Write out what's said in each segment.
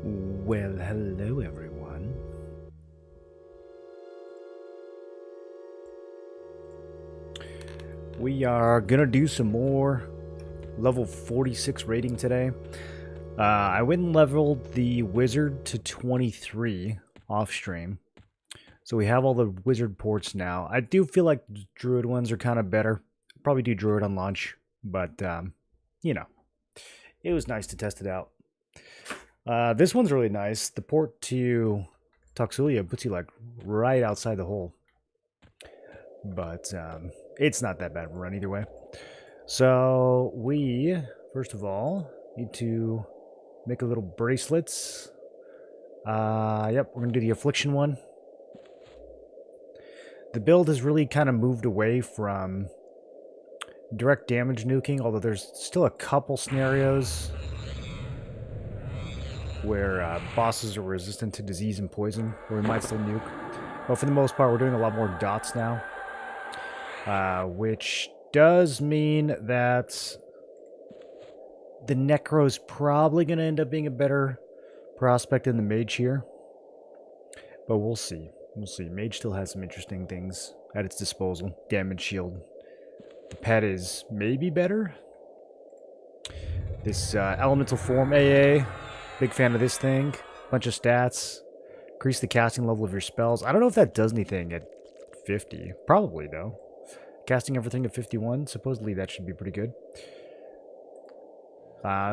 Well, hello everyone. We are gonna do some more level 46 rating today. I went and leveled the wizard to 23 off stream. So we have all the wizard ports now. I do feel like druid ones are kind of better. Probably do druid on launch, but you know, it was nice to test it out. This one's really nice. The port to Toxulia puts you like right outside the hole. But it's not that bad of a run either way. So we, first of all, need to make a little bracelets. Yep, we're going to do the affliction one. The build has really kind of moved away from direct damage nuking, although there's still a couple scenarios where bosses are resistant to disease and poison, where we might still nuke. But for the most part, we're doing a lot more dots now. Which does mean that the Necro is probably going to end up being a better prospect than the Mage here. But we'll see. We'll see. Mage still has some interesting things at its disposal. Damage shield. The pet is maybe better. This elemental form AA. Big fan of this thing. Bunch of stats. Increase the casting level of your spells. I don't know if that does anything at 50. Probably, though. Casting everything at 51. Supposedly that should be pretty good.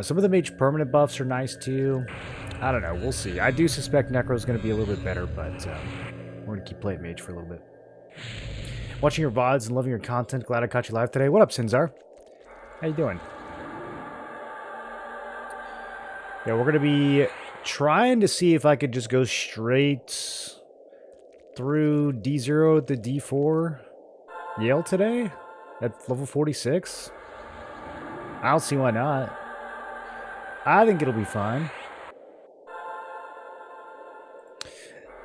Some of the mage permanent buffs are nice too. I don't know. We'll see. I do suspect Necro's going to be a little bit better, but we're going to keep playing mage for a little bit. Watching your VODs and loving your content. Glad I caught you live today. What up, Sinzar? How you doing? Yeah, we're going to be trying to see if I could just go straight through D0 to D4 Yale today at level 46. I don't see why not. I think it'll be fine.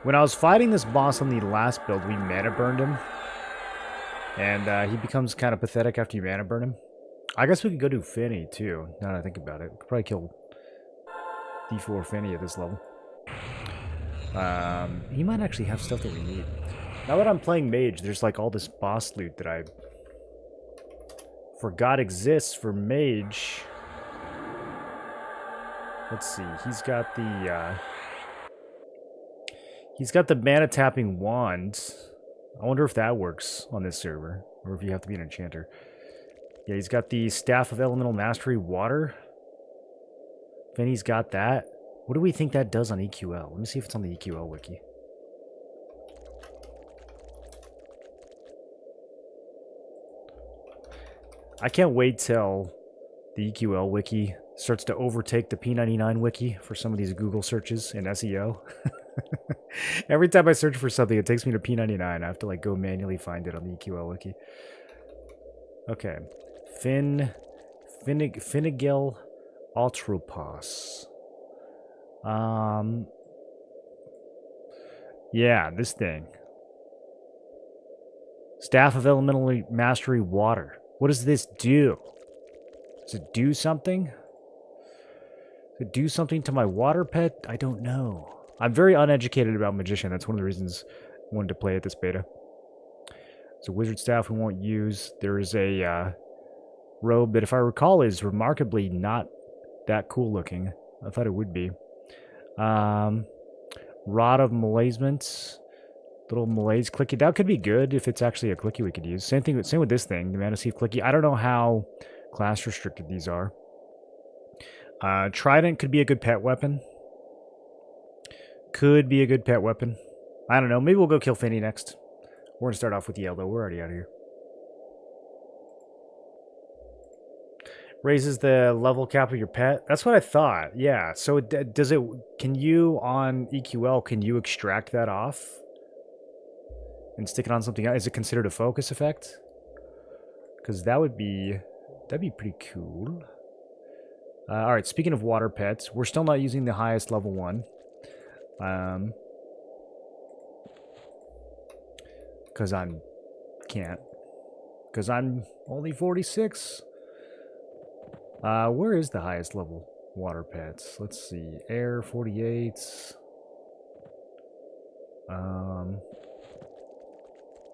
When I was fighting this boss on the last build, we mana burned him. And he becomes kind of pathetic after you mana burn him. I guess we could go do Finny too, now that I think about it. We could probably kill D4 Finny at this level. He might actually have stuff that we need. Now that I'm playing mage, there's like all this boss loot that I forgot exists for mage. Let's see. He's got the mana tapping wand. I wonder if that works on this server, or if you have to be an enchanter. Yeah, he's got the Staff of Elemental Mastery Water. Finny's got that. What do we think that does on EQL? Let me see if it's on the EQL wiki. I can't wait till the EQL wiki starts to overtake the P99 wiki for some of these Google searches in SEO. Every time I search for something, it takes me to P99. I have to like go manually find it on the EQL wiki. Okay. Finnegill Ultropos. Yeah, this thing. Staff of Elemental Mastery Water. What does this do? Does it do something? Does it do something to my water pet? I don't know. I'm very uneducated about Magician. That's one of the reasons I wanted to play at this beta. It's a wizard staff we won't use. There is a robe that, if I recall, is remarkably not that cool looking. I thought it would be. Rod of Malazement. Little malaise clicky. That could be good if it's actually a clicky we could use. Same with this thing, the Mana Sieve clicky. I don't know how class restricted these are. Trident could be a good pet weapon. Could be a good pet weapon. I don't know. Maybe we'll go kill Finny next. We're going to start off with Yale, though. We're already out of here. Raises the level cap of your pet. That's what I thought. Yeah. So does it... Can you, on EQL, can you extract that off? And stick it on something else? Is it considered a focus effect? Because that'd be pretty cool. Alright, speaking of water pets, we're still not using the highest level one. Because can't. Because I'm only 46. Where is the highest level? water pets. Let's see. Air 48s.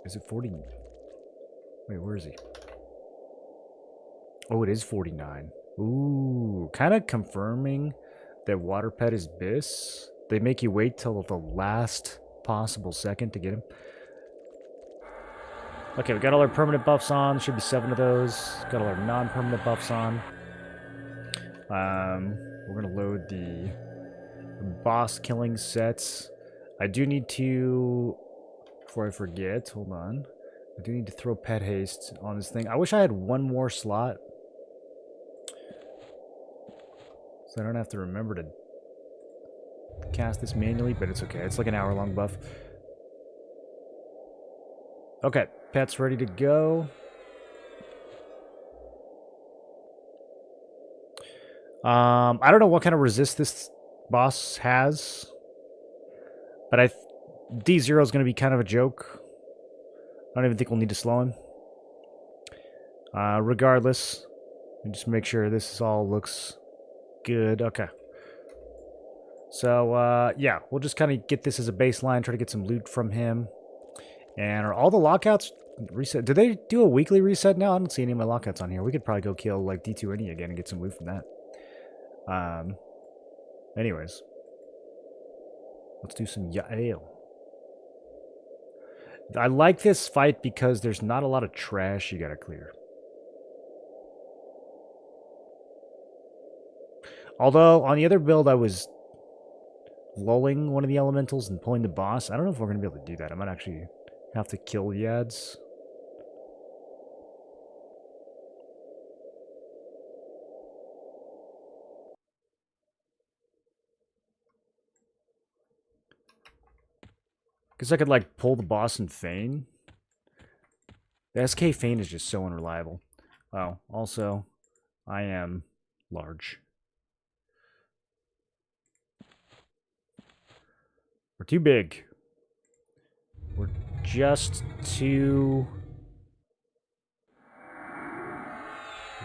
Is it 40? Wait, where is he? Oh, it is 49. Ooh, kind of confirming that water pet is Biss. They make you wait till the last possible second to get him. Okay, we got all our permanent buffs on. Should be 7 of those. Got all our non-permanent buffs on. We're gonna load the boss killing sets. I do need to, before I forget, hold on. I do need to throw pet haste on this thing. I wish I had one more slot, so I don't have to remember to cast this manually, but it's okay. It's like an hour-long buff. Okay, pet's ready to go. I don't know what kind of resist this boss has, but D0 is going to be kind of a joke. I don't even think we'll need to slow him. Regardless, just make sure this all looks good. Okay. So, yeah, we'll just kind of get this as a baseline, try to get some loot from him. And are all the lockouts reset? Did they do a weekly reset now? I don't see any of my lockouts on here. We could probably go kill, like, D2NE again and get some loot from that. Anyways. Let's do some Yael. I like this fight because there's not a lot of trash you gotta clear. Although, on the other build, I was lulling one of the elementals and pulling the boss. I don't know if we're going to be able to do that. I might actually have to kill the ads. Guess I could, like, pull the boss and feign. The SK feign is just so unreliable. Oh, also, I am large. We're too big. We're just too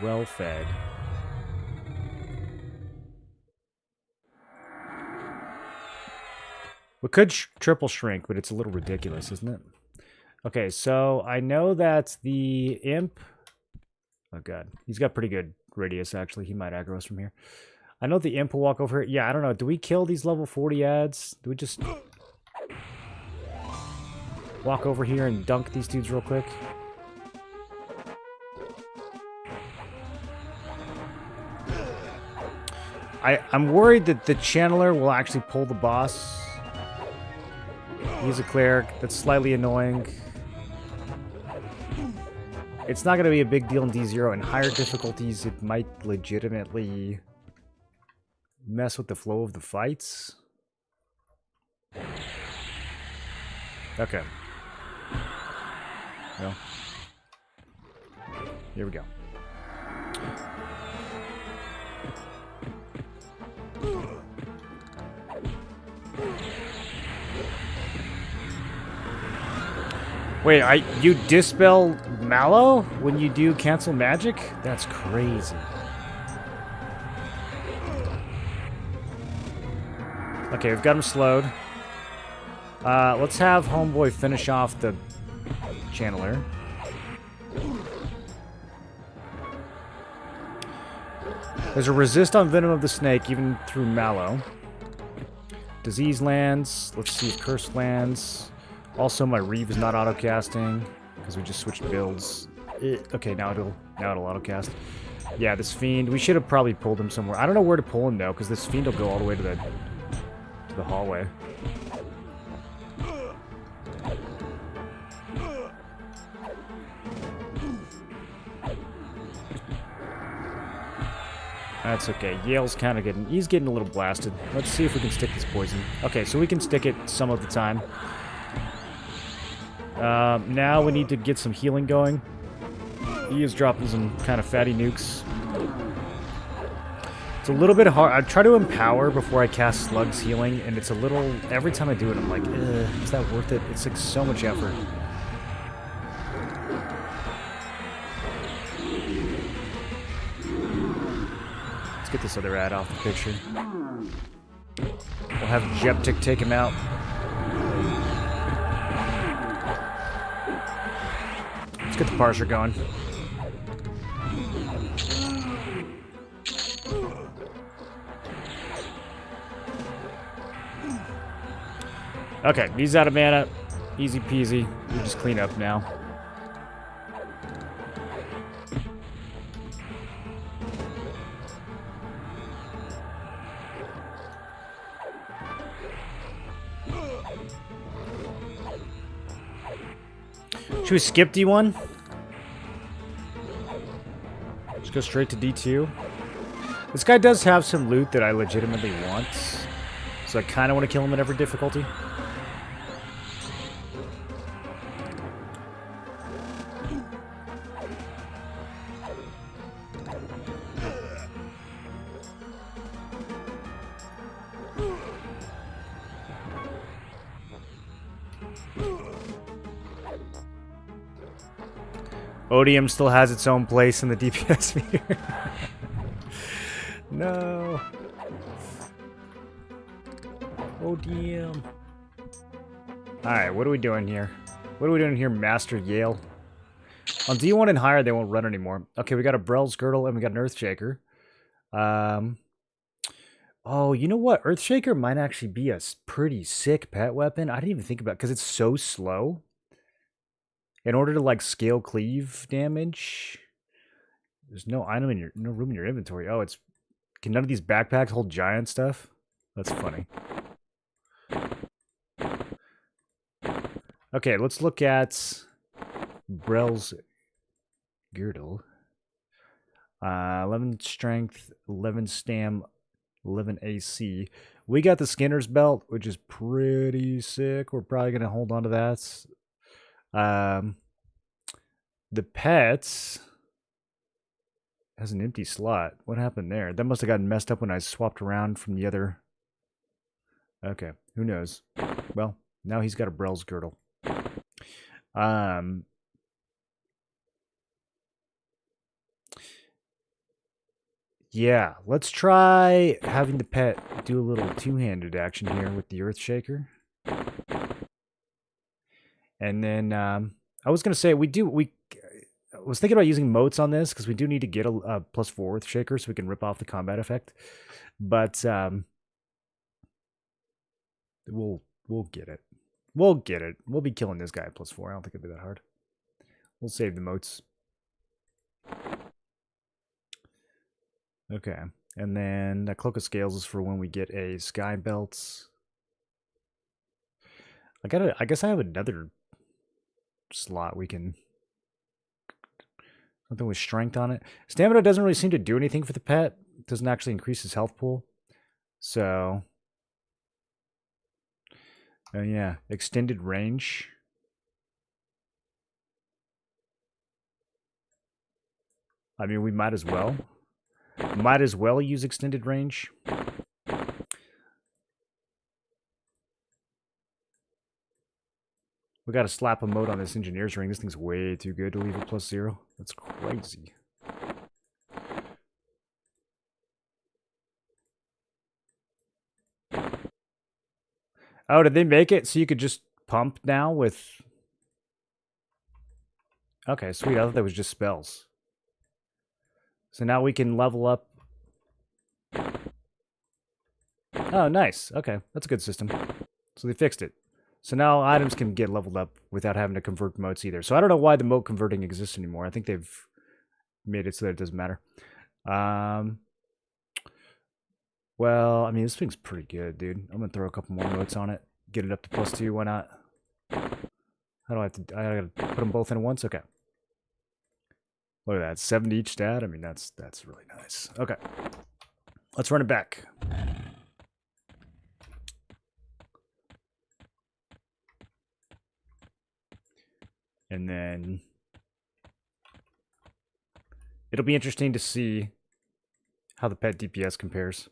well fed. We could triple shrink, but it's a little ridiculous, isn't it? Okay, so I know that the imp... Oh god, he's got pretty good radius, actually. He might aggro us from here. I know the imp will walk over here. Yeah, I don't know. Do we kill these level 40 ads? Do we just walk over here and dunk these dudes real quick? I'm worried that the channeler will actually pull the boss. He's a cleric. That's slightly annoying. It's not going to be a big deal in D0. In higher difficulties, it might legitimately mess with the flow of the fights. Okay. Well, here we go. Wait, you dispel Mallow when you do cancel magic? That's crazy. Okay, we've got him slowed. Let's have Homeboy finish off the channeler. There's a resist on Venom of the Snake, even through Mallow. Disease lands. Let's see if Curse lands. Also, my Reeve is not auto-casting, because we just switched builds. Okay, now it'll auto-cast. Yeah, this Fiend, we should have probably pulled him somewhere. I don't know where to pull him, though, because this Fiend will go all the way to the hallway. That's okay. Yale's kind of he's getting a little blasted. Let's see if we can stick this poison. Okay, so we can stick it some of the time. Now we need to get some healing going. He is dropping some kind of fatty nukes. It's a little bit hard. I try to empower before I cast Slug's healing, and it's a little... Every time I do it, I'm like, is that worth it? It's like so much effort. get this other ad off the picture. We'll have Jeptic take him out. Let's get the parser going. Okay, he's out of mana. Easy peasy. We just clean up now. Should we skip D1? Just go straight to D2. This guy does have some loot that I legitimately want, so I kind of want to kill him at every difficulty. Odium still has its own place in the DPS meter. No. Odium. Alright, what are we doing here? What are we doing here, Master Yale? On D1 and higher, they won't run anymore. Okay, we got a Brell's Girdle and we got an Earthshaker. Oh, you know what? Earthshaker might actually be a pretty sick pet weapon. I didn't even think about it because it's so slow. In order to like scale cleave damage, there's no item in no room in your inventory. Oh, it's can none of these backpacks hold giant stuff? That's funny. Okay, let's look at Brell's Girdle. 11 strength, 11 stam, 11 AC. We got the Skinner's Belt, which is pretty sick. We're probably gonna hold on to that. The pets has an empty slot. What happened there? That must have gotten messed up when I swapped around from the other. Okay, who knows? Well, now he's got a Brell's Girdle. Yeah, let's try having the pet do a little two-handed action here with the Earthshaker. And then I was gonna say I was thinking about using moats on this because we do need to get a +4 Earthshaker so we can rip off the combat effect. But we'll get it. We'll get it. We'll be killing this guy at +4. I don't think it'll be that hard. We'll save the moats. Okay, and then that Cloak of Scales is for when we get a Sky Belt. I guess I have another slot we can something with strength on it. Stamina doesn't really seem to do anything for the pet. It doesn't actually increase his health pool. So yeah, extended range. I mean, we might as well use extended range. We got to slap a mode on this engineer's ring. This thing's way too good to leave it +0. That's crazy. Oh, did they make it so you could just pump now with... Okay, sweet. I thought that was just spells. So now we can level up. Oh, nice. Okay, that's a good system. So they fixed it. So now items can get leveled up without having to convert motes either. So I don't know why the mote converting exists anymore. I think they've made it so that it doesn't matter. Well, I mean, this thing's pretty good, dude. I'm going to throw a couple more motes on it. Get it up to +2. Why not? How do I have to... I got to put them both in at once? Okay. Look at that. 70 each stat. I mean, that's really nice. Okay. Let's run it back. And then it'll be interesting to see how the pet DPS compares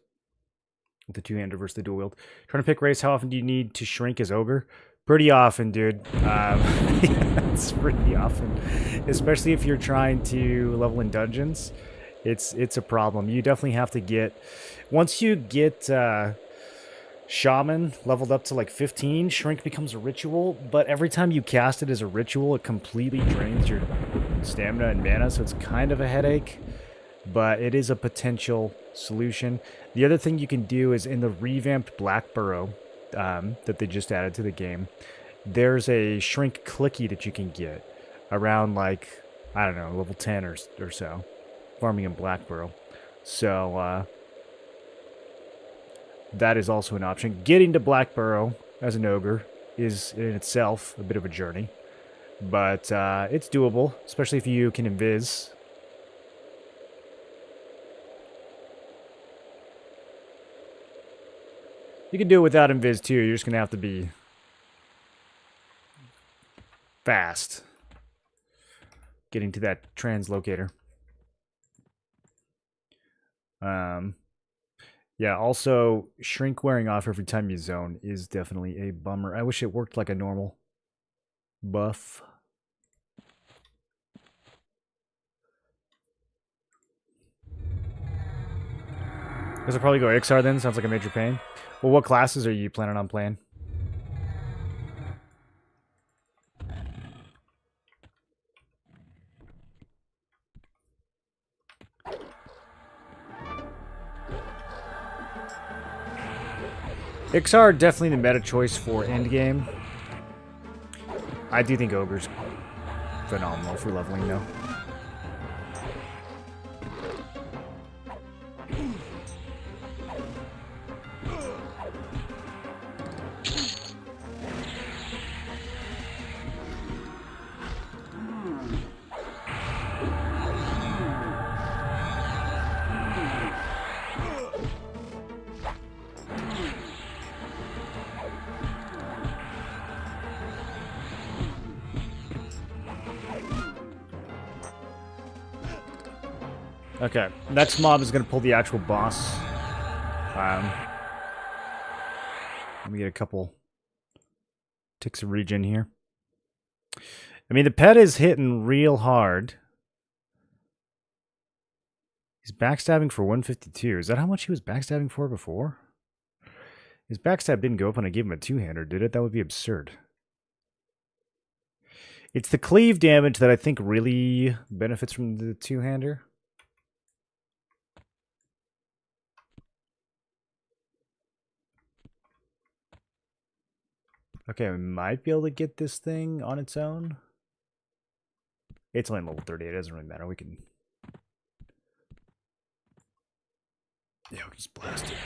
with the two-hander versus the dual wield. Trying to pick race, how often do you need to shrink as ogre? Pretty often, dude. It's pretty often. Especially if you're trying to level in dungeons. It's a problem. You definitely have to get... Once you get Shaman leveled up to like 15, Shrink becomes a ritual, but every time you cast it as a ritual, it completely drains your stamina and mana, so it's kind of a headache, but it is a potential solution. The other thing you can do is in the revamped Black Burrow that they just added to the game, there's a Shrink clicky that you can get around like, I don't know, level 10 or so, farming in Black Burrow. So, that is also an option. Getting to Black Burrow as an ogre is in itself a bit of a journey, but it's doable, especially if you can invis. You can do it without invis too. You're just gonna have to be fast getting to that translocator. Yeah, also, Shrink wearing off every time you zone is definitely a bummer. I wish it worked like a normal buff. Guess I'll probably go XR then. Sounds like a major pain. Well, what classes are you planning on playing? XR definitely the meta choice for endgame. I do think Ogre's phenomenal for leveling though. Okay, next mob is going to pull the actual boss. Let me get a couple ticks of regen here. I mean, the pet is hitting real hard. He's backstabbing for 152. Is that how much he was backstabbing for before? His backstab didn't go up when I gave him a two-hander, did it? That would be absurd. It's the cleave damage that I think really benefits from the two-hander. Okay, we might be able to get this thing on its own. It's only level 38, it doesn't really matter. We can... Yeah, we can just blast it.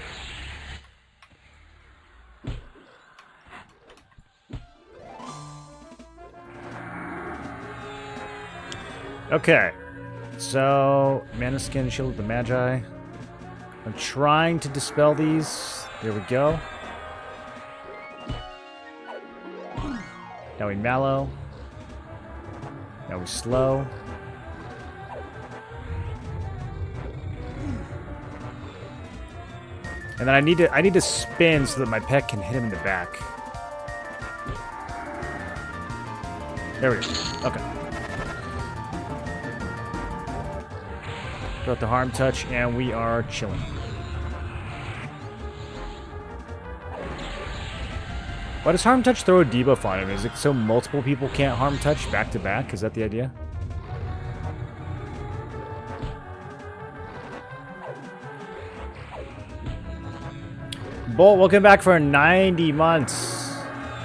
Okay. So, Mana Skin, Shield of the Magi. I'm trying to dispel these. There we go. Now we mallow. Now we slow. And then I need to spin so that my pet can hit him in the back. There we go. Okay. Throw out the harm touch, and we are chilling. Why does harm touch throw a debuff on him? Is it so multiple people can't harm touch back to back? Is that the idea? Bolt, welcome back for 90 months.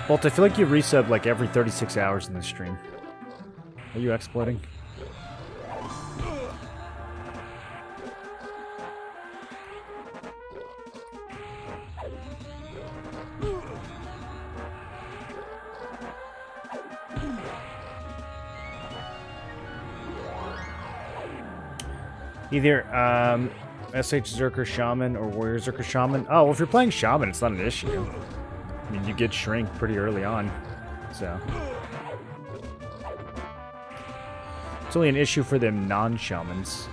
Bolt, I feel like you resub like every 36 hours in this stream. Are you exploiting? Either SH Zerker Shaman or Warrior Zerker Shaman. Oh, well, if you're playing Shaman, it's not an issue. I mean, you get Shrink pretty early on, so. It's only an issue for them non-Shamans.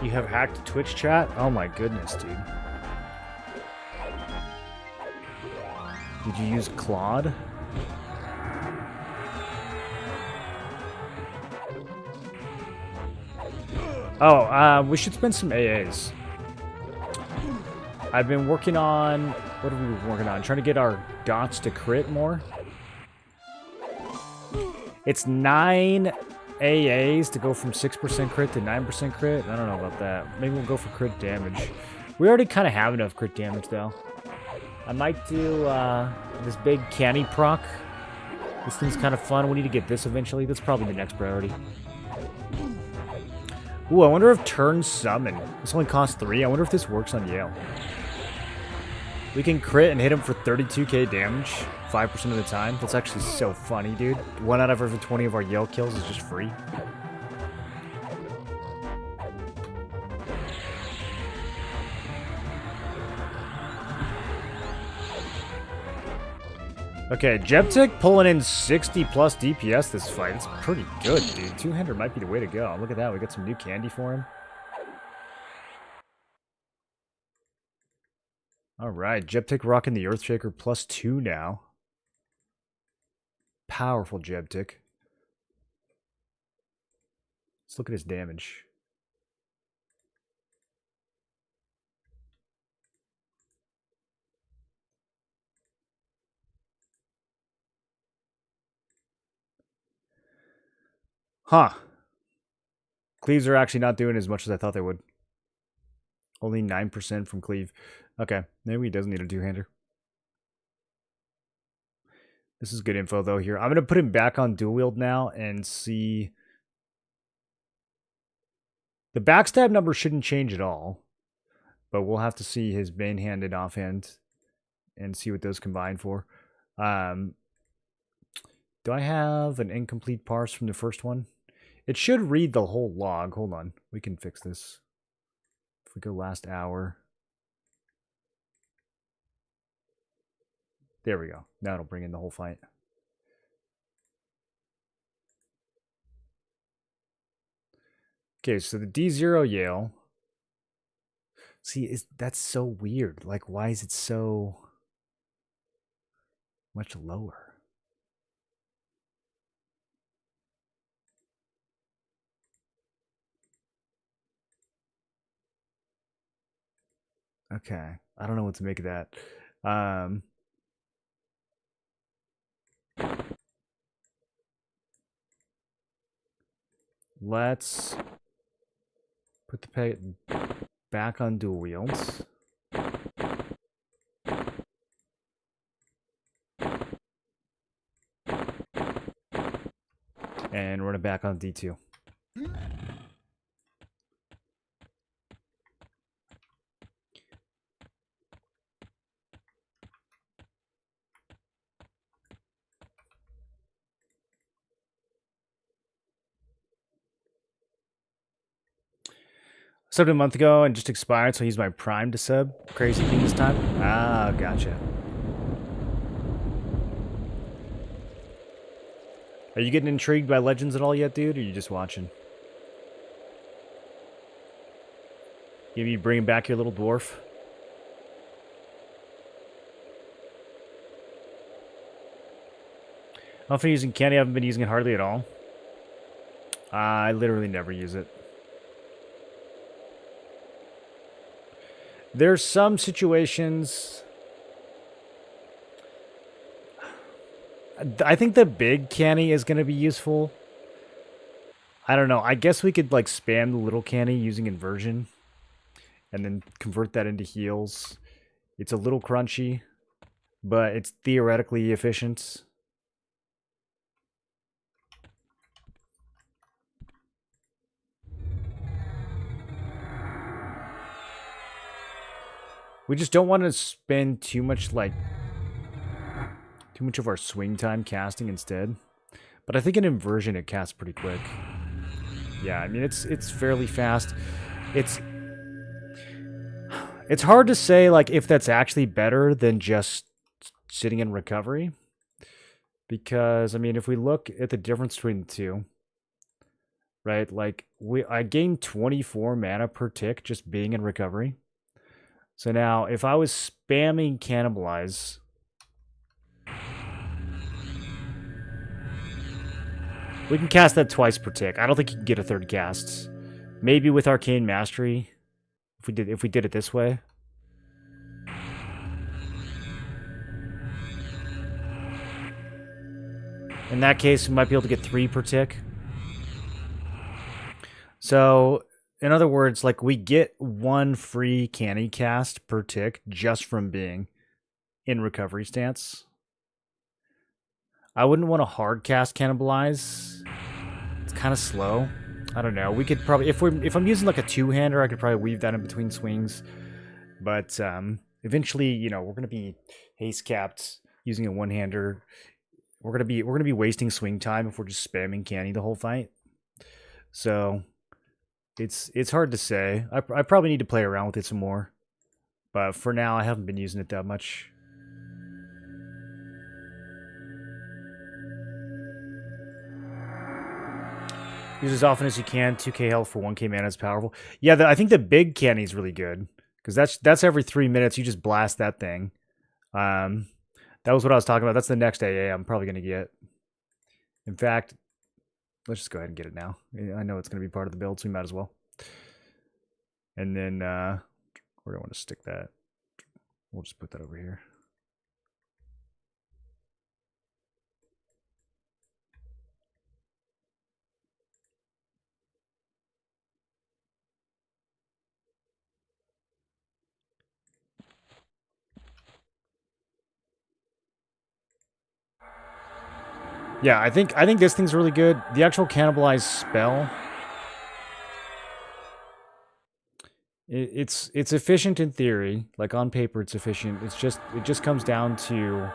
You have hacked Twitch chat? Oh my goodness, dude. Did you use Claude? Oh, we should spend some AAs. I've been working on... What have we been working on? Trying to get our dots to crit more. It's 9 AAs to go from 6% crit to 9% crit. I don't know about that. Maybe we'll go for crit damage. We already kind of have enough crit damage, though. I might do this big canny proc. This thing's kind of fun. We need to get this eventually. That's probably the next priority. Ooh, I wonder if turn summon. This only costs 3. I wonder if this works on Yale. We can crit and hit him for 32k damage 5% of the time. That's actually so funny, dude. 1 out of every 20 of our Yale kills is just free. Okay, Jebtic pulling in 60 plus DPS this fight. It's pretty good, dude. Two-hander might be the way to go. Look at that. We got some new candy for him. Alright, Jebtic rocking the Earthshaker +2 now. Powerful Jebtic. Let's look at his damage. Huh. Cleaves are actually not doing as much as I thought they would. Only 9% from cleave. Okay, maybe he doesn't need a two-hander. This is good info, though, here. I'm going to put him back on dual wield now and see... The backstab number shouldn't change at all. But we'll have to see his main-hand and offhand and see what those combine for. Do I have an incomplete parse from the first one? It should read the whole log. Hold on. We can fix this. If we go last hour. There we go. Now it'll bring in the whole fight. Okay, so the D0 Yale. See, that's so weird. Like, why is it so much lower? Okay, I don't know what to make of that. Let's put the peg back on dual wields. And run it back on D2. Subbed a month ago and just expired, so he's my prime to sub. Crazy thing this time. Ah, gotcha. Are you getting intrigued by Legends at all yet, dude, or are you just watching? You be bringing back your little dwarf? I've been using candy. I haven't been using it hardly at all. I literally never use it. There's some situations... I think the big canny is going to be useful. I don't know. I guess we could like spam the little canny using inversion. And then convert that into heals. It's a little crunchy. But it's theoretically efficient. We just don't want to spend too much of our swing time casting instead. But I think in inversion it casts pretty quick. Yeah, I mean it's fairly fast. It's hard to say like if that's actually better than just sitting in recovery. Because I mean if we look at the difference between the two, right? Like I gained 24 mana per tick just being in recovery. So now if I was spamming cannibalize We can cast that twice per tick. I don't think you can get a third cast. Maybe with Arcane Mastery, if we did it this way. In that case, we might be able to get 3 per tick. So, in other words, like we get 1 free canny cast per tick just from being in recovery stance. I wouldn't want to hard cast Cannibalize. It's kind of slow. I don't know. We could probably, if I'm using like a 2-hander, I could probably weave that in between swings. But eventually, you know, we're gonna be haste capped using a 1-hander. We're gonna be wasting swing time if we're just spamming canny the whole fight. So it's hard to say. I probably need to play around with it some more. But for now, I haven't been using it that much. Use as often as you can. 2k health for 1k mana is powerful. Yeah, I think the big canny is really good. Because that's every 3 minutes. You just blast that thing. That was what I was talking about. That's the next AA I'm probably going to get. In fact, let's just go ahead and get it now. I know it's going to be part of the build, so we might as well. And then, where do I want to stick that? We'll just put that over here. Yeah, I think this thing's really good. The actual Cannibalize spell, it's efficient in theory. Like on paper, it's efficient. It just comes down to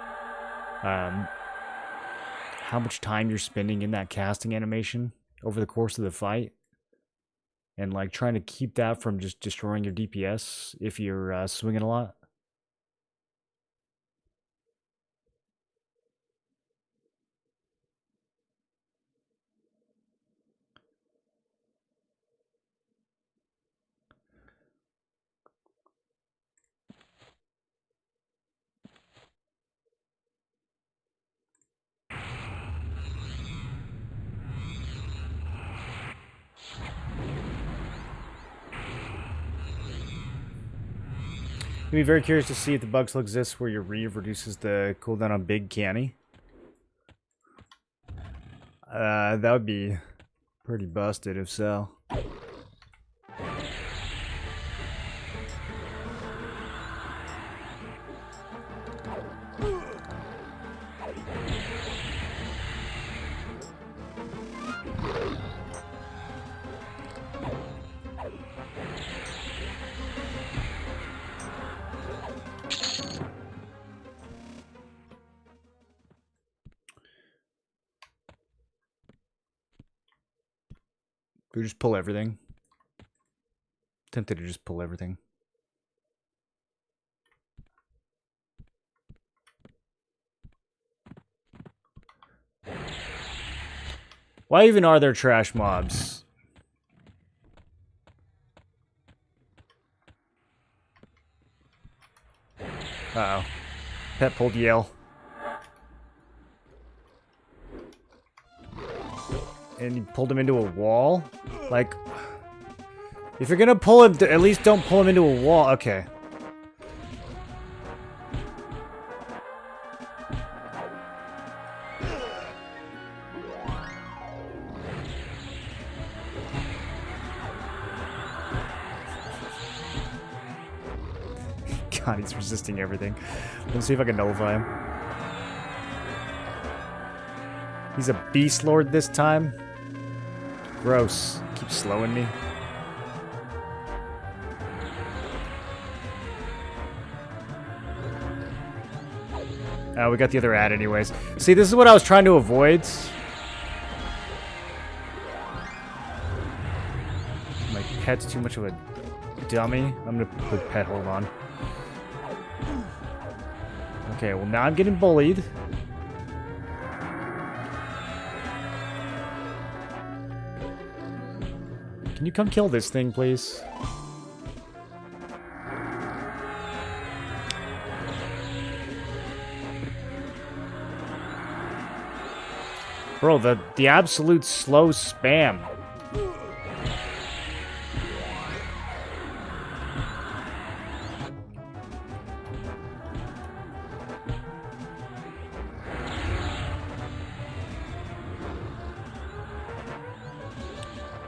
how much time you're spending in that casting animation over the course of the fight, and like trying to keep that from just destroying your DPS if you're swinging a lot. I'd be very curious to see if the bug still exists where your Reeve reduces the cooldown on big canny. That would be pretty busted if so. We just pull everything. Tempted to just pull everything. Why even are there trash mobs? Uh-oh. Pet pulled Yale. And you pulled him into a wall? Like, if you're gonna pull him, at least don't pull him into a wall. Okay. God, he's resisting everything. Let's see if I can nullify him. He's a beast lord this time. Gross. Keeps slowing me. We got the other ad anyways. See, this is what I was trying to avoid. My pet's too much of a dummy. I'm gonna put pet hold on. Okay, well now I'm getting bullied. Can you come kill this thing, please? Bro, the absolute slow spam.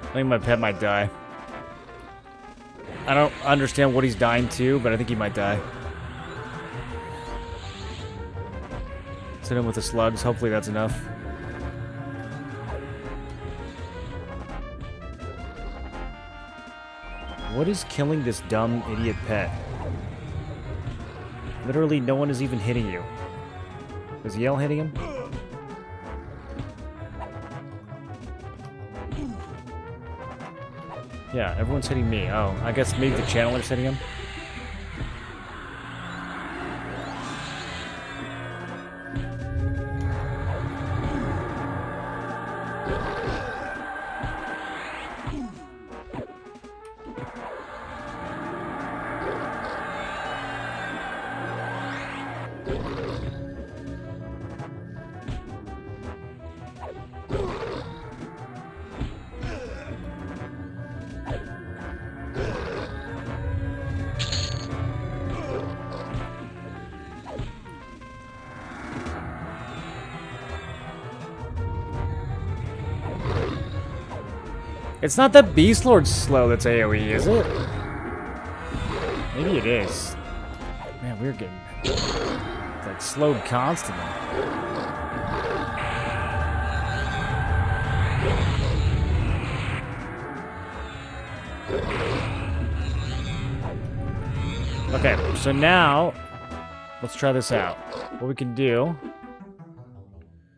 I think my pet might die. I don't understand what he's dying to, but I think he might die. Let's hit him with the slugs. Hopefully that's enough. What is killing this dumb idiot pet? Literally no one is even hitting you. Is Yale hitting him? Yeah, everyone's hitting me. Oh, I guess maybe the channeler's hitting him. It's not that Beast Lord's slow that's AoE, is it? Maybe it is. Man, we're getting like slowed constantly. Okay, so now let's try this out. What we can do,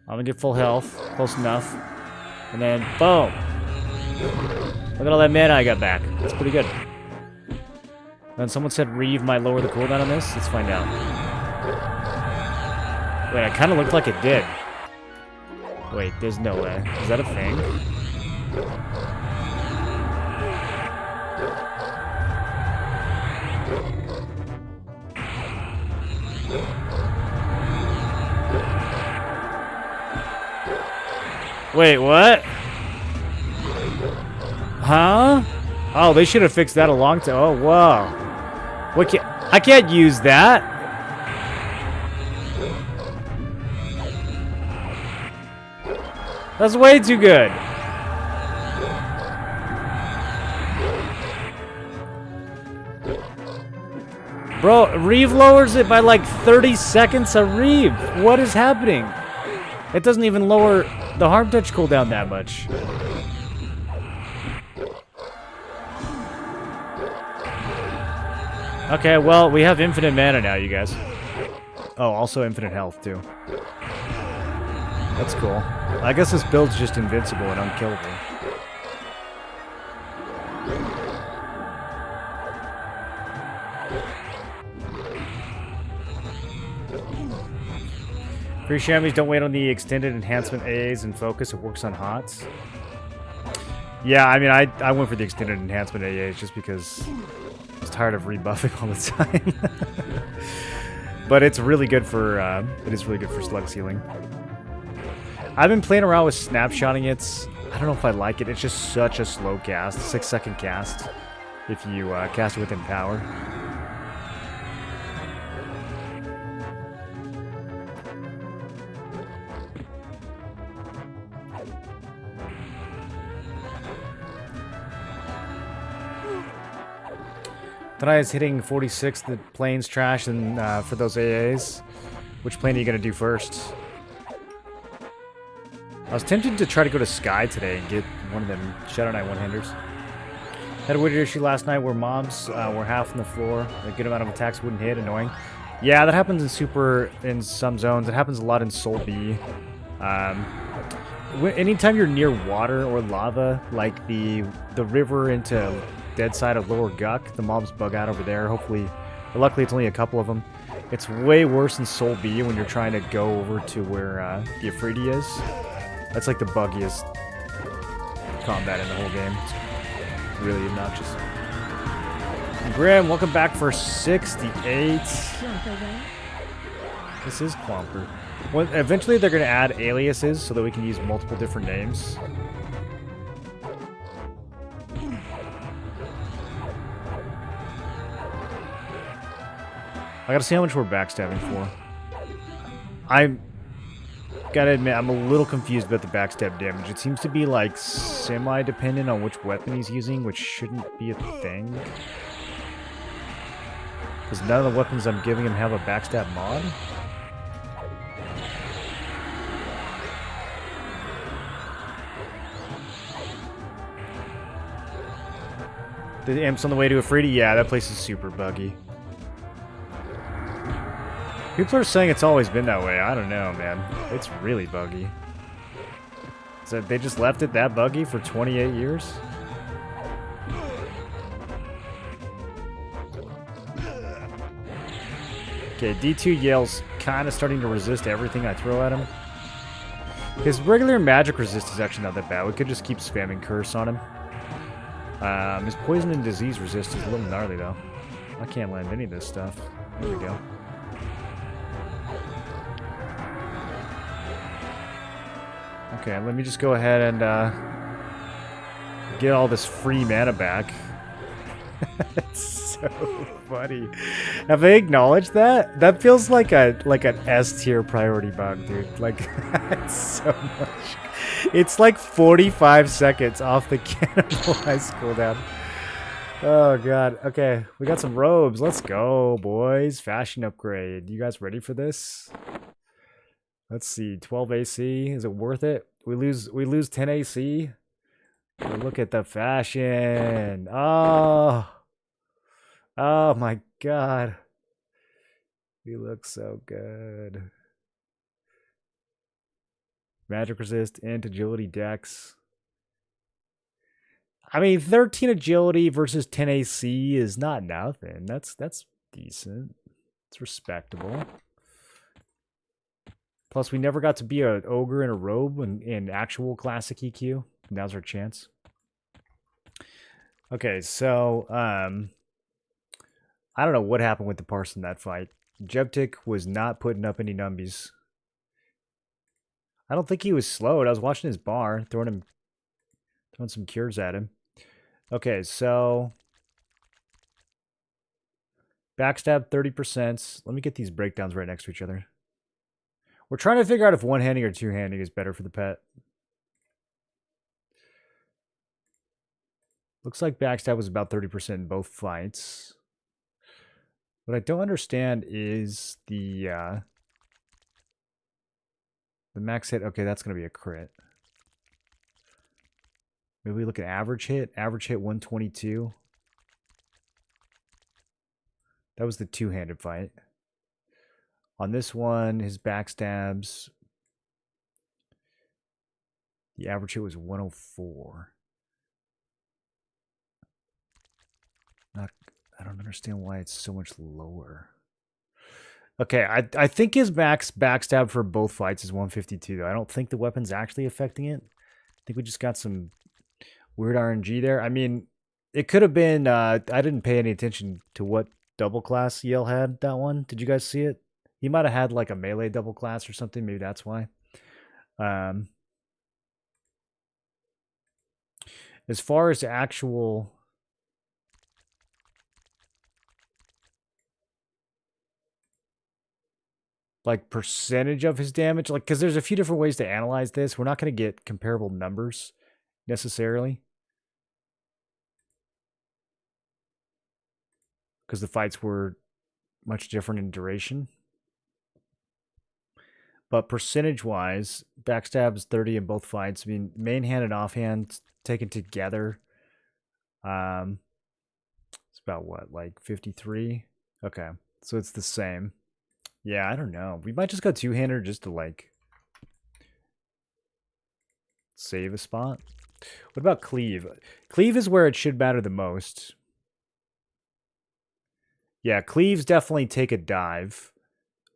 I'm gonna get full health, close enough, and then boom. Look at all that mana I got back. That's pretty good. Then someone said Reeve might lower the cooldown on this. Let's find out. Wait, I kind of looked like it did. Wait, there's no way. Is that a thing? Wait, what? Huh? Oh, they should have fixed that a long time. Oh, wow. What I can't use that. That's way too good. Bro, Reeve lowers it by like 30 seconds a Reeve. What is happening? It doesn't even lower the harm touch cooldown that much. Okay, well, we have infinite mana now, you guys. Oh, also infinite health, too. That's cool. I guess this build's just invincible and unkillable. Free chamois, don't wait on the extended enhancement AAs and focus. It works on HOTS. Yeah, I mean, I went for the extended enhancement AAs just because I was tired of rebuffing all the time. But it's really good for it is really good for slug sealing. I've been playing around with snapshotting it. I don't know if I like it. It's just such a slow cast, 6-second cast if you cast it within power. Tonight is hitting 46. The plane's trash, and for those AAs, which plane are you gonna do first? I was tempted to try to go to Sky today and get one of them Shadow Knight one-handers. Had a weird issue last night where mobs were half on the floor. A good amount of attacks wouldn't hit. Annoying. Yeah, that happens in Super in some zones. It happens a lot in Soul B. Anytime you're near water or lava, like the river into dead side of Lower Guck, the mobs bug out over there. Hopefully, or luckily it's only a couple of them. It's way worse in Soul B when you're trying to go over to where the Afridi is. That's like the buggiest combat in the whole game. It's really obnoxious. Grim, welcome back for 68. This is Clomper. Well, eventually they're going to add aliases so that we can use multiple different names. I gotta see how much we're backstabbing for. I gotta admit, I'm a little confused about the backstab damage. It seems to be like semi-dependent on which weapon he's using, which shouldn't be a thing. Because none of the weapons I'm giving him have a backstab mod. The imp's on the way to a Afridi? Yeah, that place is super buggy. People are saying it's always been that way. I don't know, man. It's really buggy. So they just left it that buggy for 28 years? Okay, D2 Yale's kind of starting to resist everything I throw at him. His regular magic resist is actually not that bad. We could just keep spamming Curse on him. His poison and disease resist is a little gnarly, though. I can't land any of this stuff. There we go. Okay, let me just go ahead and get all this free mana back. It's so funny. Have they acknowledged that? That feels like an S tier priority bug, dude. Like, it's so much. It's like 45 seconds off the cannibalize cooldown. Oh god. Okay, we got some robes. Let's go, boys. Fashion upgrade. You guys ready for this? Let's see. 12 AC. Is it worth it? We lose 10 AC. But look at the fashion. Oh. Oh my god. We look so good. Magic resist, int, agility, dex. I mean, 13 agility versus 10 AC is not nothing. That's decent. It's respectable. Plus, we never got to be an ogre in a robe in actual classic EQ. Now's our chance. Okay, so I don't know what happened with the parse in that fight. Jebtik was not putting up any numbies. I don't think he was slowed. I was watching his bar, throwing some cures at him. Okay, so backstab 30%. Let me get these breakdowns right next to each other. We're trying to figure out if one-handing or two-handing is better for the pet. Looks like backstab was about 30% in both fights. What I don't understand is the max hit. Okay, that's going to be a crit. Maybe we look at average hit. Average hit 122. That was the two-handed fight. On this one, his backstabs, the average hit was 104. I don't understand why it's so much lower. Okay, I think his max backstab for both fights is 152, though. I don't think the weapon's actually affecting it. I think we just got some weird RNG there. I mean, it could have been, I didn't pay any attention to what double class Yale had, that one. Did you guys see it? He might have had like a melee double class or something. Maybe that's why. As far as actual... like percentage of his damage, like, because there's a few different ways to analyze this. We're not going to get comparable numbers necessarily, because the fights were much different in duration. But percentage wise, backstab is 30 in both fights. I mean, main hand and offhand taken together, it's about what, like 53? Okay, so it's the same. Yeah, I don't know. We might just go two-hander just to, like, save a spot. What about cleave? Cleave is where it should matter the most. Yeah, cleaves definitely take a dive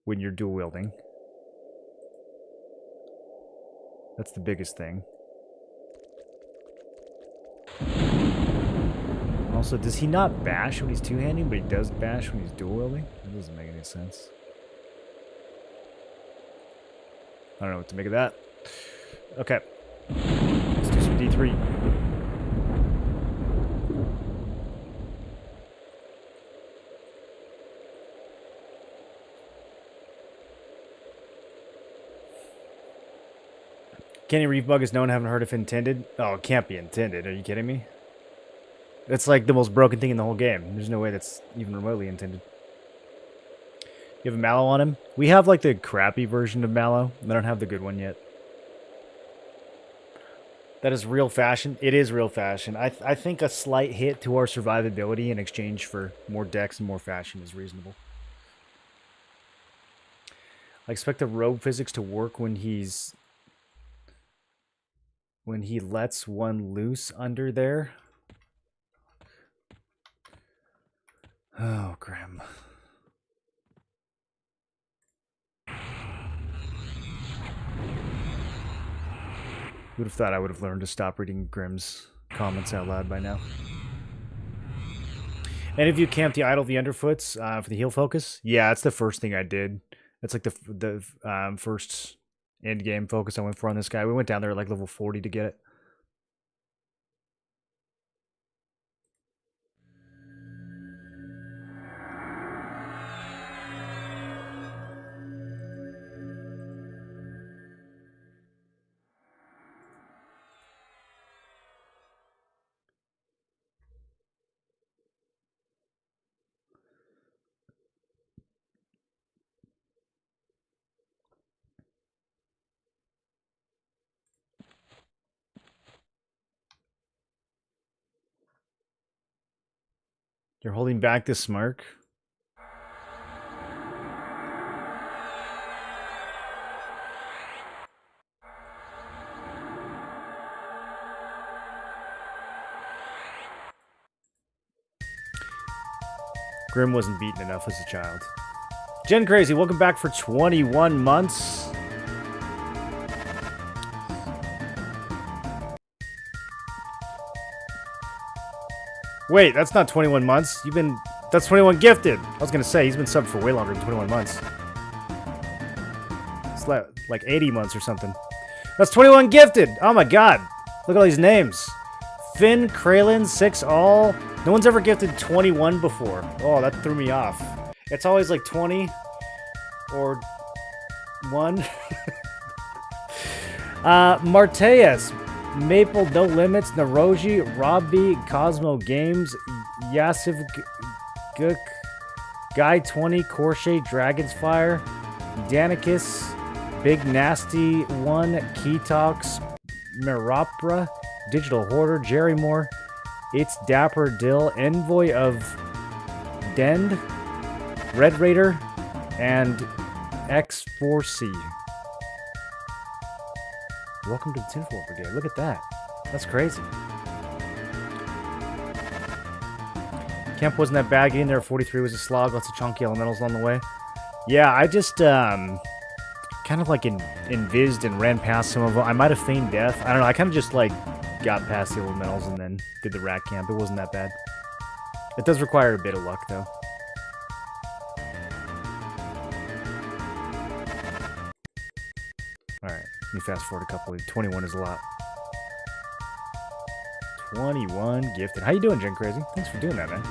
when you're dual wielding. That's the biggest thing. Also, does he not bash when he's two-handing, but he does bash when he's dual wielding? That doesn't make any sense. I don't know what to make of that. Okay. Let's do some D3. Kenny Reef Bug is known, haven't heard if intended. Oh, it can't be intended. Are you kidding me? It's like the most broken thing in the whole game. There's no way that's even remotely intended. You have a Mallow on him? We have like the crappy version of Mallow. I don't have the good one yet. That is real fashion. It is real fashion. I think a slight hit to our survivability in exchange for more decks and more fashion is reasonable. I expect the robe physics to work when he lets one loose under there. Oh, Grim. Would have thought I would have learned to stop reading Grim's comments out loud by now. And if you camp the Idol of the Underfoots for the heal focus, yeah, that's the first thing I did. That's like the first end game focus I went for on this guy. We went down there at like level 40 to get it. You're holding back the smirk. Grim wasn't beaten enough as a child. Gen Crazy, welcome back for 21 months. Wait, that's not 21 months. That's 21 gifted. I was gonna say, he's been subbed for way longer than 21 months. It's like 80 months or something. That's 21 gifted! Oh my god. Look at all these names. Finn, Kraylin, 6 all. No one's ever gifted 21 before. Oh, that threw me off. It's always like 20 or 1. Marteas, Maple, No Limits, Naroji, Robbie, Cosmo Games, Yasiv Guk, Guy 20, Corche, Dragon's Fire, Danicus, Big Nasty 1, Keytalks, Meropra, Digital Hoarder, Jerry Moore, It's Dapper Dill, Envoy of Dend, Red Raider, and X4C. Welcome to the Tinfoil Brigade. Look at that. That's crazy. Camp wasn't that bad. Getting there at 43 was a slog. Lots of chunky elementals along the way. Yeah, I just kind of like invised and ran past some of them. I might have feigned death. I don't know. I kind of just like got past the elementals and then did the rat camp. It wasn't that bad. It does require a bit of luck, though. Alright, let me fast forward a couple. 21 is a lot. 21 gifted. How you doing, Gen Crazy? Thanks for doing that, man.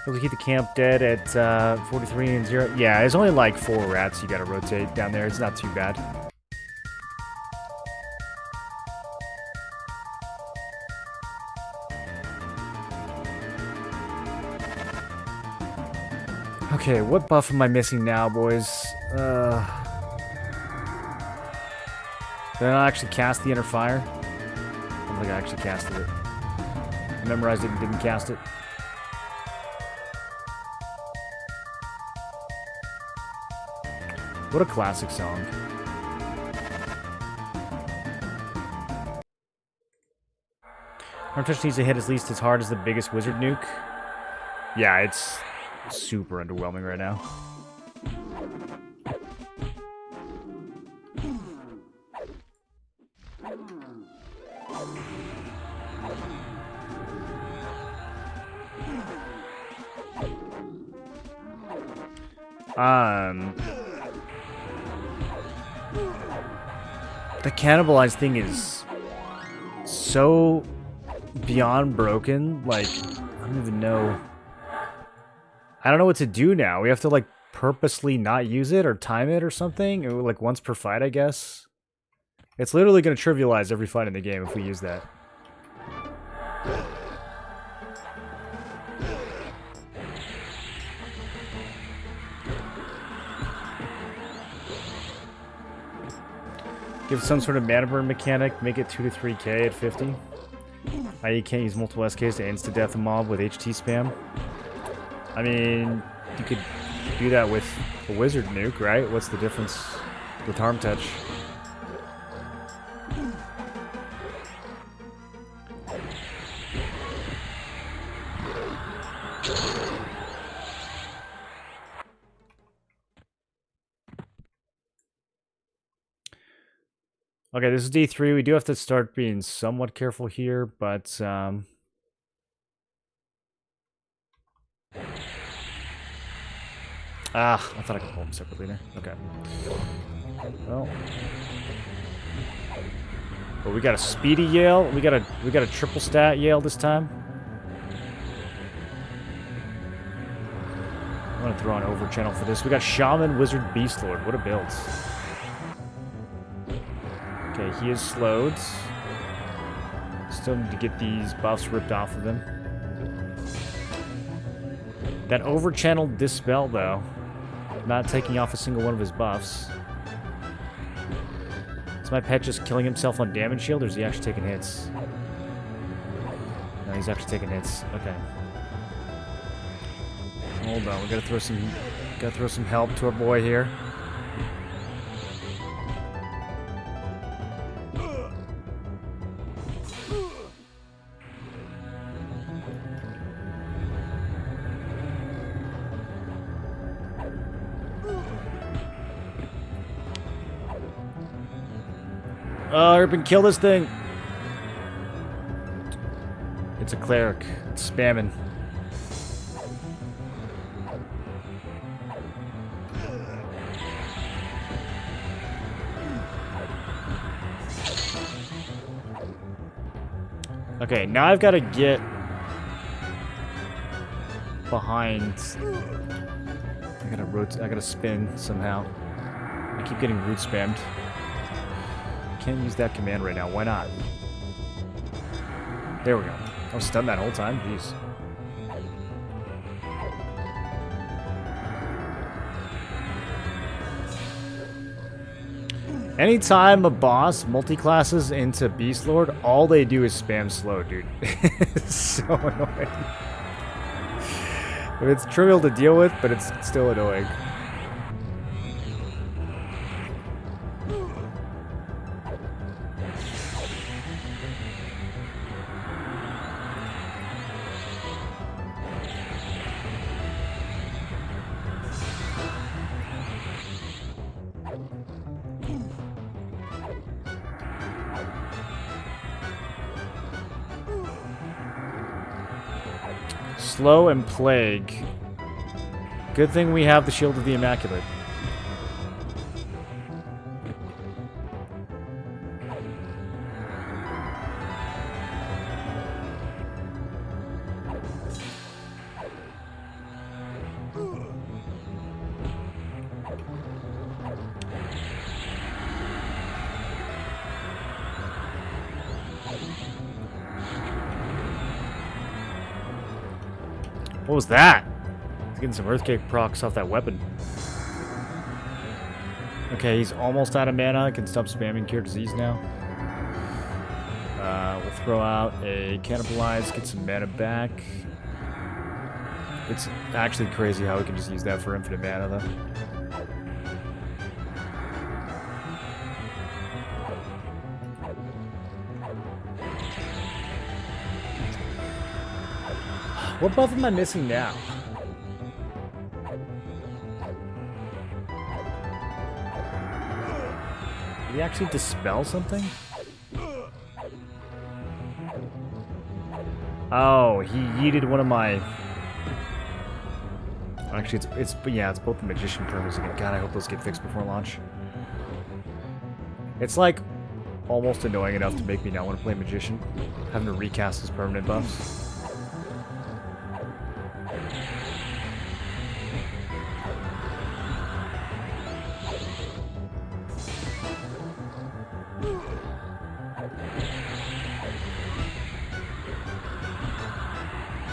Able to keep the camp dead at 43 and 0. Yeah, there's only like 4 rats you gotta rotate down there. It's not too bad. Okay, what buff am I missing now, boys? Did I not actually cast the Inner Fire? I don't think I actually casted it. I memorized it and didn't cast it. What a classic song. Arm Touch needs to hit at least as hard as the biggest wizard nuke. Yeah, it's super underwhelming right now. The cannibalize thing is so beyond broken. Like, I don't even know. I don't know what to do now. We have to, like, purposely not use it or time it or something? Or, like, once per fight, I guess? It's literally going to trivialize every fight in the game if we use that. Give some sort of mana burn mechanic, make it 2 to 3k at 50. I.e. can't use multiple SKs to insta-death a mob with HT spam. I mean, you could do that with a wizard nuke, right? What's the difference with harm touch? Okay, this is D3. We do have to start being somewhat careful here, but I thought I could pull them separately there. Okay. Well, but we got a speedy Yale. We got a triple stat Yale this time. I'm gonna throw on over channel for this. We got Shaman, Wizard, Beast Lord. What a build. Okay, he is slowed. Still need to get these buffs ripped off of him. That over-channeled Dispel, though. Not taking off a single one of his buffs. Is my pet just killing himself on damage shield, or is he actually taking hits? No, he's actually taking hits. Okay. Hold on, we gotta throw some help to our boy here. Oh, Urban, kill this thing! It's a cleric. It's spamming. Okay, now I've got to get behind. I gotta spin somehow. I keep getting root spammed. Can't use that command right now. Why not? There we go. I was stunned that whole time. Jeez. Anytime a boss multi-classes into Beast Lord, all they do is spam slow, dude. It's so annoying. It's trivial to deal with, but it's still annoying. Slow and Plague. Good thing we have the Shield of the Immaculate. What was that? He's getting some Earthquake procs off that weapon. Okay, he's almost out of mana. Can stop spamming Cure Disease now. We'll throw out a Cannibalize, get some mana back. It's actually crazy how we can just use that for infinite mana, though. What buff am I missing now? Did he actually dispel something? Oh, he yeeted one of my... Actually, yeah, it's both the Magician perms again. God, I hope those get fixed before launch. It's like almost annoying enough to make me not want to play Magician, having to recast his permanent buffs.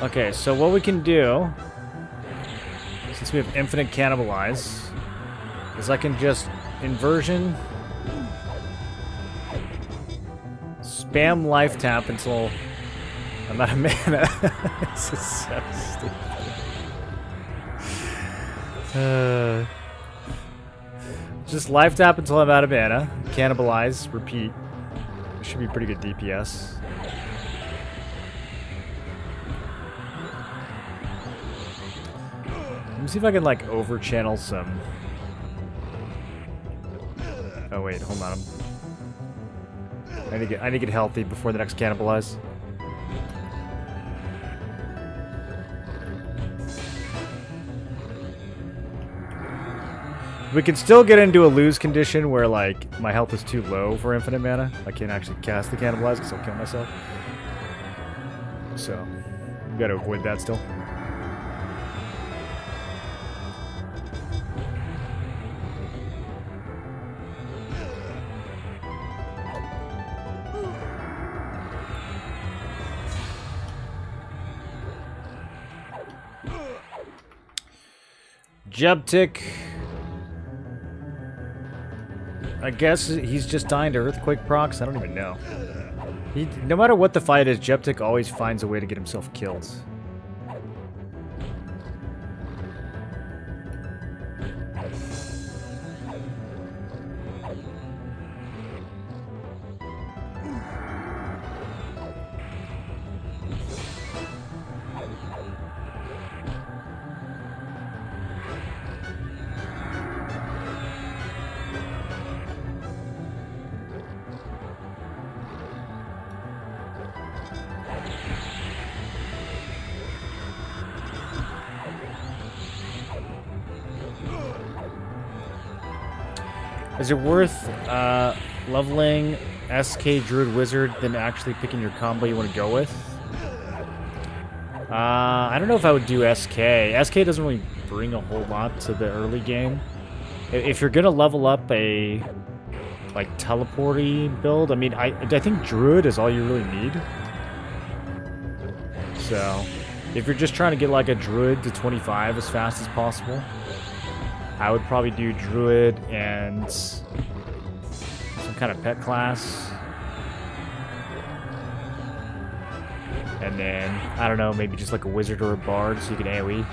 Okay, so what we can do, since we have infinite cannibalize, is I can just inversion, spam life tap until I'm out of mana. This is so stupid. Just life tap until I'm out of mana, cannibalize, repeat. This should be pretty good DPS. Let me see if I can, like, over-channel some... Oh, wait, hold on. I need to get healthy before the next cannibalize. We can still get into a lose condition where, like, my health is too low for infinite mana. I can't actually cast the cannibalize because I'll kill myself. So, we gotta avoid that still. Jebtic. I guess he's just dying to Earthquake procs. I don't even know. No matter what the fight is, Jebtic always finds a way to get himself killed. Is it worth leveling SK Druid Wizard than actually picking your combo you want to go with? I don't know if I would do SK. SK doesn't really bring a whole lot to the early game. If you're gonna level up a like teleporty build, I mean, I think Druid is all you really need. So, if you're just trying to get like a Druid to 25 as fast as possible, I would probably do Druid and some kind of pet class. And then, I don't know, maybe just like a Wizard or a Bard so you can AoE.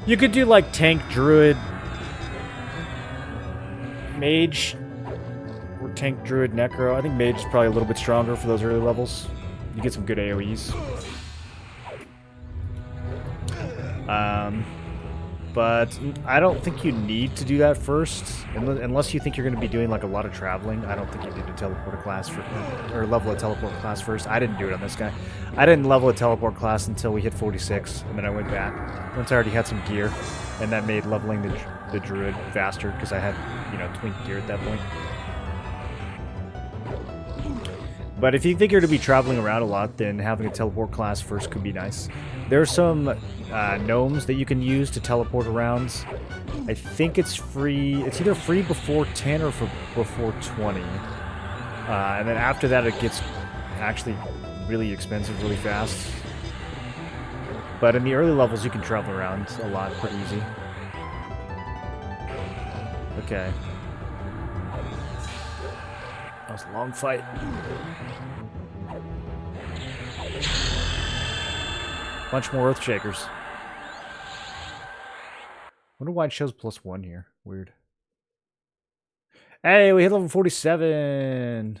You could do like Tank, Druid, Mage, or Tank, Druid, Necro. I think Mage is probably a little bit stronger for those early levels. You get some good AoEs. But I don't think you need to do that first, unless you think you're going to be doing like a lot of traveling. I don't think you need to teleport a class or level a teleport class first. I didn't do it on this guy. I didn't level a teleport class until we hit 46, and then I went back once I already had some gear, and that made leveling the Druid faster because I had, you know, twink gear at that point. But if you think you're going to be traveling around a lot, then having a teleport class first could be nice. There are some gnomes that you can use to teleport around. I think it's free. It's either free before 10 or before 20. And then after that, it gets actually really expensive really fast. But in the early levels, you can travel around a lot pretty easy. Okay. That was a long fight. Bunch more Earthshakers. Wonder why it shows +1 here. Weird. Hey, we hit level 47.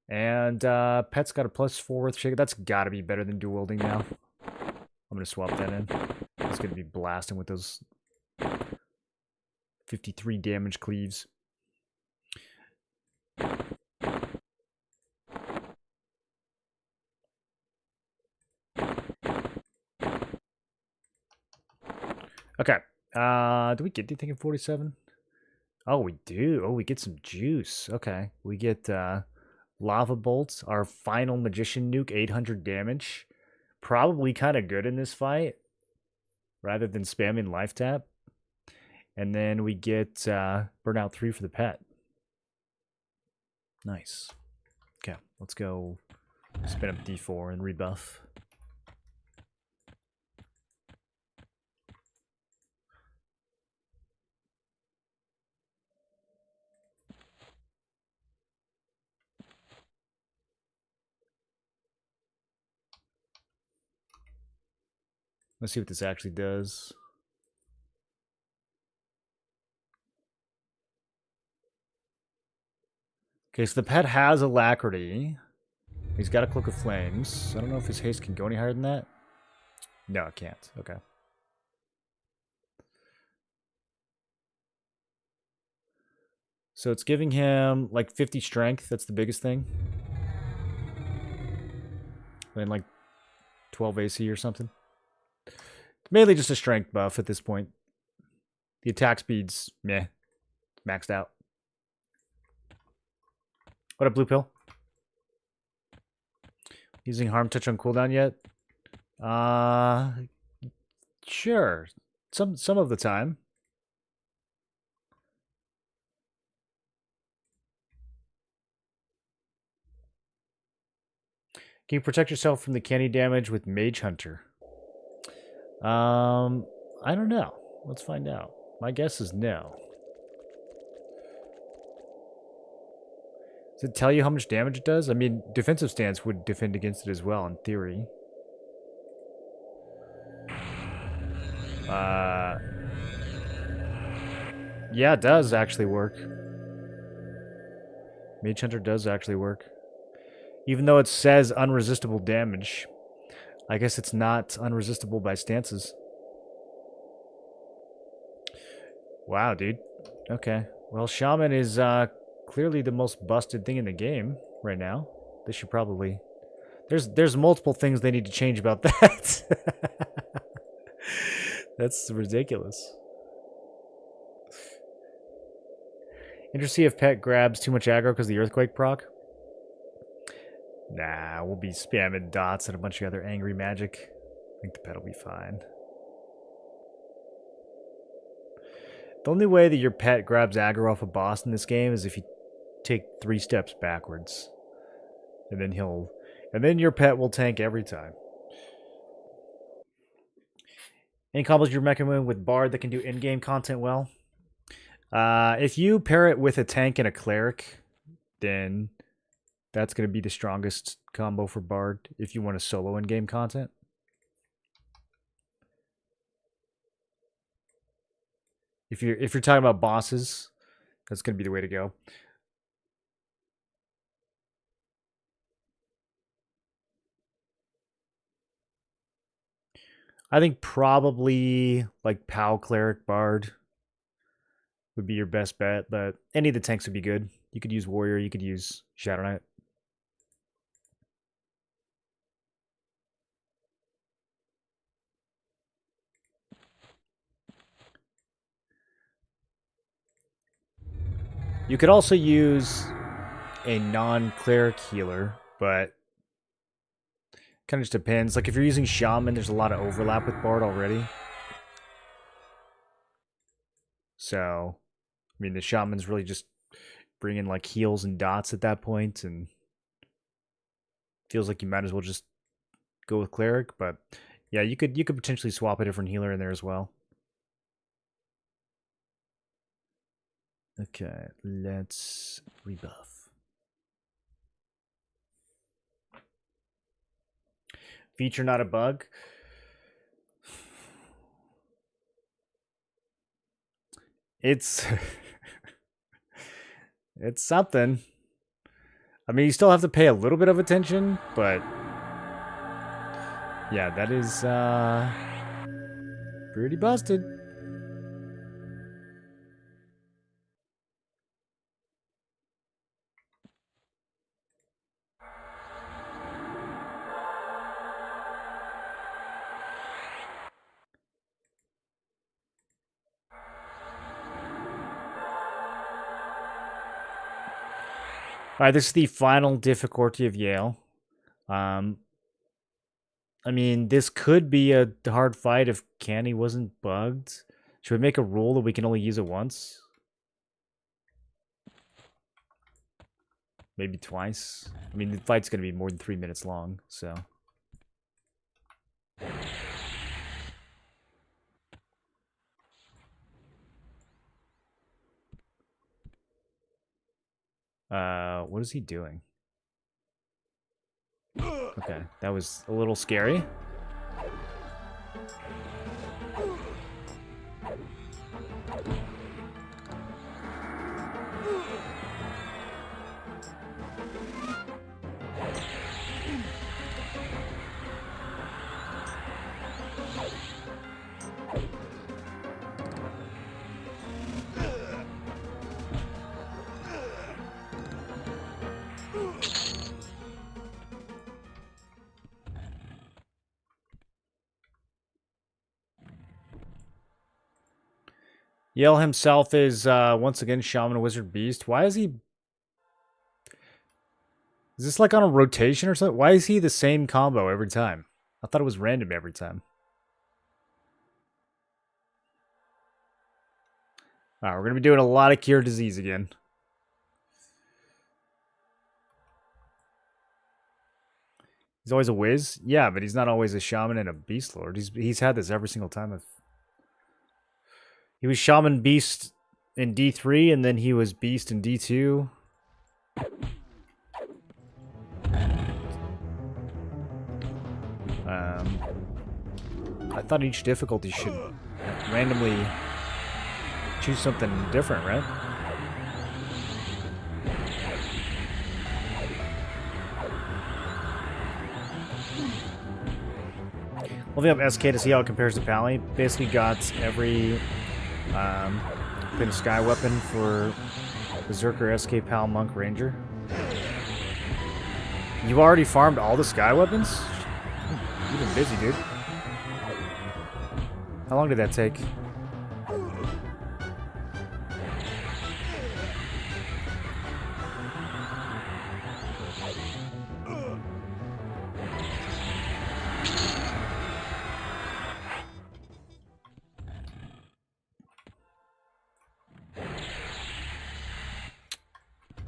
And Pet's got a +4 Earthshaker. That's got to be better than dual wielding now. I'm going to swap that in. It's going to be blasting with those 53 damage cleaves. Okay. Do we get anything in 47? Oh, we do. Oh, we get some juice. Okay. We get lava bolts, our final magician nuke, 800 damage. Probably kind of good in this fight rather than spamming life tap. And then we get burnout 3 for the pet. Nice. Okay, let's go spin up D4 and rebuff. Let's see what this actually does. Okay, so the pet has alacrity. He's got a Cloak of Flames. I don't know if his haste can go any higher than that. No, it can't. Okay. So it's giving him like 50 strength. That's the biggest thing. And like 12 AC or something. Mainly just a strength buff at this point. The attack speed's meh. Maxed out. What up, Blue Pill? Using Harm Touch on cooldown yet? Sure. Some of the time. Can you protect yourself from the candy damage with Mage Hunter? I don't know. Let's find out. My guess is no. Does it tell you how much damage it does? I mean, defensive stance would defend against it as well, in theory. Yeah, it does actually work. Mage Hunter does actually work. Even though it says unresistible damage, I guess it's not unresistible by stances. Wow, dude. Okay. Well, Shaman is clearly the most busted thing in the game right now. They should probably... There's multiple things they need to change about that. That's ridiculous. Interesting if Pet grabs too much aggro because of the Earthquake proc. Nah, we'll be spamming dots and a bunch of other angry magic. I think the Pet will be fine. The only way that your Pet grabs aggro off a boss in this game is if you take 3 steps backwards. And then your Pet will tank every time. Any combos you recommend with Bard that can do in-game content well? If you pair it with a tank and a cleric, then that's going to be the strongest combo for Bard if you want to solo in-game content. If you're talking about bosses, that's going to be the way to go. I think probably like POW Cleric Bard would be your best bet, but any of the tanks would be good. You could use Warrior, you could use Shadow Knight. You could also use a non-cleric healer, but kind of just depends. Like if you're using Shaman, there's a lot of overlap with Bard already. So, I mean, the Shaman's really just bringing like heals and dots at that point, and feels like you might as well just go with Cleric. But yeah, you could potentially swap a different healer in there as well. Okay, let's rebuff. Feature, not a bug. It's it's something. I mean, you still have to pay a little bit of attention, but yeah, that is pretty busted. Alright, this is the final difficulty of Yale. I mean, this could be a hard fight if Candy wasn't bugged. Should we make a rule that we can only use it once? Maybe twice? I mean, the fight's gonna be more than 3 minutes long, so... what is he doing? Okay, that was a little scary. Yale himself is, once again, Shaman Wizard Beast. Why is he... Is this like on a rotation or something? Why is he the same combo every time? I thought it was random every time. Alright, we're going to be doing a lot of Cure Disease again. He's always a Wiz? Yeah, but he's not always a Shaman and a Beast Lord. He's had this every single time. He was Shaman Beast in D3, and then he was Beast in D2. I thought each difficulty should randomly choose something different, right? Looking up SK to see how it compares to Pally. Basically got every been a sky weapon for Berserker, SK, Pal, Monk, Ranger. You already farmed all the sky weapons? You've been busy, dude. How long did that take?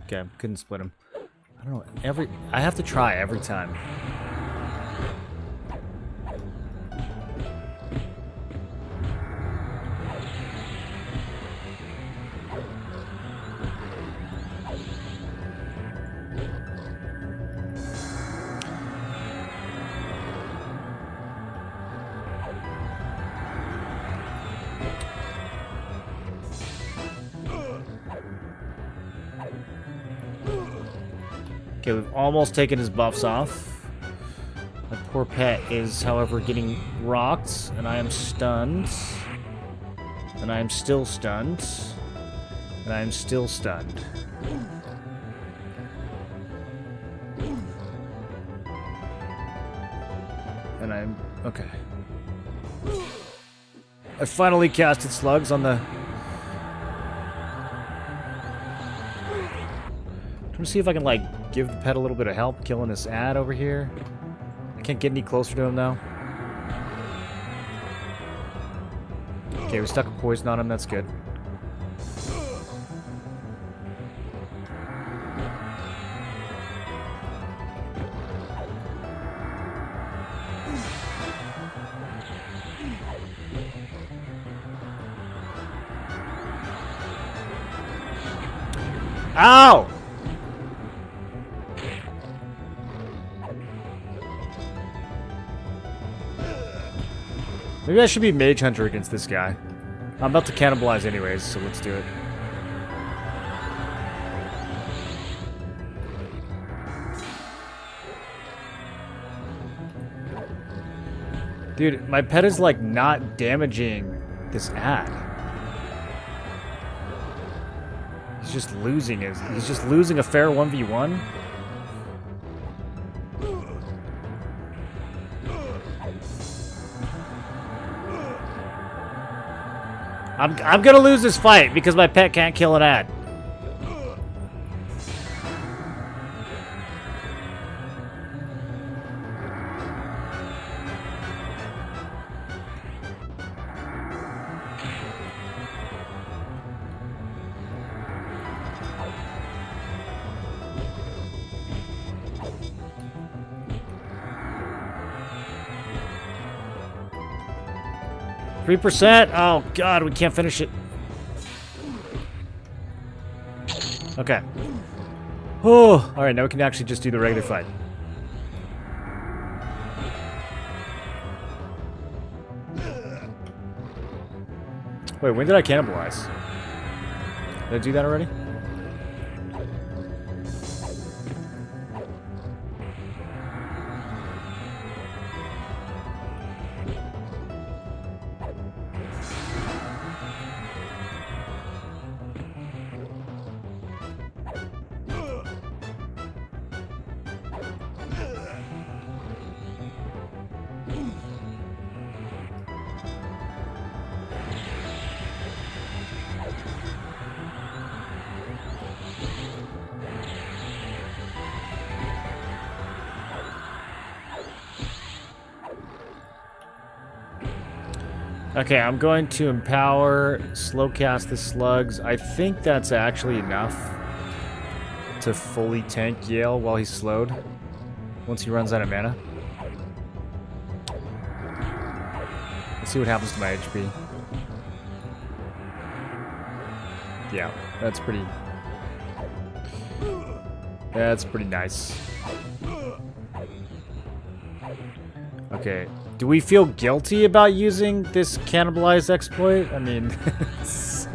Okay, couldn't split him. I don't know. I have to try every time. Okay, we've almost taken his buffs off. My poor pet is, however, getting rocked, and I am stunned. And I am still stunned. And I am still stunned. And I'm... okay. I finally casted slugs on the... I'm gonna see if I can, like, give the pet a little bit of help killing this ad over here. I can't get any closer to him, though. Okay, we stuck a poison on him. That's good. Ow! Maybe I should be Mage Hunter against this guy. I'm about to cannibalize anyways, so let's do it. Dude, my pet is like not damaging this ad. He's just losing he's just losing a fair 1v1. I'm gonna lose this fight because my pet can't kill an ad. 3%. Oh, God, we can't finish it. Okay. Oh, all right, now we can actually just do the regular fight. Wait, when did I cannibalize? Did I do that already? Okay, I'm going to empower, slow cast the slugs. I think that's actually enough to fully tank Yale while he's slowed. Once he runs out of mana. Let's see what happens to my HP. Yeah, that's pretty... That's pretty nice. Okay. Do we feel guilty about using this cannibalized exploit? I mean, it's so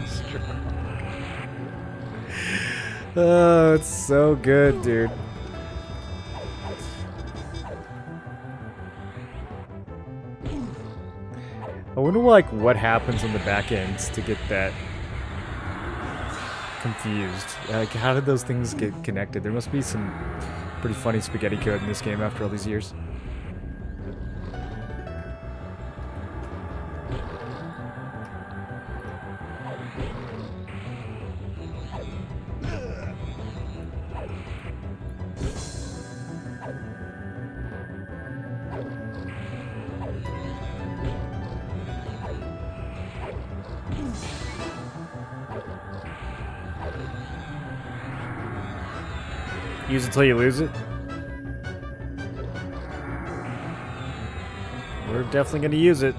strong. Oh, it's so good, dude. I wonder, like, what happens on the back ends to get that confused. Like, how did those things get connected? There must be some pretty funny spaghetti code in this game after all these years. Use it till you lose it. We're definitely going to use it.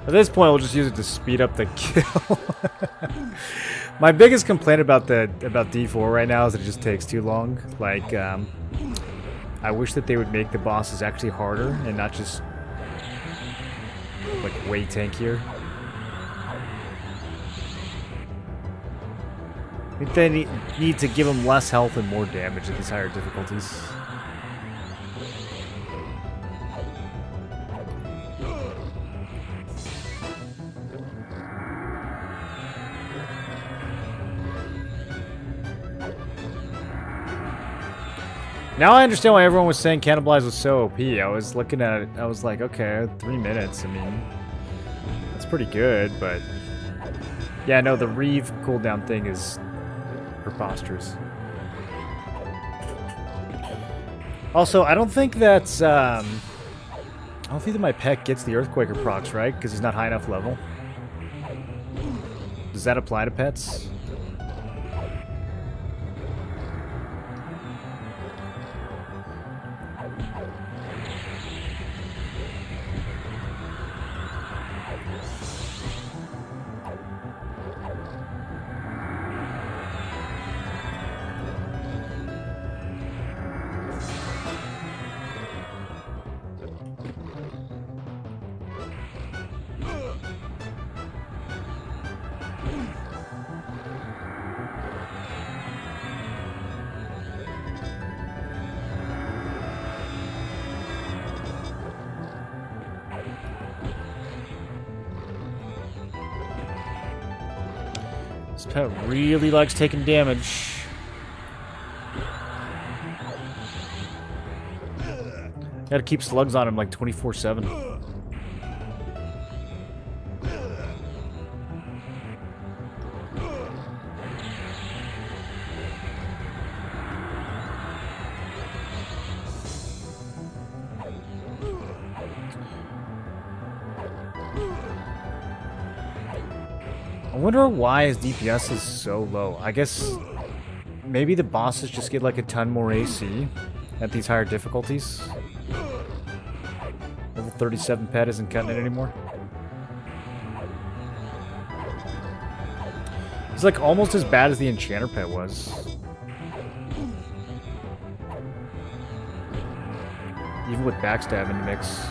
At this point, we'll just use it to speed up the kill. My biggest complaint about D4 right now is that it just takes too long. Like, I wish that they would make the bosses actually harder and not just like way tankier. I think they need to give them less health and more damage at these higher difficulties. Now I understand why everyone was saying Cannibalize was so OP. I was looking at it, I was like, okay, 3 minutes, I mean, that's pretty good, but... Yeah, no, the Reeve cooldown thing is preposterous. Also, I don't think that's, I don't think that my pet gets the Earthquaker procs, right? Because he's not high enough level. Does that apply to pets? This pet really likes taking damage. Gotta keep slugs on him like 24/7. I wonder why his DPS is so low. I guess maybe the bosses just get like a ton more AC at these higher difficulties. Level 37 pet isn't cutting it anymore. He's like almost as bad as the enchanter pet was. Even with backstab in the mix.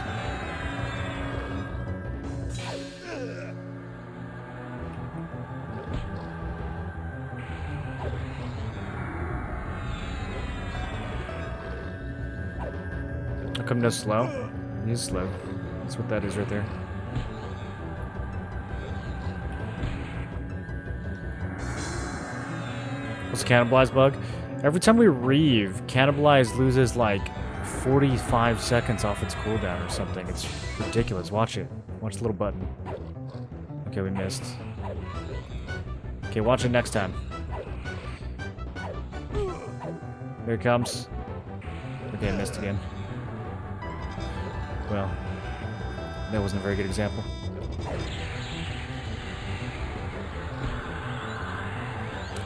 How come no slow? He is slow. That's what that is right there. What's the cannibalize bug? Every time we reeve, cannibalize loses like 45 seconds off its cooldown or something. It's ridiculous. Watch it. Watch the little button. Okay, we missed. Okay, watch it next time. Here it comes. Okay, I missed again. Well, that wasn't a very good example.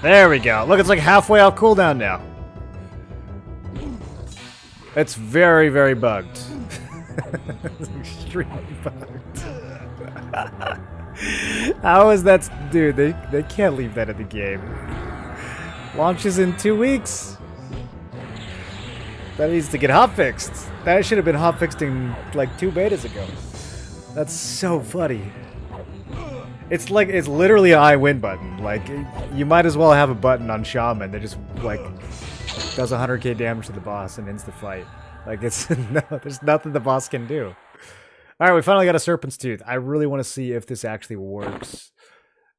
There we go. Look, it's like halfway off cooldown now. It's very, very bugged. It's extremely bugged. How is that? Dude, they can't leave that in the game. Launches in 2 weeks. That needs to get hotfixed. That should have been hotfixed in like 2 betas ago. That's so funny. It's like, it's literally an I win button. Like, you might as well have a button on Shaman that just, like, does 100k damage to the boss and ends the fight. Like, it's, no, there's nothing the boss can do. Alright, we finally got a Serpent's Tooth. I really want to see if this actually works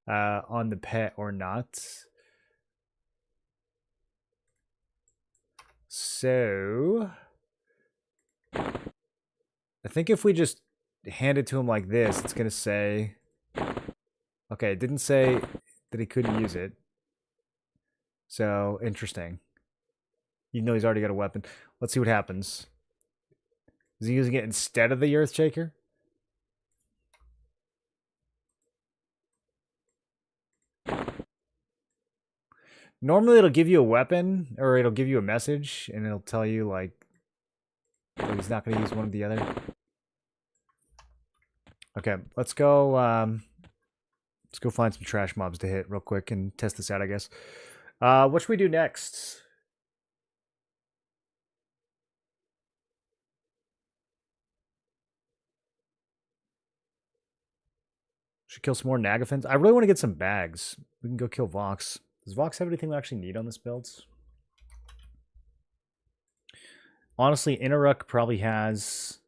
on the pet or not. So, I think if we just hand it to him like this, it's going to say... Okay, it didn't say that he couldn't use it. So, interesting. Even though he's already got a weapon. Let's see what happens. Is he using it instead of the Earthshaker? Normally it'll give you a weapon, or it'll give you a message, and it'll tell you, like, that he's not going to use one or the other. Okay, let's go, let's go find some trash mobs to hit real quick and test this out, I guess. What should we do next? Should kill some more Nagafins. I really want to get some bags. We can go kill Vox. Does Vox have anything we actually need on this build? Honestly, Inaruk probably has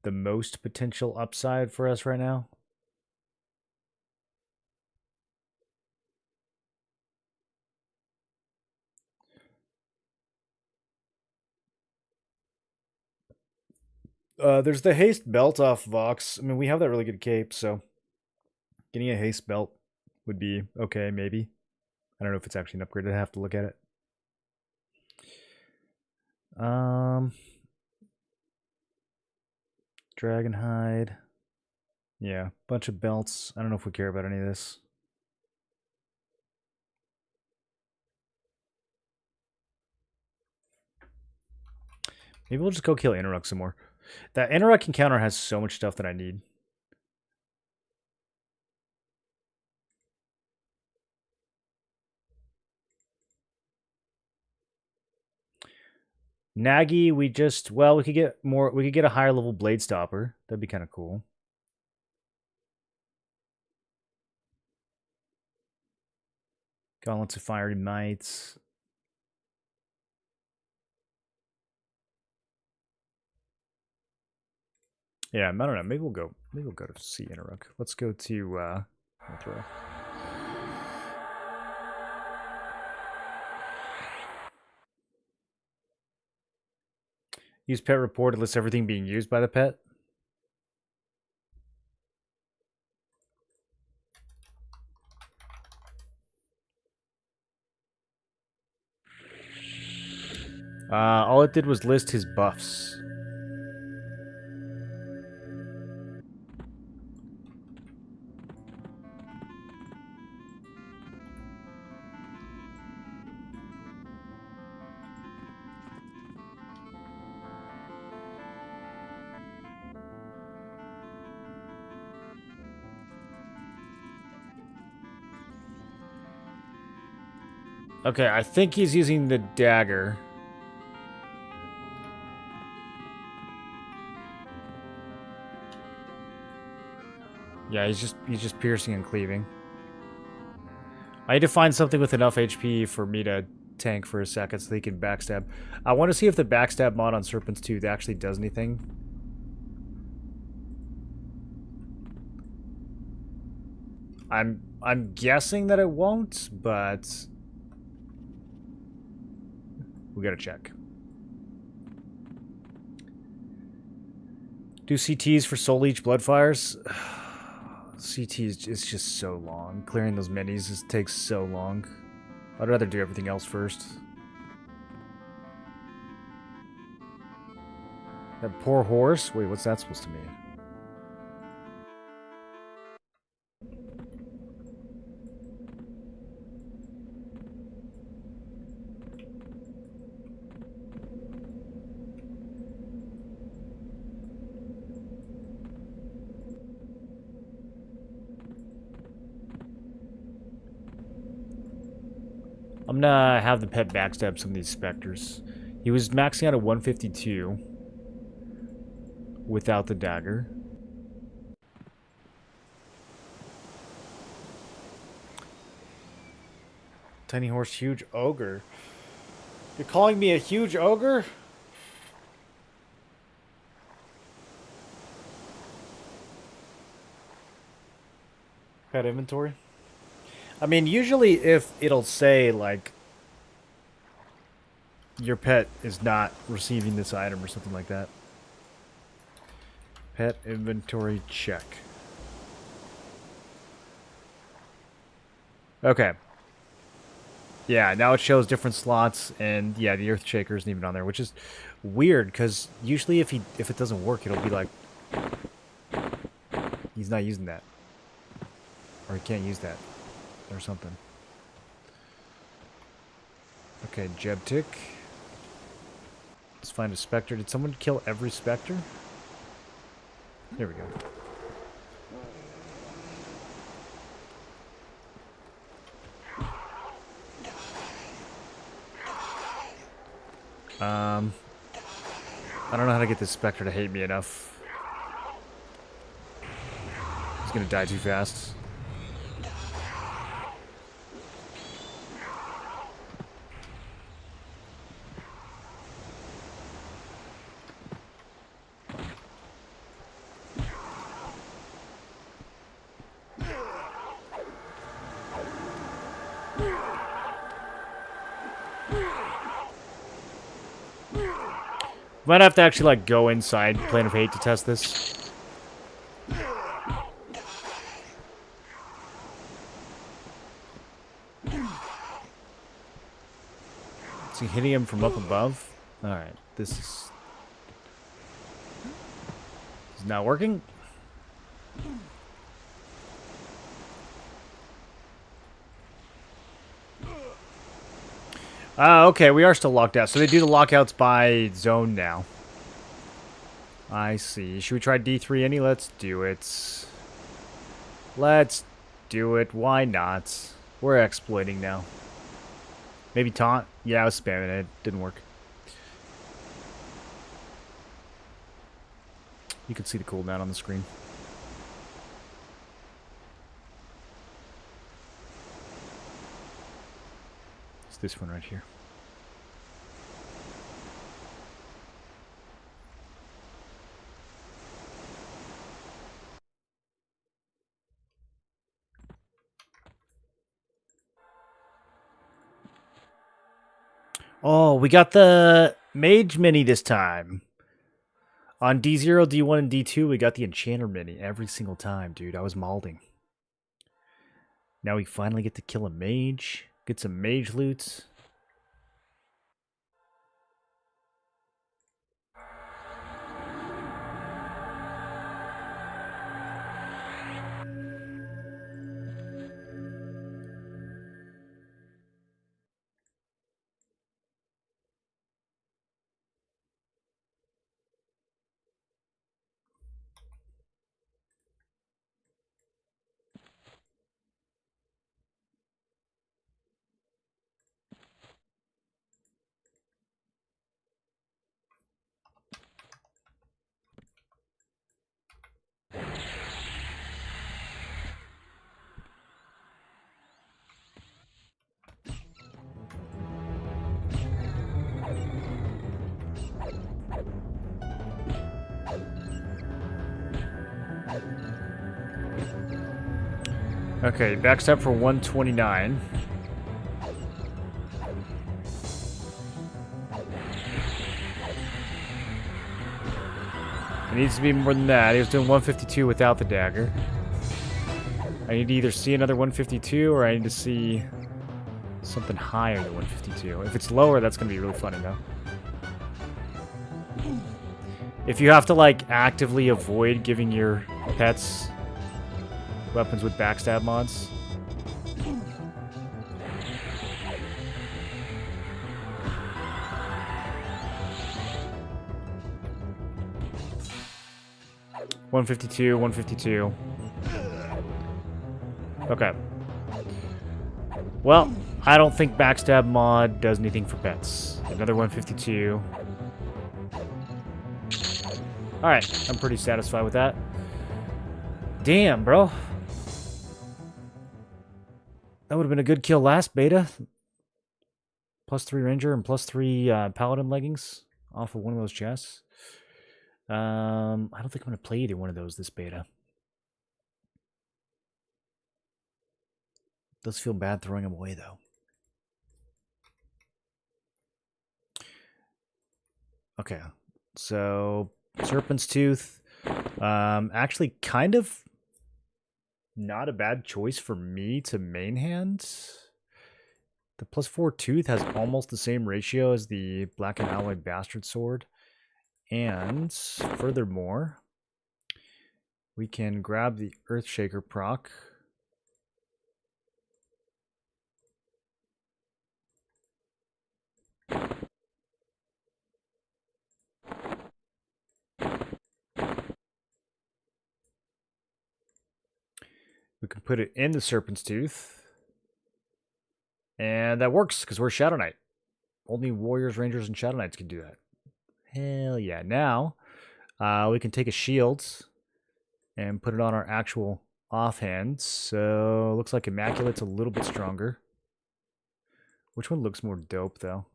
the most potential upside for us right now. There's the haste belt off Vox. I mean, we have that really good cape, so getting a haste belt would be okay, maybe. I don't know if it's actually an upgrade. I'd have to look at it. Dragonhide. Yeah, bunch of belts. I don't know if we care about any of this. Maybe we'll just go kill Inaruk some more. That Inaruk encounter has so much stuff that I need. Nagi, we could get more, we could get a higher level Blade Stopper. That'd be kind of cool. Gauntlets of Fiery Mites. Yeah, I don't know. Maybe we'll go to see Inaruk. Let's go to Mithra. Use pet report to list everything being used by the pet. All it did was list his buffs. Okay, I think he's using the dagger. Yeah, he's just piercing and cleaving. I need to find something with enough HP for me to tank for a second so he can backstab. I want to see if the backstab mod on Serpents 2 actually does anything. I'm guessing that it won't, but we gotta check. Do CTs for Soul Leech Bloodfires? CT is just so long. Clearing those minis just takes so long. I'd rather do everything else first. That poor horse? Wait, what's that supposed to mean? I'm gonna have the pet backstab some of these specters. He was maxing out at 152 without the dagger. Tiny horse, huge ogre. You're calling me a huge ogre? Pet inventory? I mean, usually if it'll say, like, your pet is not receiving this item or something like that. Pet inventory check. Okay. Yeah, now it shows different slots, and yeah, the Earth Shaker isn't even on there, which is weird, because usually if it doesn't work, it'll be like, he's not using that. Or he can't use that. Or something. Okay, Jebtic. Let's find a Spectre. Did someone kill every Spectre? There we go. I don't know how to get this Spectre to hate me enough. He's gonna die too fast. Might have to actually, like, go inside Plane of Hate to test this. Is he hitting him from up above? Alright, this is not working. Okay, we are still locked out. So they do the lockouts by zone now. I see. Should we try D3 any? Let's do it. Let's do it. Why not? We're exploiting now. Maybe taunt? Yeah, I was spamming it. It didn't work. You can see the cooldown on the screen. It's this one right here. Oh, we got the Mage Mini this time. On D0, D1, and D2, we got the Enchanter Mini every single time, dude. I was malding. Now we finally get to kill a mage. Get some mage loot. Okay, backstab for 129. It needs to be more than that. He was doing 152 without the dagger. I need to either see another 152 or I need to see something higher than 152. If it's lower, that's going to be really funny, though. If you have to, like, actively avoid giving your pets weapons with backstab mods. $152, 152. Okay. Well, I don't think backstab mod does anything for pets. Another 152. Alright, I'm pretty satisfied with that. Damn, bro. That would have been a good kill last beta. +3 Ranger and +3 Paladin leggings off of one of those chests. I don't think I'm going to play either one of those this beta. Does feel bad throwing them away, though. Okay, so Serpent's Tooth. Actually, kind of not a bad choice for me to main hand. The +4 Tooth has almost the same ratio as the Black and Alloy Bastard Sword. And furthermore, we can grab the Earthshaker proc. We can put it in the Serpent's Tooth. And that works, because we're Shadow Knight. Only Warriors, Rangers, and Shadow Knights can do that. Hell yeah. Now, we can take a shield and put it on our actual offhand. So, looks like Immaculate's a little bit stronger. Which one looks more dope, though?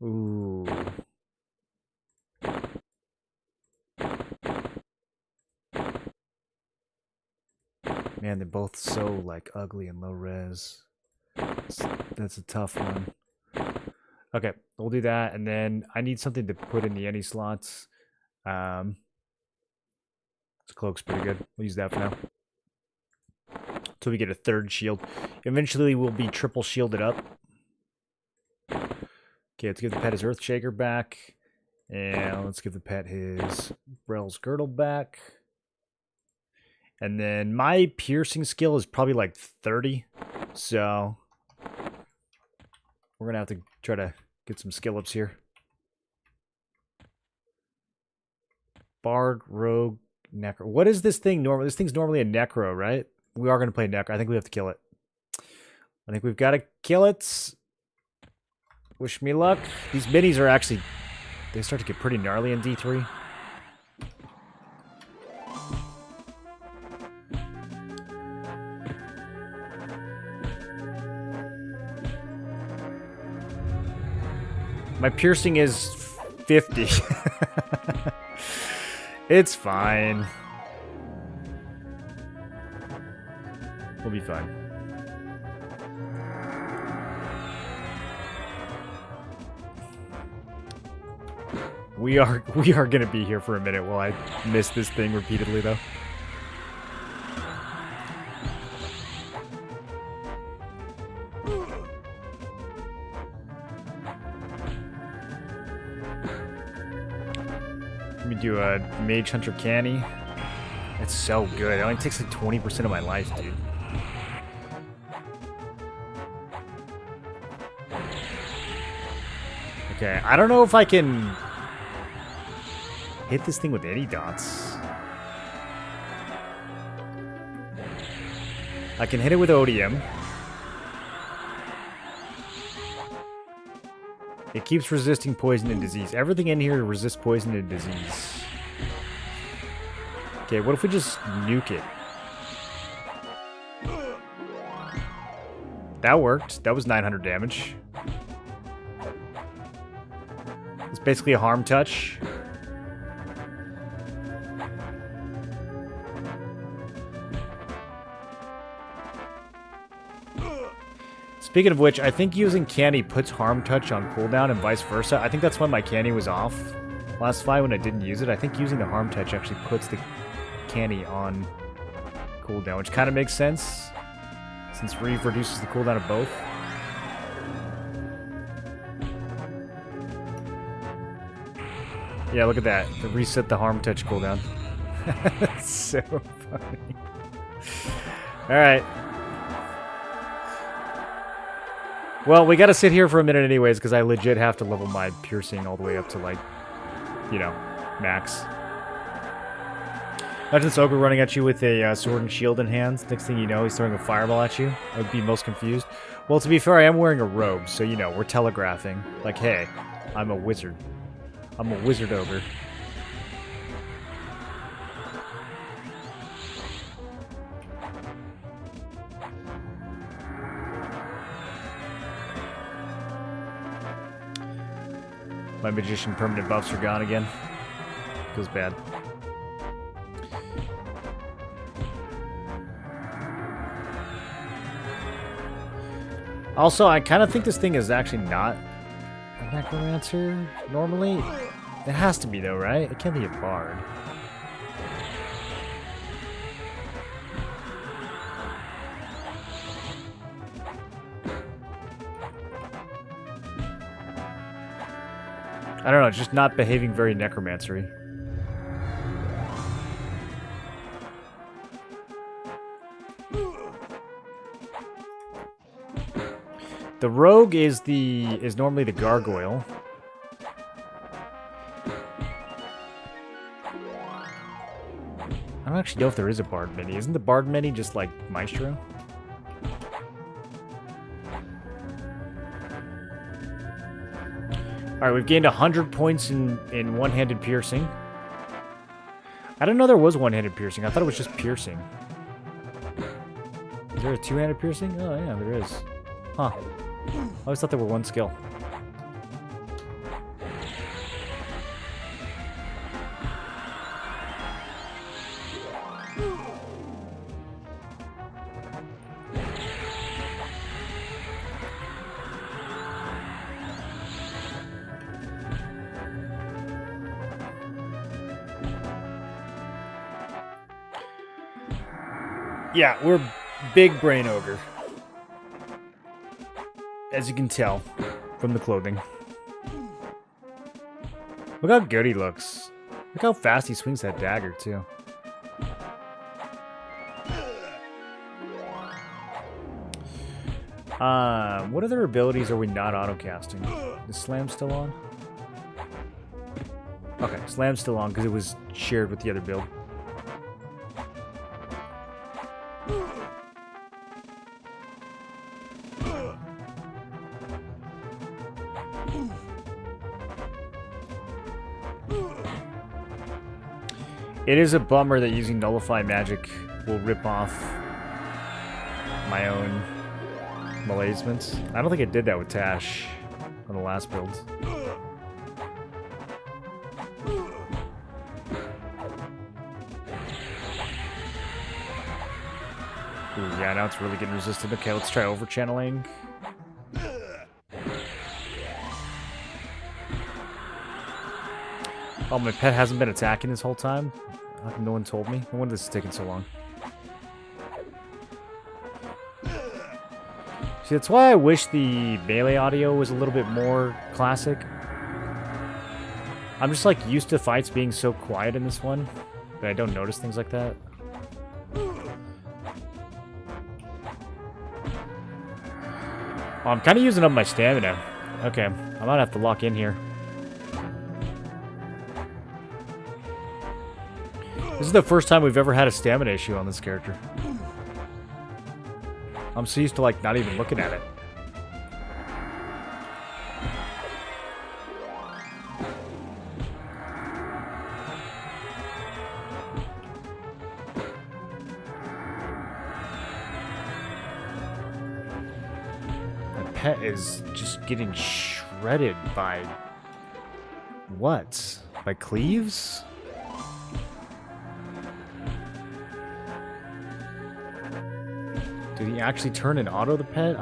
Ooh. Man, they're both so, like, ugly and low res. That's a tough one. Okay, we'll do that, and then I need something to put in the any slots. This cloak's pretty good. We'll use that for now. Until we get a third shield. Eventually, we'll be triple shielded up. Okay, let's give the pet his Earthshaker back. And let's give the pet his Brell's Girdle back. And then my piercing skill is probably like 30. So we're going to have to try to get some skill ups here. Bard, Rogue, Necro. What is this thing normally? This thing's normally a Necro, right? We are going to play Necro. I think we have to kill it. I think we've got to kill it. Wish me luck. These minis are actually... They start to get pretty gnarly in D3. My piercing is 50. It's fine. We'll be fine. We are gonna be here for a minute while I miss this thing repeatedly, though. Let me do a Mage Hunter Canny. It's so good. It only takes like 20% of my life, dude. Okay, I don't know if I can hit this thing with any dots. I can hit it with Odium. It keeps resisting poison and disease. Everything in here resists poison and disease. Okay, what if we just nuke it? That worked. That was 900 damage. It's basically a harm touch. Speaking of which, I think using candy puts harm touch on cooldown and vice versa. I think that's why my candy was off last fight when I didn't use it. I think using the harm touch actually puts the candy on cooldown, which kind of makes sense since Reeve reduces the cooldown of both. Yeah, look at that. They reset the harm touch cooldown. That's so funny. Alright. Well, we gotta sit here for a minute anyways, because I legit have to level my piercing all the way up to, like, you know, max. Imagine this ogre running at you with a sword and shield in hands. Next thing you know, he's throwing a fireball at you. I would be most confused. Well, to be fair, I am wearing a robe, so, you know, we're telegraphing. Like, hey, I'm a wizard. I'm a wizard ogre. My magician permanent buffs are gone again. Feels bad. Also, I kind of think this thing is actually not a necromancer normally. It has to be though, right? It can't be a bard. I don't know, it's just not behaving very necromancery. The rogue is normally the gargoyle. I don't actually know if there is a bard mini. Isn't the bard mini just like Maestro? Alright, we've gained 100 points in one-handed piercing. I didn't know there was one-handed piercing. I thought it was just piercing. Is there a two-handed piercing? Oh, yeah, there is. Huh. I always thought there were one skill. Yeah, we're big brain ogre. As you can tell from the clothing. Look how good he looks. Look how fast he swings that dagger, too. What other abilities are we not auto-casting? Is Slam still on? Okay, Slam's still on because it was shared with the other build. It is a bummer that using Nullify Magic will rip off my own malaisements. I don't think it did that with Tash on the last build. Ooh, yeah, now it's really getting resistant. Okay, let's try over-channeling. Oh, my pet hasn't been attacking this whole time? How come no one told me? No wonder this is taking so long. See, that's why I wish the melee audio was a little bit more classic. I'm just, like, used to fights being so quiet in this one that I don't notice things like that. Oh, I'm kind of using up my stamina. Okay, I might have to lock in here. This is the first time we've ever had a stamina issue on this character. I'm so used to, like, not even looking at it. My pet is just getting shredded by... what? By cleaves? Did he actually turn and auto the pet?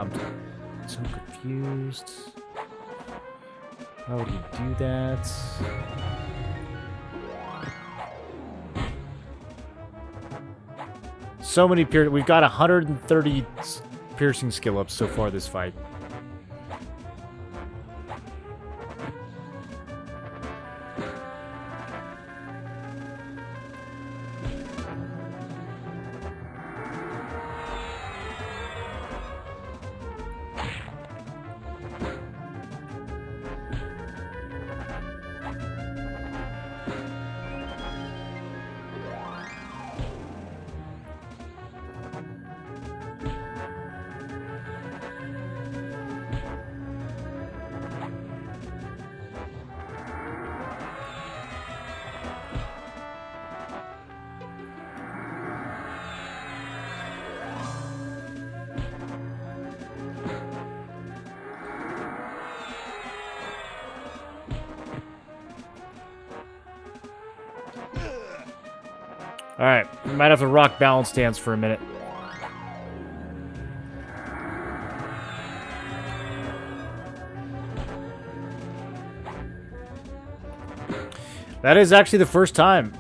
So confused. How would you do that? So many we've got 130 piercing skill ups so far this fight. Alright, we might have to rock balance stance for a minute. That is actually the first time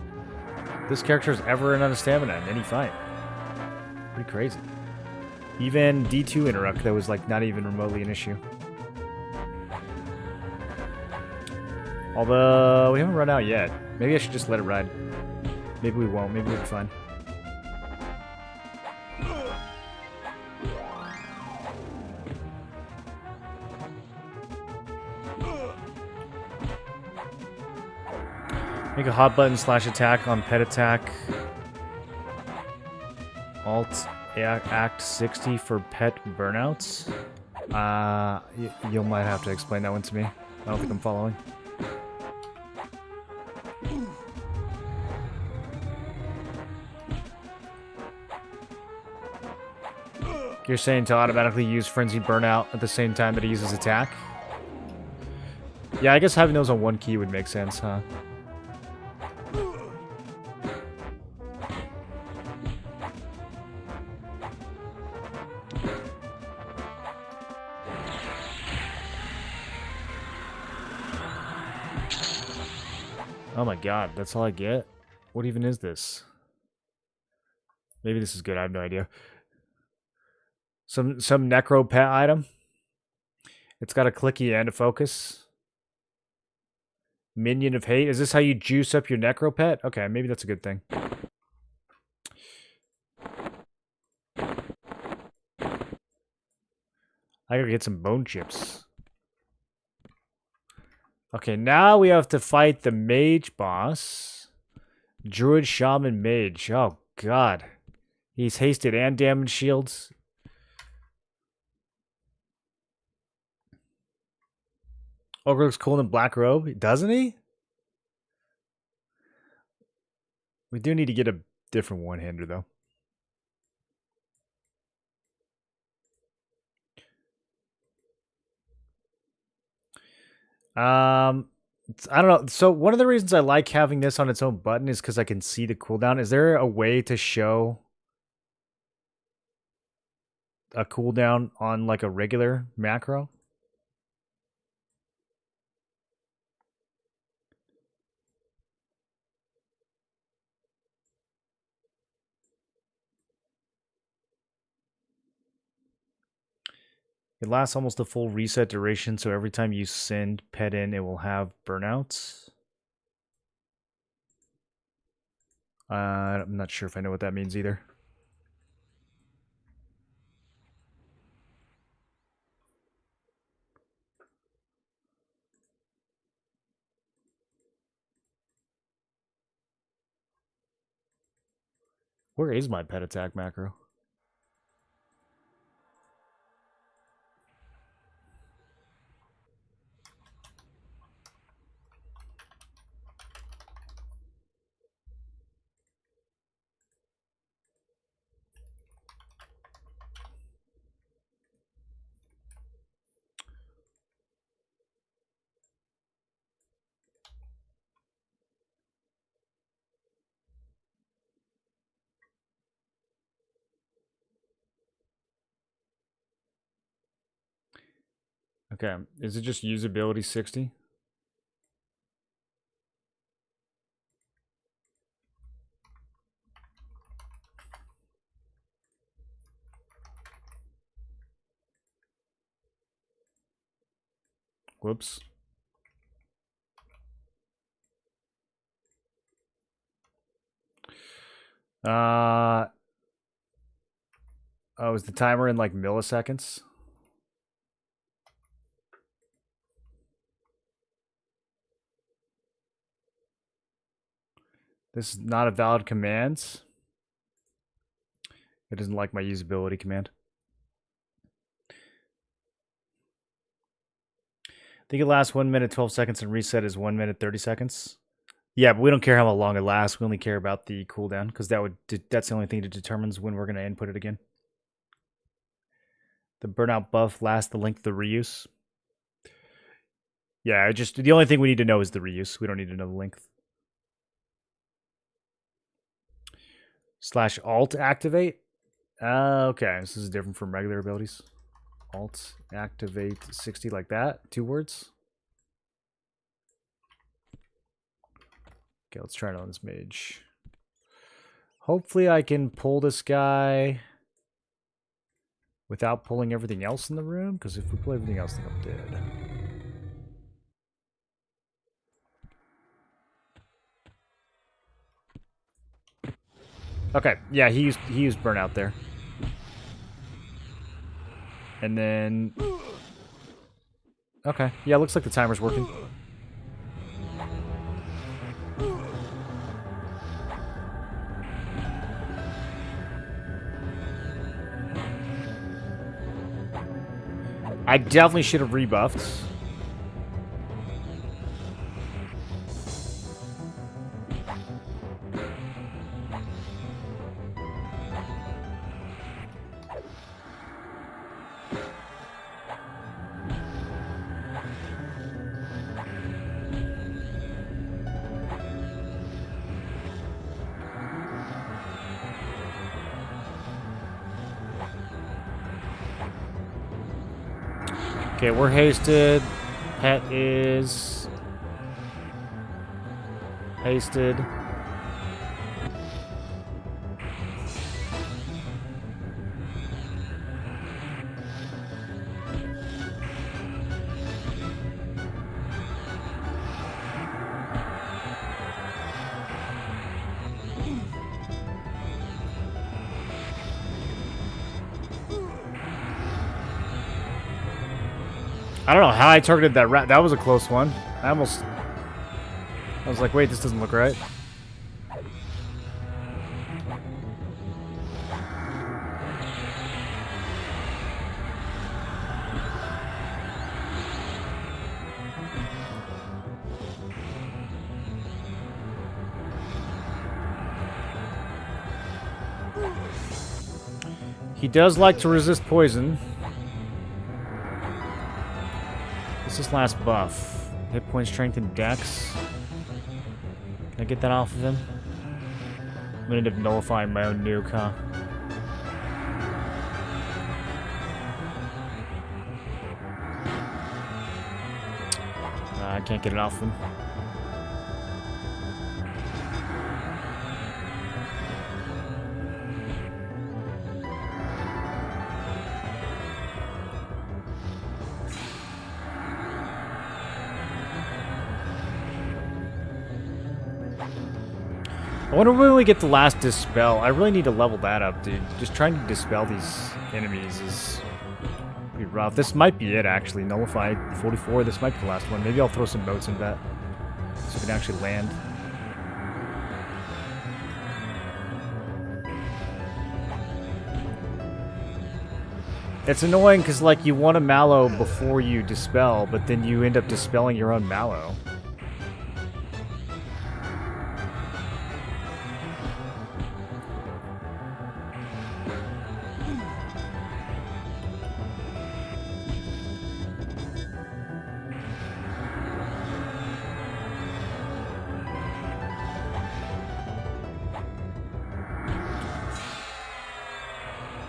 this character has ever run out of stamina in any fight. Pretty crazy. Even D2 interrupt, that was like not even remotely an issue. Although, we haven't run out yet. Maybe I should just let it ride. Maybe we won't. Maybe we'll be fine. Make a hot button slash attack on pet attack. Alt act 60 for pet burnouts. You might have to explain that one to me. I don't think I'm following. You're saying to automatically use Frenzied Burnout at the same time that he uses attack? Yeah, I guess having those on one key would make sense, huh? Oh my god, that's all I get? What even is this? Maybe this is good, I have no idea. Some necro pet item. It's got a clicky and a focus. Minion of Hate. Is this how you juice up your necro pet? Okay, maybe that's a good thing. I gotta get some bone chips. Okay, now we have to fight the mage boss. Druid, Shaman, Mage. Oh, God. He's hasted and damage shields. Ogre looks cool in black robe, doesn't he? We do need to get a different one-hander, though. I don't know. So one of the reasons I like having this on its own button is because I can see the cooldown. Is there a way to show a cooldown on like a regular macro? It lasts almost a full reset duration, so every time you send pet in, it will have burnouts. I'm not sure if I know what that means either. Where is my pet attack macro? Okay, is it just usability 60? Whoops. Oh, is the timer in like milliseconds? This is not a valid command. It doesn't like my usability command. I think it lasts 1 minute 12 seconds and reset is 1 minute 30 seconds. Yeah, but we don't care how long it lasts. We only care about the cooldown because that's the only thing that determines when we're going to input it again. The burnout buff lasts the length of the reuse. Yeah, just the only thing we need to know is the reuse. We don't need to know the length. /alt activate. Okay, this is different from regular abilities. Alt activate 60 like that. 2 words. Okay, let's try it on this mage. Hopefully I can pull this guy without pulling everything else in the room, because if we pull everything else, then I'm dead. Okay, yeah, he used burnout there. And then... Okay, yeah, looks like the timer's working. I definitely should have rebuffed. Okay, we're hasted. Pet is hasted. I don't know how I targeted that rat. That was a close one. I was like, wait, this doesn't look right. He does like to resist poison. What's this last buff? Hit point, strength, and dex. Can I get that off of him? I'm gonna end up nullifying my own nuke, huh? I can't get it off him. I wonder when we get the last Dispel. I really need to level that up, dude. Just trying to dispel these enemies is pretty rough. This might be it, actually. Nullified 44. This might be the last one. Maybe I'll throw some motes in that so we can actually land. It's annoying because, like, you want a Mallow before you Dispel, but then you end up dispelling your own Mallow.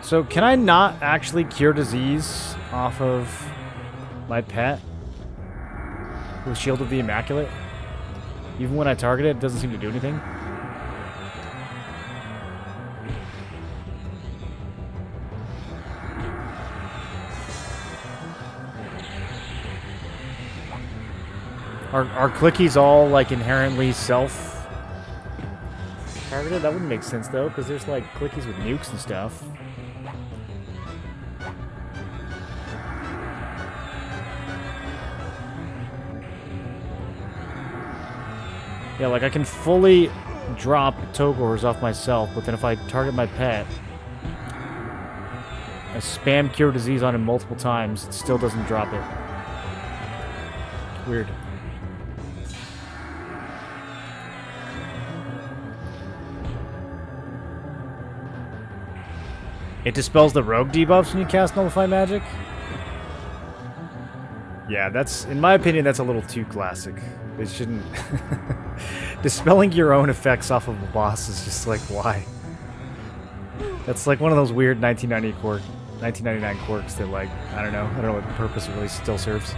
So can I not actually cure disease off of my pet with Shield of the Immaculate. Even when I target it, it doesn't seem to do anything. Are clickies all like inherently self-targeted? That wouldn't make sense though, because there's like clickies with nukes and stuff. Yeah, like I can fully drop Togors off myself, but then if I target my pet, I spam Cure Disease on him multiple times, it still doesn't drop it. Weird. It dispels the rogue debuffs when you cast Nullify Magic? Yeah, that's, in my opinion, that's a little too classic. It shouldn't... Dispelling your own effects off of a boss is just like, why? That's like one of those weird 1999 quirks that, like, I don't know what purpose it really still serves.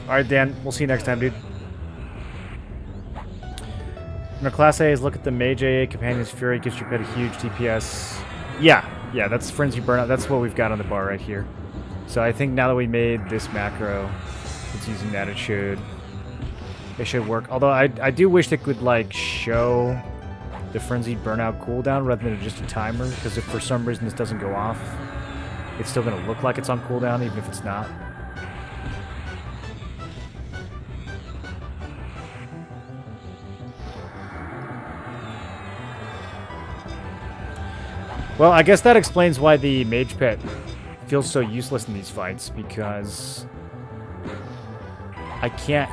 Alright, Dan. We'll see you next time, dude. Under Class A is look at the Mage AA Companion's Fury. Gives your pet a huge DPS. Yeah, that's Frenzy Burnout. That's what we've got on the bar right here. So I think now that we made this macro, it's using that, it should work. Although I do wish they could, like, show the Frenzied Burnout cooldown rather than just a timer. Because if for some reason this doesn't go off, it's still going to look like it's on cooldown, even if it's not. Well, I guess that explains why the Mage Pet feels so useless in these fights, because I can't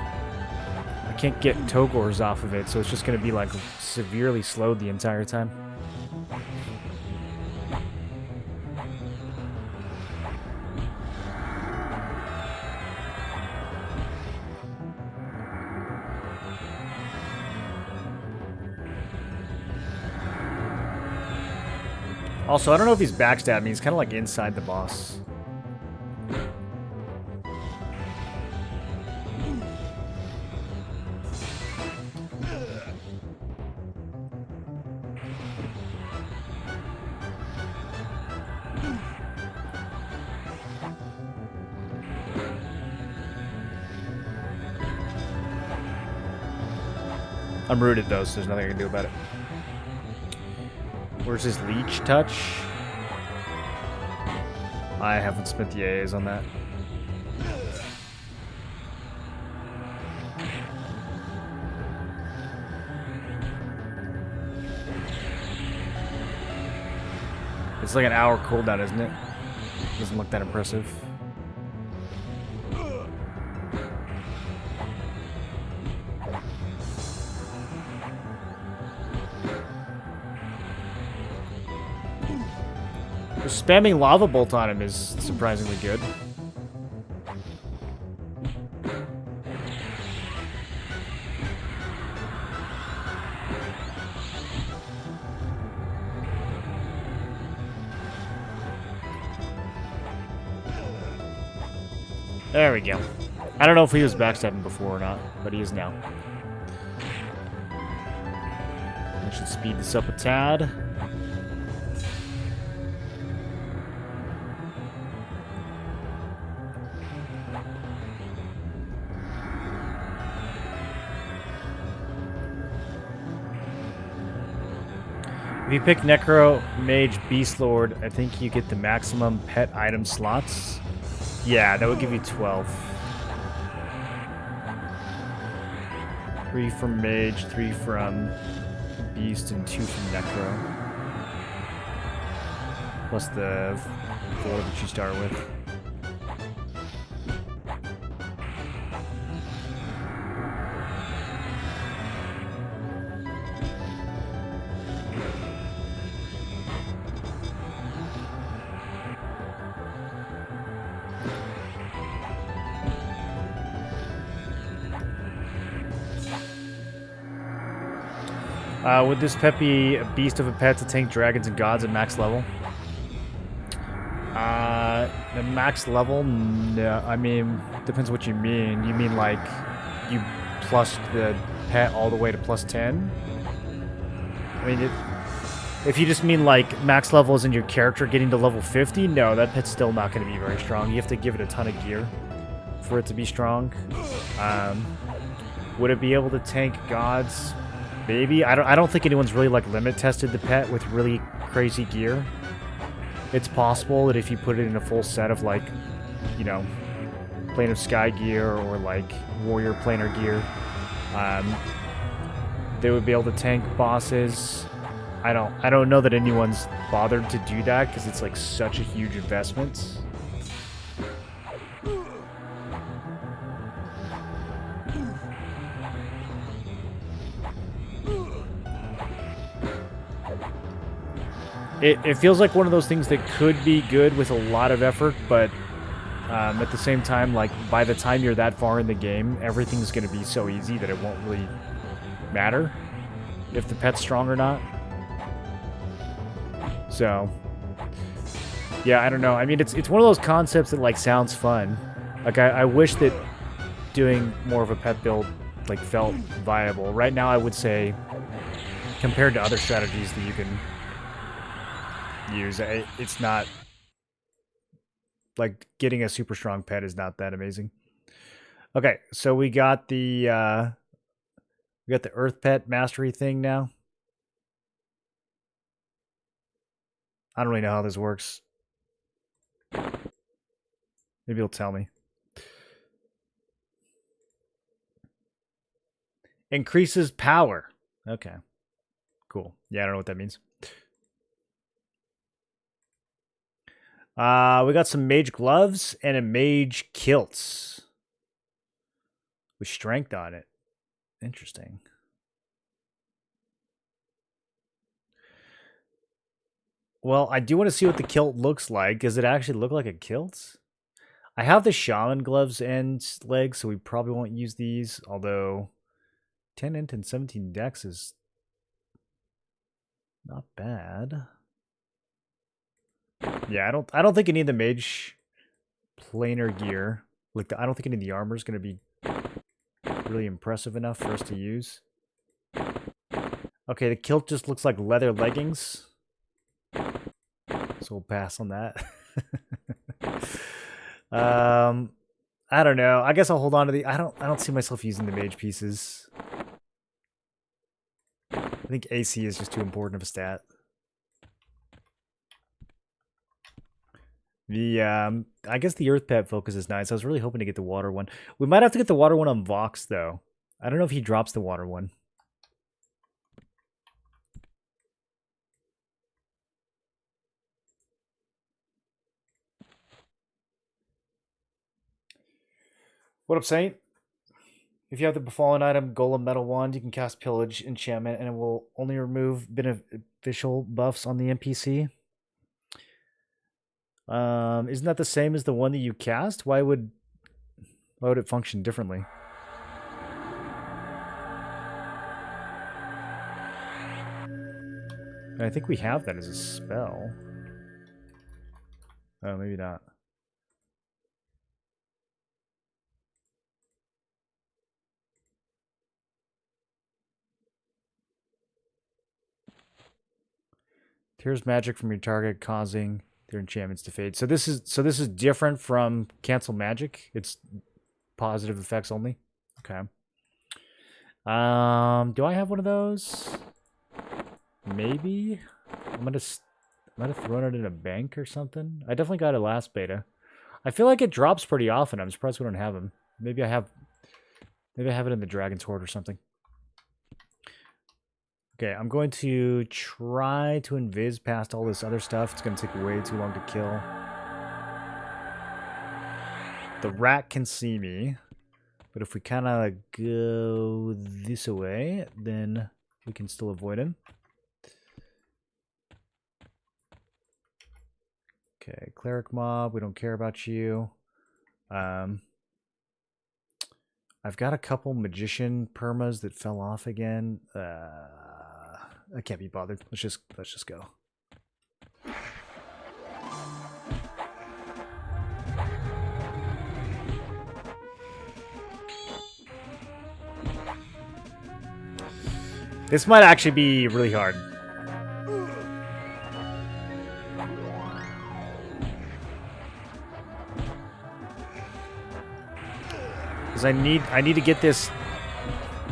get Togors off of it, so it's just going to be like severely slowed the entire time. Also, I don't know if he's backstabbing me. He's kind of like inside the boss. I'm rooted though, so there's nothing I can do about it. Where's his leech touch? I haven't spent the AAs on that. It's like an hour cooldown, isn't it? Doesn't look that impressive. Spamming Lava Bolt on him is surprisingly good. There we go. I don't know if he was backstabbing before or not, but he is now. I should speed this up a tad. If you pick Necro, Mage, Beast Lord, I think you get the maximum pet item slots. Yeah, that would give you 12. 3 from Mage, 3 from Beast, and 2 from Necro. Plus the 4 that you start with. Would this pet be a beast of a pet to tank dragons and gods at max level? The max level? No. I mean, depends what you mean. You mean like you plus the pet all the way to plus 10? I mean, if you just mean like max level is in your character getting to level 50, no, that pet's still not going to be very strong. You have to give it a ton of gear for it to be strong. Would it be able to tank gods? Maybe. I don't think anyone's really like limit tested the pet with really crazy gear. It's possible that if you put it in a full set of like, you know, Plane of Sky gear or like Warrior Planar gear, they would be able to tank bosses. I don't know that anyone's bothered to do that because it's like such a huge investment. It feels like one of those things that could be good with a lot of effort, but at the same time, like by the time you're that far in the game, everything's going to be so easy that it won't really matter if the pet's strong or not. So, yeah, I don't know. I mean, it's one of those concepts that like sounds fun. Like I wish that doing more of a pet build like felt viable. Right now, I would say compared to other strategies that you can use, it's not like getting a super strong pet is not that amazing. Okay, so we got the Earth Pet Mastery thing now. I don't really know how this works. Maybe you'll tell me. Increases power. Okay. Cool. Yeah, I don't know what that means. We got some mage gloves and a mage kilts with strength on it. Interesting. Well, I do want to see what the kilt looks like. Does it actually look like a kilt? I have the shaman gloves and legs, so we probably won't use these. Although 10 int and 17 dex is not bad. Yeah, I don't think any of the mage planar gear, like I don't think any of the armor is going to be really impressive enough for us to use. Okay, the kilt just looks like leather leggings, so we'll pass on that. I don't know. I guess I'll hold on to the. I don't see myself using the mage pieces. I think AC is just too important of a stat. The I guess the Earth Pet focus is nice. I was really hoping to get the water one. We might have to get the water one on Vox though. I don't know if he drops the water one. What up, Saint? If you have the Befallen item Golem Metal Wand, you can cast Pillage enchantment and it will only remove beneficial buffs on the NPC. Isn't that the same as the one that you cast? Why would it function differently? And I think we have that as a spell. Oh, maybe not. Tears magic from your target, causing their enchantments to fade. So this is different from cancel magic. It's positive effects only. Okay. Do I have one of those? Maybe. I might have thrown it in a bank or something. I definitely got it last beta. I feel like it drops pretty often. I'm surprised we don't have them. Maybe I have it in the Dragon's Horde or something. Okay, I'm going to try to invis past all this other stuff. It's going to take way too long to kill. The rat can see me, but if we kind of go this way, then we can still avoid him. Okay, cleric mob, we don't care about you. I've got a couple magician permas that fell off again. I can't be bothered. Let's just go. This might actually be really hard. Because I need to get this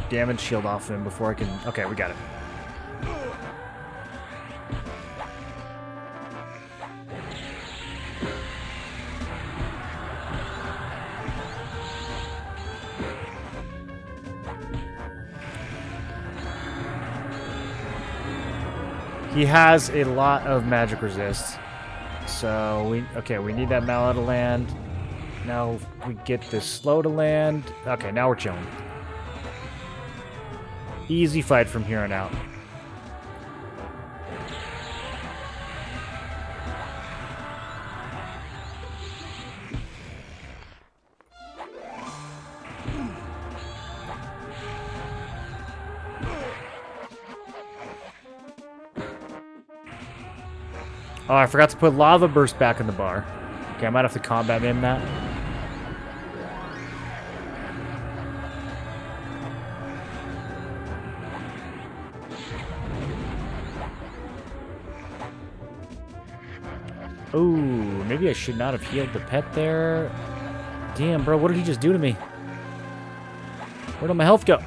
damage shield off him before I can... Okay, we got it. He has a lot of magic resist. So we need that Mallow to land. Now we get this slow to land. Okay, now we're chilling. Easy fight from here on out. Oh, I forgot to put Lava Burst back in the bar. Okay, I might have to combat him that. Ooh, maybe I should not have healed the pet there. Damn, bro, what did he just do to me? Where'd all my health go?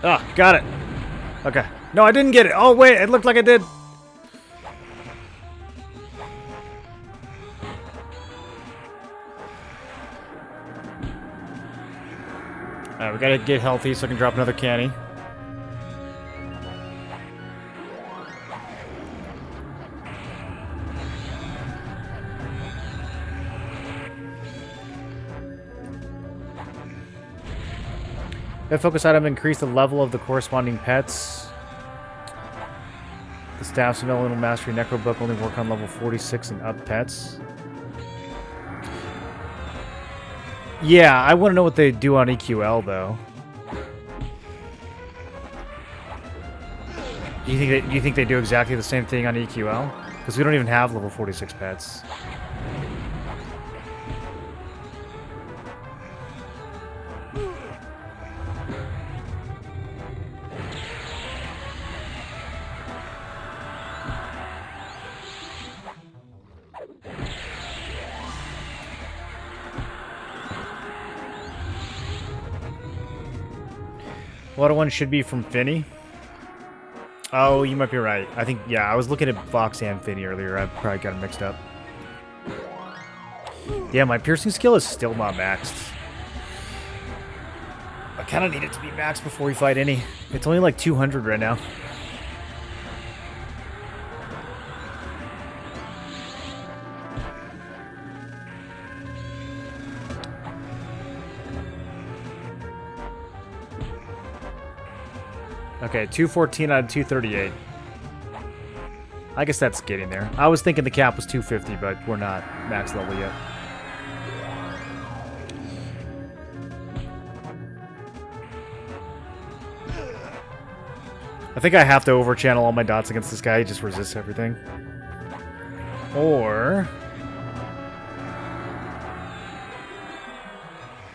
Ah, got it. Okay. No, I didn't get it. Oh, wait. It looked like I did. Alright, we gotta get healthy so I can drop another canny. The focus item increase the level of the corresponding pets. The Staff's Elemental Mastery Necro Book only work on level 46 and up pets. Yeah, I want to know what they do on EQL though. Do you think they do exactly the same thing on EQL? Because we don't even have level 46 pets. What one should be from Finny? Oh, you might be right. I think, yeah, I was looking at Fox and Finny earlier. I probably got them mixed up. Yeah, my piercing skill is still not maxed. I kind of need it to be maxed before we fight any. It's only like 200 right now. Okay, 214 out of 238. I guess that's getting there. I was thinking the cap was 250, but we're not max level yet. I think I have to overchannel all my dots against this guy. He just resists everything. Or...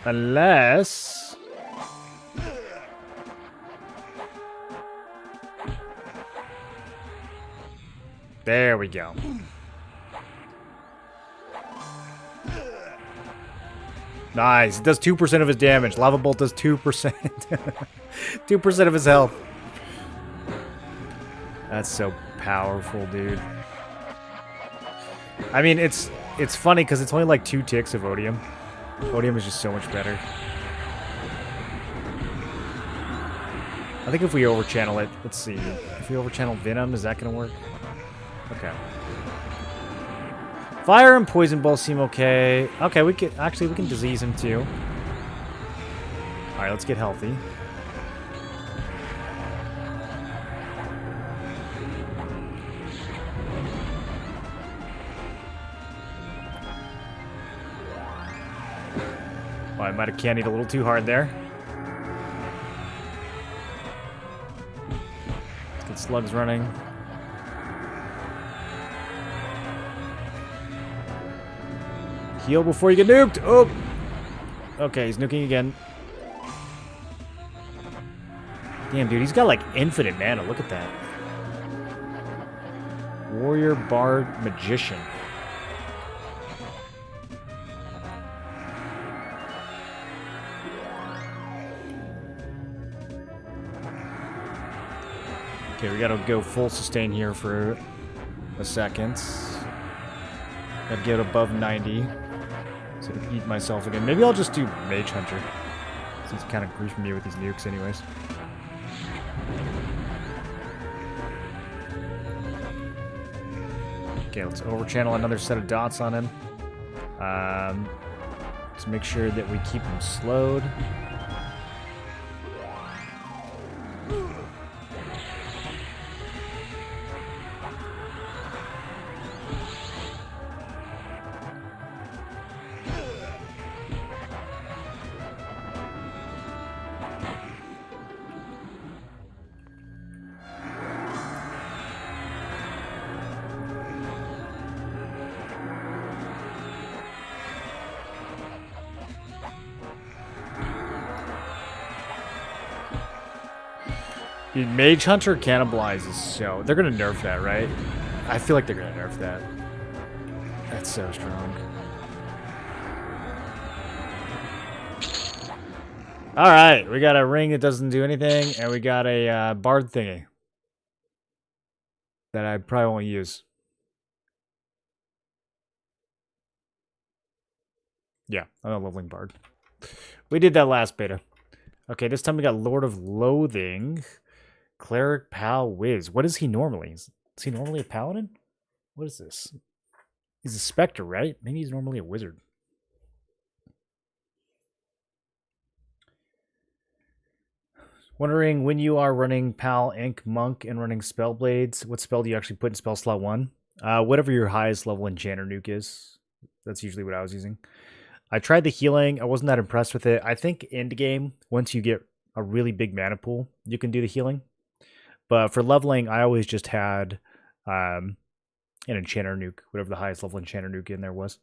unless... there we go. Nice. It does 2% of his damage. Lava Bolt does 2%. 2% of his health. That's so powerful, dude. I mean, it's It's funny because it's only like 2 ticks of Odium. Odium is just so much better. I think if we overchannel it, let's see. If we overchannel Venom, is that going to work? Okay. Fire and Poison Ball seem okay. Okay, we can disease him too. Alright, let's get healthy. Oh, I might have candied a little too hard there. Let's get slugs running. Heal before you get nuked. Oh! Okay, he's nuking again. Damn, dude, he's got like infinite mana. Look at that. Warrior, Bard, Magician. Okay, we gotta go full sustain here for a second. Gotta get above 90. So I can eat myself again. Maybe I'll just do Mage Hunter. Since he's kind of griefing me with these nukes anyways. Okay, let's overchannel another set of dots on him. Let's make sure that we keep him slowed. Dude, Mage Hunter cannibalizes, so they're gonna nerf that, right? I feel like they're gonna nerf that. That's so strong. Alright, we got a ring that doesn't do anything, and we got a Bard thingy. That I probably won't use. Yeah, I'm a leveling Bard. We did that last beta. Okay, this time we got Lord of Loathing. Cleric, Pal, Wiz. What is he normally? Is he normally a Paladin? What is this? He's a Spectre, right? Maybe he's normally a Wizard. Wondering when you are running Pal, Ink, Monk, and running Spellblades, what spell do you actually put in spell slot 1? Whatever your highest level Enchanter nuke is. That's usually what I was using. I tried the healing. I wasn't that impressed with it. I think end game, once you get a really big mana pool, you can do the healing. But for leveling, I always just had an Enchanter nuke, whatever the highest level Enchanter nuke in there was.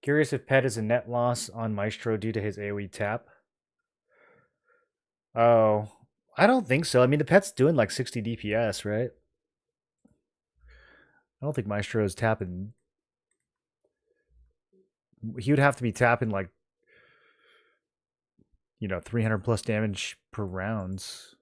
Curious if Pet is a net loss on Maestro due to his AoE tap. Oh, I don't think so. I mean, the Pet's doing like 60 DPS, right? I don't think Maestro is tapping. He would have to be tapping like, 300 plus damage per rounds.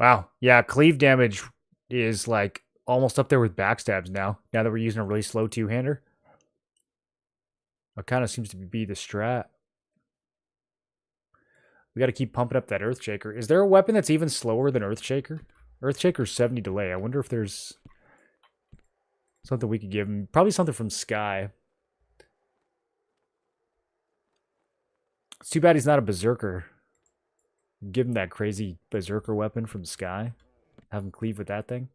Wow. Yeah, cleave damage is like almost up there with backstabs now. Now that we're using a really slow two-hander. It kind of seems to be the strat. We got to keep pumping up that Earthshaker. Is there a weapon that's even slower than Earthshaker? Earthshaker's 70 delay. I wonder if there's something we could give him. Probably something from Sky. It's too bad he's not a Berserker. Give him that crazy Berserker weapon from Sky. Have him cleave with that thing.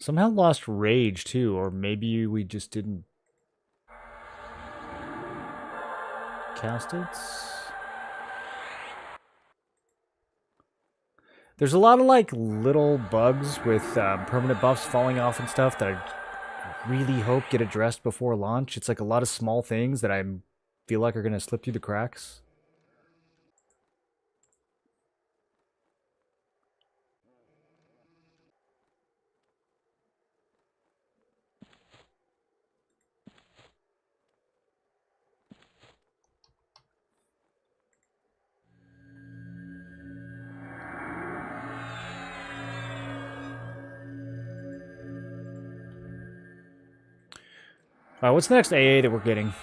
Somehow lost rage too, or maybe we just didn't cast it. There's a lot of like little bugs with permanent buffs falling off and stuff that I really hope get addressed before launch. It's like a lot of small things that I feel like are going to slip through the cracks. All right, what's the next AA that we're getting?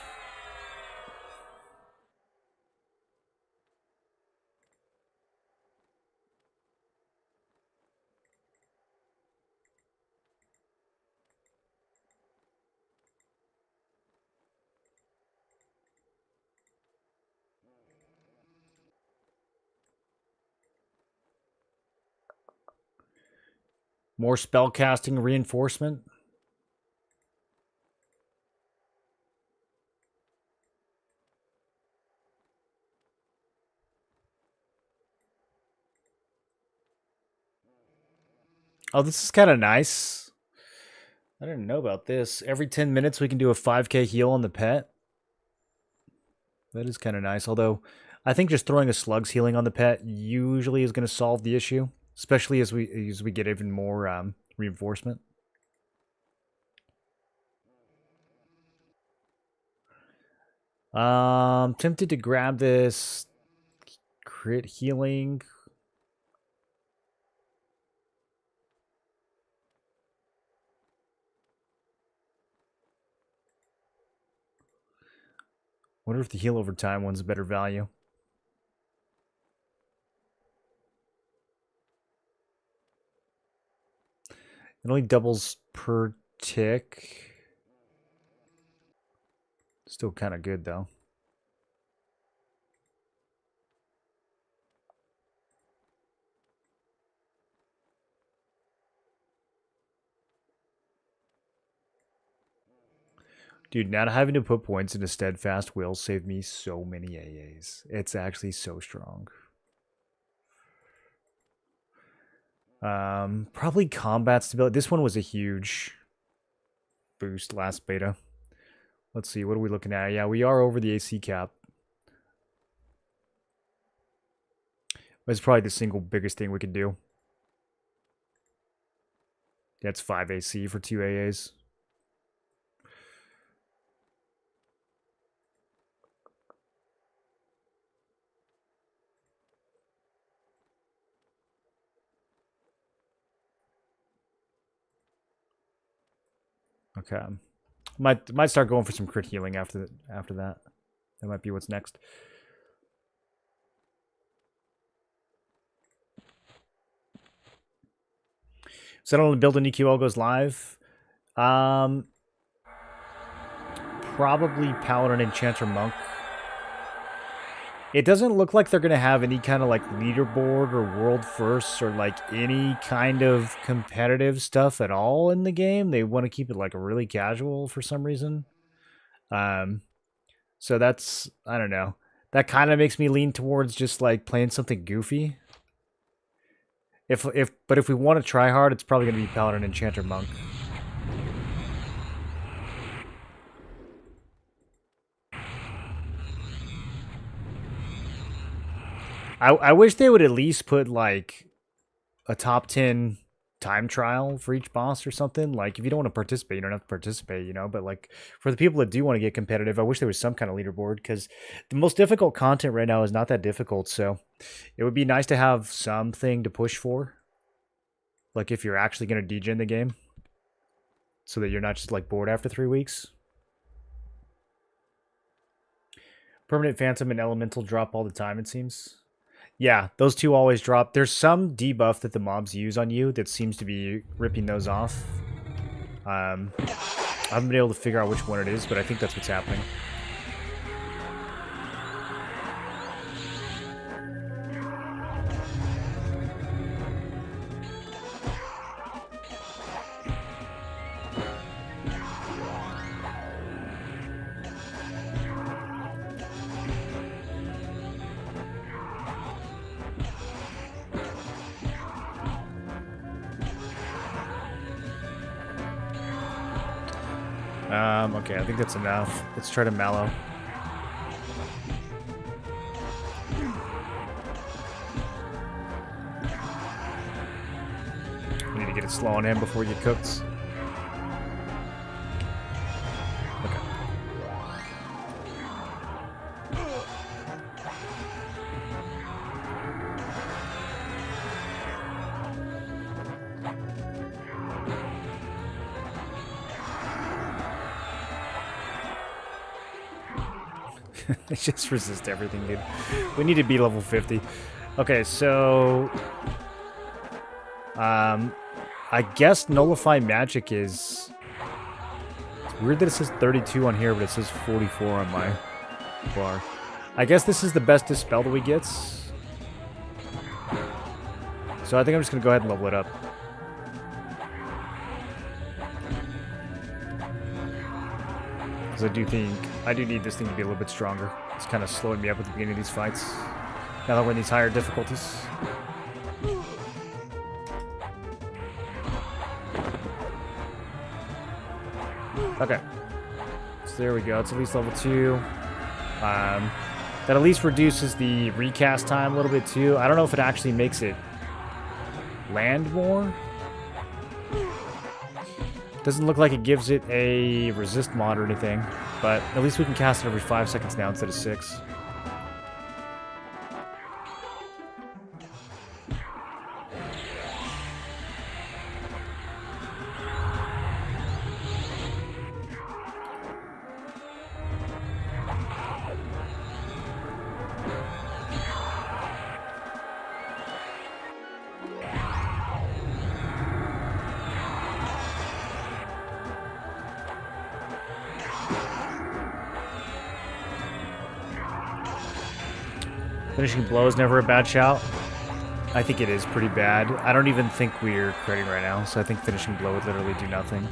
More spellcasting reinforcement? Oh, this is kind of nice. I didn't know about this. Every 10 minutes we can do a 5k heal on the pet. That is kind of nice, although I think just throwing a slug's healing on the pet usually is going to solve the issue, especially as we get even more reinforcement. Tempted to grab this crit healing. Wonder if the heal over time one's a better value. It only doubles per tick. Still kind of good though. Dude, not having to put points into Steadfast will save me so many AAs. It's actually so strong. Probably combat stability. This one was a huge boost last beta. Let's see, what are we looking at? Yeah, we are over the AC cap. That's probably the single biggest thing we could do. That's 5 AC for 2 AAs. Okay. Might start going for some crit healing after that. That might be what's next. Settle on build an EQL goes live. Probably Paladin, Enchanter, Monk. It doesn't look like they're going to have any kind of like leaderboard or world firsts or like any kind of competitive stuff at all in the game. They want to keep it like really casual for some reason. So that's, I don't know. That kind of makes me lean towards just like playing something goofy. But if we want to try hard, it's probably going to be Paladin, Enchanter, Monk. I wish they would at least put like a top 10 time trial for each boss or something. Like if you don't want to participate, you don't have to participate, you know, but like for the people that do want to get competitive, I wish there was some kind of leaderboard because the most difficult content right now is not that difficult. So it would be nice to have something to push for. Like if you're actually going to degen the game so that you're not just like bored after 3 weeks. Permanent Phantom and Elemental drop all the time, it seems. Yeah, those two always drop. There's some debuff that the mobs use on you that seems to be ripping those off. I haven't been able to figure out which one it is, but I think that's what's happening. Okay, I think that's enough. Let's try to mallow. We need to get it slow on him before we get cooked. Okay. It just resists everything, dude. We need to be level 50. Okay, so... I guess Nullify Magic is... It's weird that it says 32 on here, but it says 44 on my bar. I guess this is the best Dispel that we get. So I think I'm just going to go ahead and level it up. Because I do need this thing to be a little bit stronger. It's kind of slowing me up at the beginning of these fights. Now that we're in these higher difficulties. Okay. So there we go. It's at least level 2. That at least reduces the recast time a little bit too. I don't know if it actually makes it land more. Doesn't look like it gives it a resist mod or anything, but at least we can cast it every 5 seconds now instead of 6. Finishing blow is never a bad shout. I think it is pretty bad. I don't even think we're critting right now, so I think finishing blow would literally do nothing.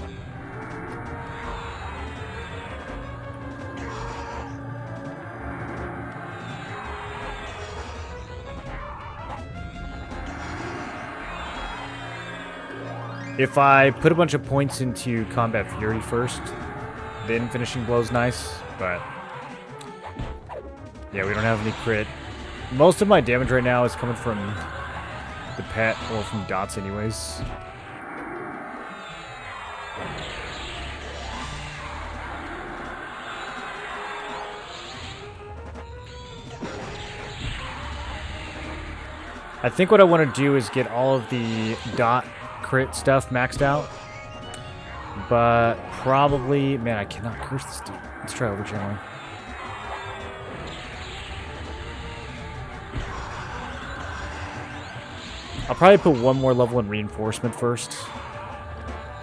If I put a bunch of points into Combat Fury first, then finishing blow's nice, but yeah, we don't have any crit. Most of my damage right now is coming from the pet or from dots anyways. I think what I want to do is get all of the dot crit stuff maxed out. But probably... Man, I cannot curse this dude. Let's try overchanneling. I'll probably put one more level in reinforcement first.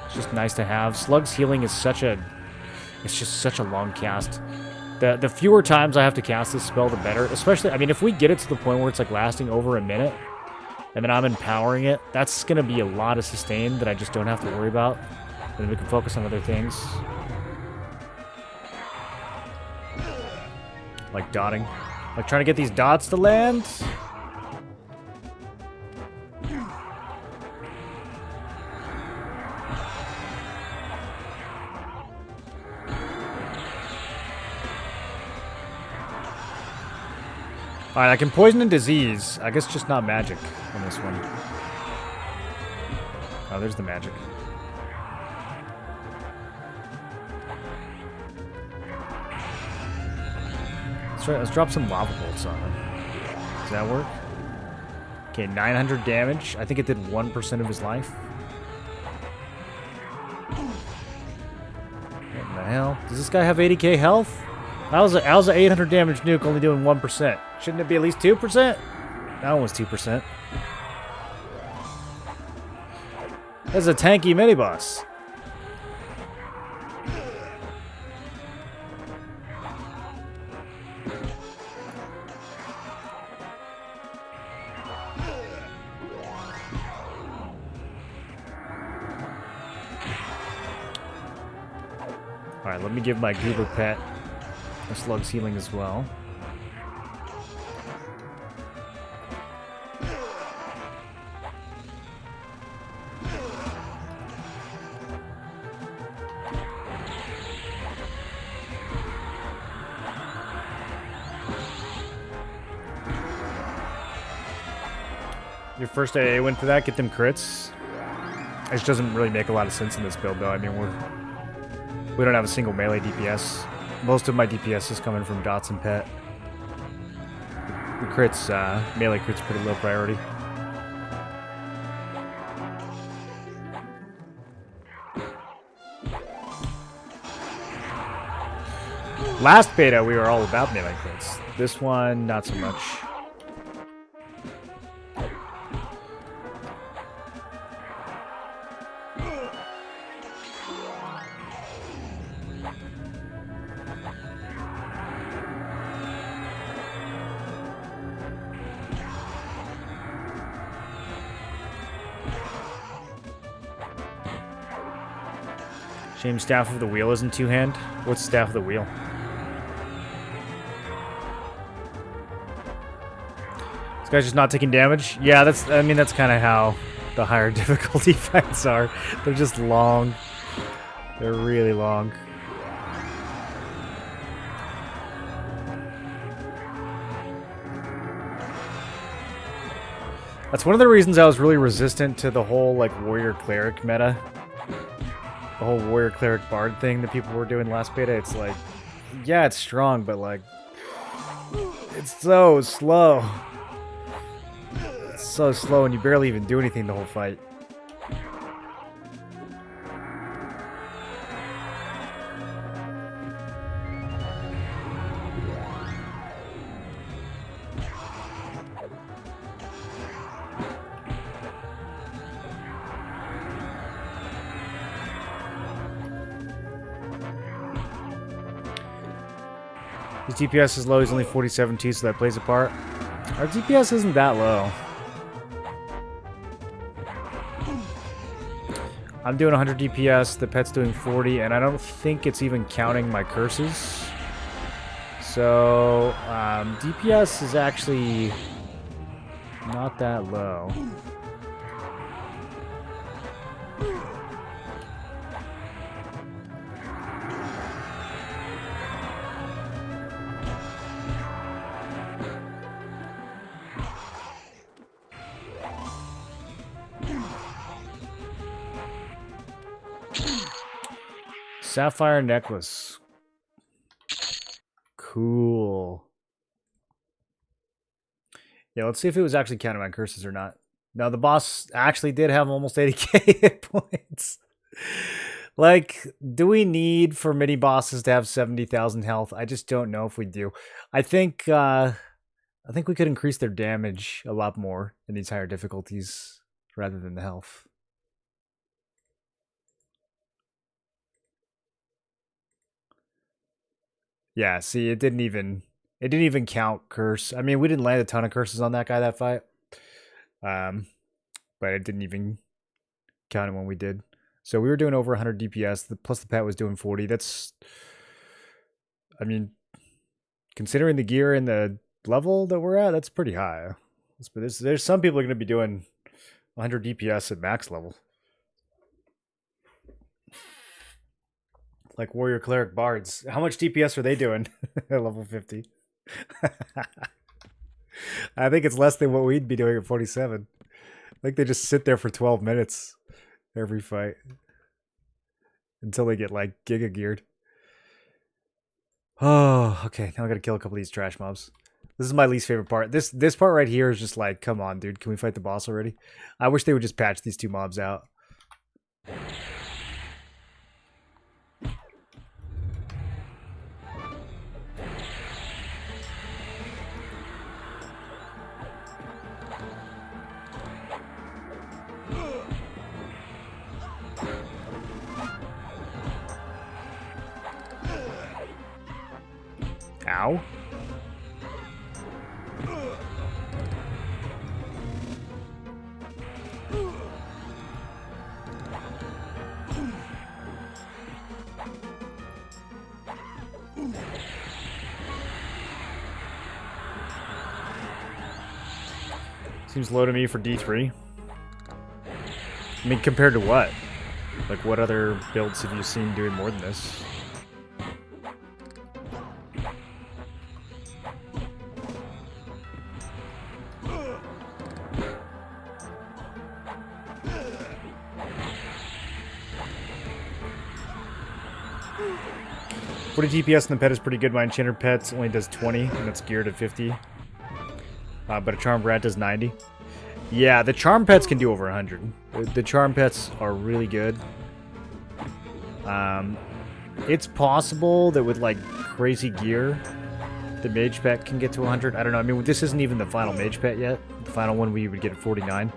It's just nice to have. Slug's healing is such a... It's just such a long cast. The fewer times I have to cast this spell, the better. Especially, I mean, if we get it to the point where it's like lasting over a minute, and then I'm empowering it, that's going to be a lot of sustain that I just don't have to worry about. And then we can focus on other things. Like dotting. Like trying to get these dots to land. Alright, I can poison and disease. I guess just not magic on this one. Oh, there's the magic. Let's drop some lava bolts on him. Does that work? Okay, 900 damage. I think it did 1% of his life. What in the hell? Does this guy have 80k health? How's an 800 damage nuke only doing 1%? Shouldn't it be at least 2%? That one was 2%. That's a tanky mini-boss. Alright, let me give my Goober Pet a Slug's healing as well. Your first AA win for that, get them crits. It just doesn't really make a lot of sense in this build, though. I mean, we don't have a single melee DPS. Most of my DPS is coming from dots and pet. The crits, melee crits, pretty low priority. Last beta, we were all about melee crits. This one, not so much. Shame Staff of the Wheel isn't two-hand. What's Staff of the Wheel? This guy's just not taking damage? Yeah, I mean, that's kind of how the higher difficulty fights are. They're just long. They're really long. That's one of the reasons I was really resistant to the whole, like, Warrior Cleric meta. The whole Warrior Cleric Bard thing that people were doing last beta. It's like, yeah, it's strong, but, like, it's so slow. It's so slow, and you barely even do anything the whole fight. His DPS is low, he's only 47 too, so that plays a part. Our DPS isn't that low. I'm doing 100 DPS, the pet's doing 40, and I don't think it's even counting my curses. So, DPS is actually not that low. Sapphire necklace. Cool. Yeah, let's see if it was actually counting my curses or not. No, the boss actually did have almost 80k hit points. Like, do we need for mini bosses to have 70,000 health? I just don't know if we do. I think we could increase their damage a lot more in these higher difficulties rather than the health. Yeah, see, it didn't even count curse. I mean, we didn't land a ton of curses on that guy that fight. But it didn't even count it when we did. So we were doing over 100 DPS, plus the pet was doing 40. That's, I mean, considering the gear and the level that we're at, that's pretty high. There's some people are going to be doing 100 DPS at max level. Like Warrior Cleric Bards. How much DPS are they doing at level 50? I think it's less than what we'd be doing at 47. I think they just sit there for 12 minutes every fight until they get like giga geared. Oh, okay. Now I gotta kill a couple of these trash mobs. This is my least favorite part. This part right here is just like, come on, dude. Can we fight the boss already? I wish they would just patch these two mobs out. Ow. Seems low to me for D3. I mean, compared to what? Like, what other builds have you seen doing more than this? 40 DPS in the pet is pretty good. My enchanter pet only does 20, and it's geared at 50. But a charmed rat does 90. Yeah, the charm pets can do over 100. The charm pets are really good. It's possible that with like crazy gear, the mage pet can get to 100. I don't know. I mean, this isn't even the final mage pet yet. The final one we would get at 49.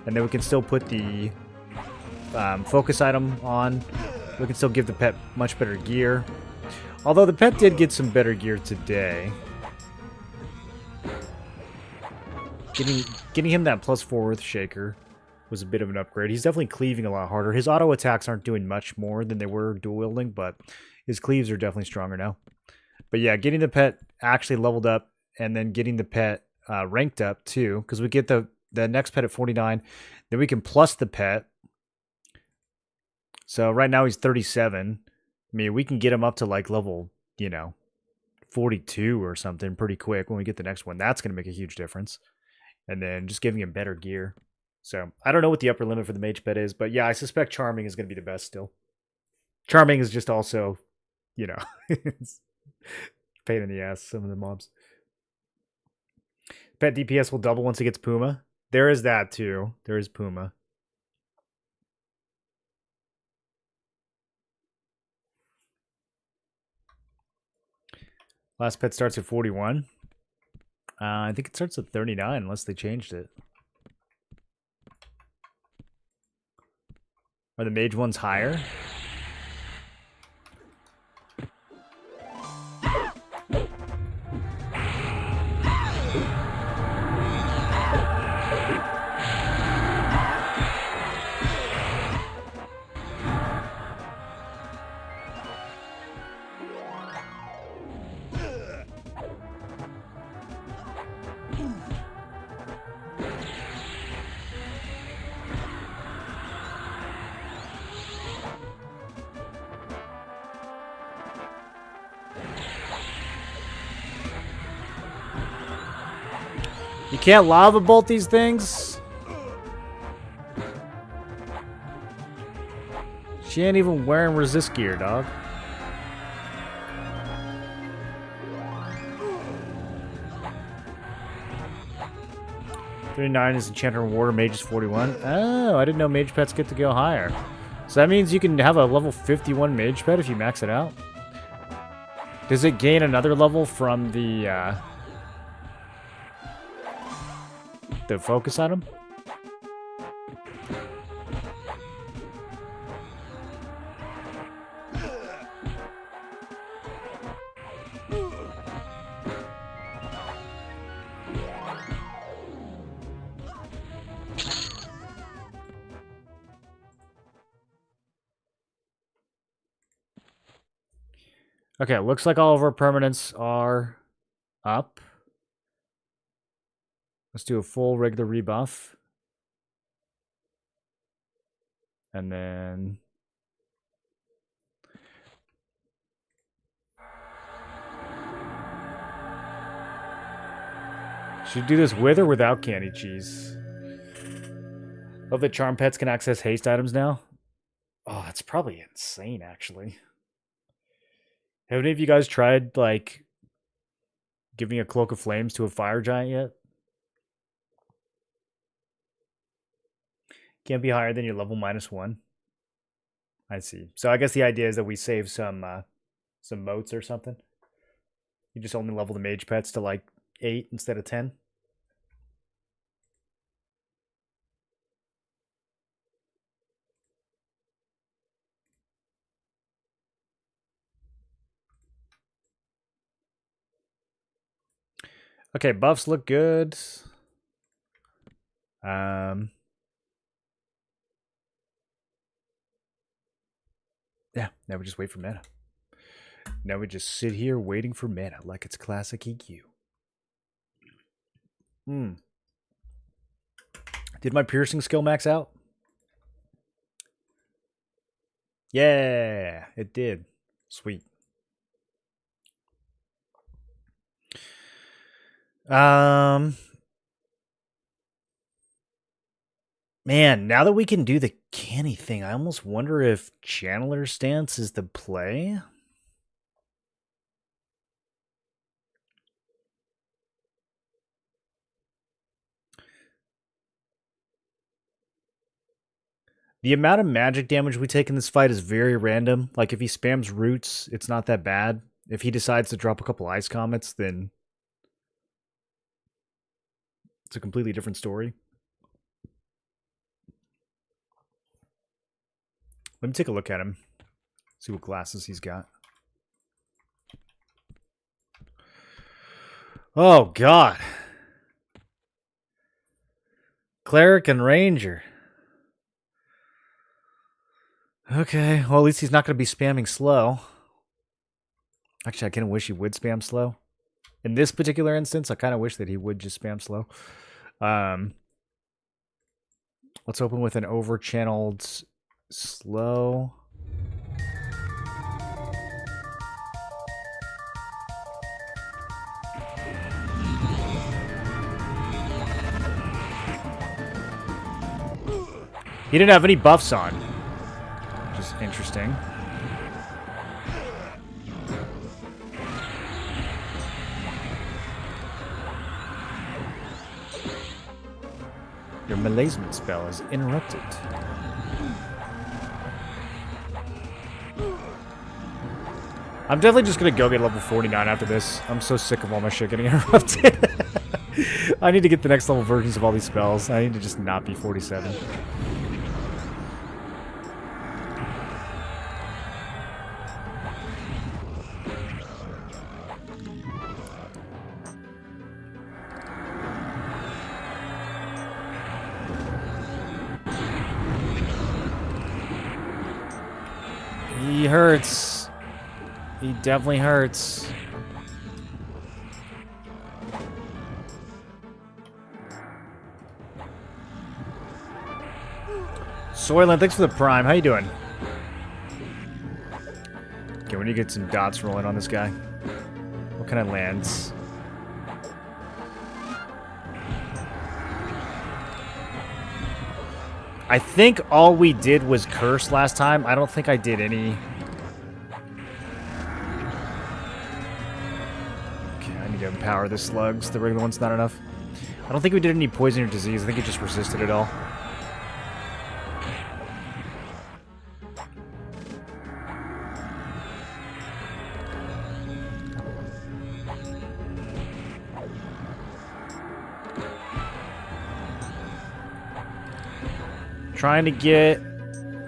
And then we can still put the focus item on. We can still give the pet much better gear. Although the pet did get some better gear today. Getting him that +4 Earthshaker was a bit of an upgrade. He's definitely cleaving a lot harder. His auto attacks aren't doing much more than they were dual wielding, but his cleaves are definitely stronger now. But yeah, getting the pet actually leveled up and then getting the pet ranked up too, because we get the next pet at 49, then we can plus the pet. So right now he's 37. I mean, we can get him up to like level, 42 or something pretty quick when we get the next one. That's going to make a huge difference. And then just giving him better gear. So I don't know what the upper limit for the mage pet is, but yeah, I suspect Charming is going to be the best still. Charming is just also, it's pain in the ass, some of the mobs. Pet DPS will double once it gets Puma. There is that too. There is Puma. Last pet starts at 41. I think it starts at 39 unless they changed it. Are the mage ones higher? You can't lava bolt these things? She ain't even wearing resist gear, dog. $39 is enchanter and water, mage is 41. Oh, I didn't know mage pets get to go higher. So that means you can have a level 51 mage pet if you max it out. Does it gain another level from the focus item? Okay, looks like all of our permanents are up. Let's do a full regular rebuff. And then... should we do this with or without candy cheese? Love that charm pets can access haste items now. Oh, that's probably insane, actually. Have any of you guys tried, like, giving a Cloak of Flames to a fire giant yet? Can't be higher than your level -1. I see. So I guess the idea is that we save some motes or something. You just only level the mage pets to like 8 instead of 10. Okay, buffs look good. Yeah, now we just wait for mana. Now we just sit here waiting for mana like it's classic EQ. Did my piercing skill max out? Yeah, it did. Sweet. Man, now that we can do the canny thing, I almost wonder if Channeler Stance is the play. The amount of magic damage we take in this fight is very random. Like, if he spams roots, it's not that bad. If he decides to drop a couple ice comets, then it's a completely different story. Let me take a look at him. See what glasses he's got. Oh, God. Cleric and Ranger. Okay, well, at least he's not going to be spamming slow. Actually, I kind of wish he would spam slow. In this particular instance, I kind of wish that he would just spam slow. Let's open with an over-channeled slow. He didn't have any buffs on, which is interesting. Your malazement spell is interrupted. I'm definitely just going to go get level 49 after this. I'm so sick of all my shit getting interrupted. I need to get the next level versions of all these spells. I need to just not be 47. He hurts. He definitely hurts. Soylent, thanks for the prime. How you doing? Okay, we need to get some dots rolling on this guy. What kind of lands? I think all we did was curse last time. I don't think I did any. Okay, I need to empower the slugs. The regular one's not enough. I don't think we did any poison or disease. I think it just resisted it all. Trying to get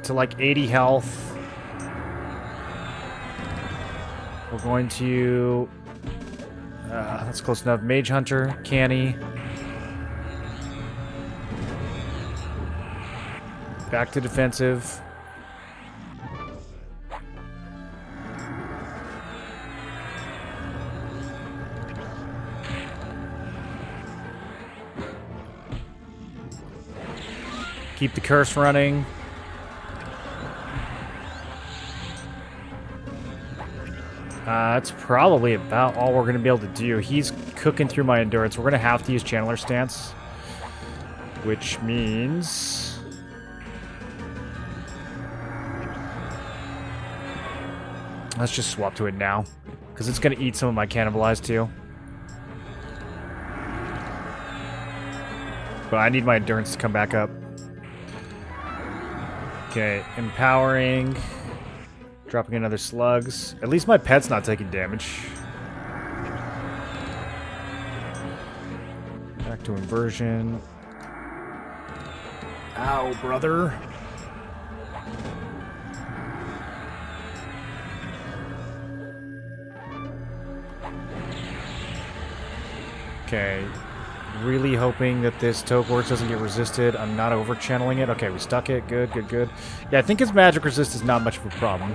to like 80 health. We're going to... that's close enough. Mage Hunter, Canny. Back to defensive. Keep the curse running. That's probably about all we're going to be able to do. He's cooking through my endurance. We're going to have to use Channeler Stance. Which means... let's just swap to it now. Because it's going to eat some of my Cannibalize too. But I need my endurance to come back up. Okay, empowering. Dropping another slugs. At least my pet's not taking damage. Back to inversion. Ow, brother. Okay. Really hoping that this Toadworks doesn't get resisted. I'm not over-channeling it. Okay, we stuck it. Good, good, good. Yeah, I think his magic resist is not much of a problem.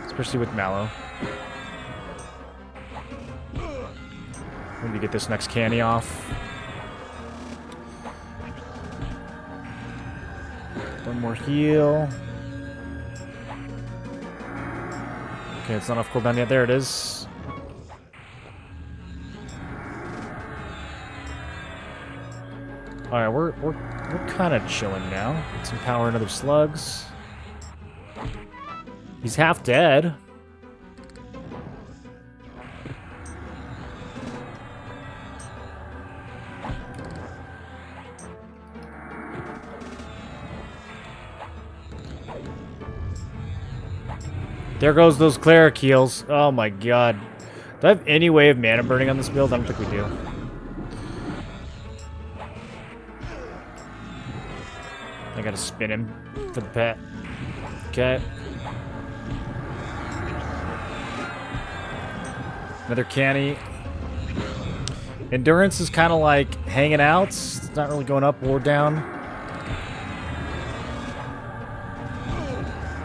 Especially with Mallow. We need to get this next Canny off. One more heal. Okay, it's not off cooldown yet. There it is. Alright, we're kind of chilling now. Let's empower another slugs. He's half dead. There goes those cleric heals. Oh my god. Do I have any way of mana burning on this build? I don't think we do. I gotta spin him for the pet. Okay. Another canny. Endurance is kind of like hanging out. It's not really going up or down.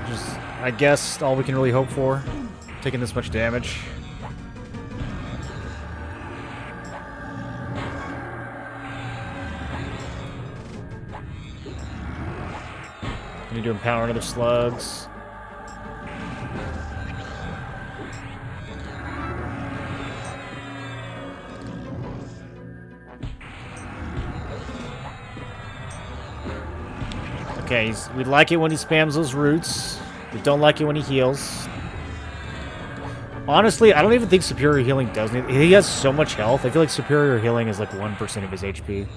Just, I guess, all we can really hope for. Taking this much damage. I need to empower another slugs. Okay, we like it when he spams those roots. We don't like it when he heals. Honestly, I don't even think Superior Healing does anything. He has so much health. I feel like Superior Healing is like 1% of his HP.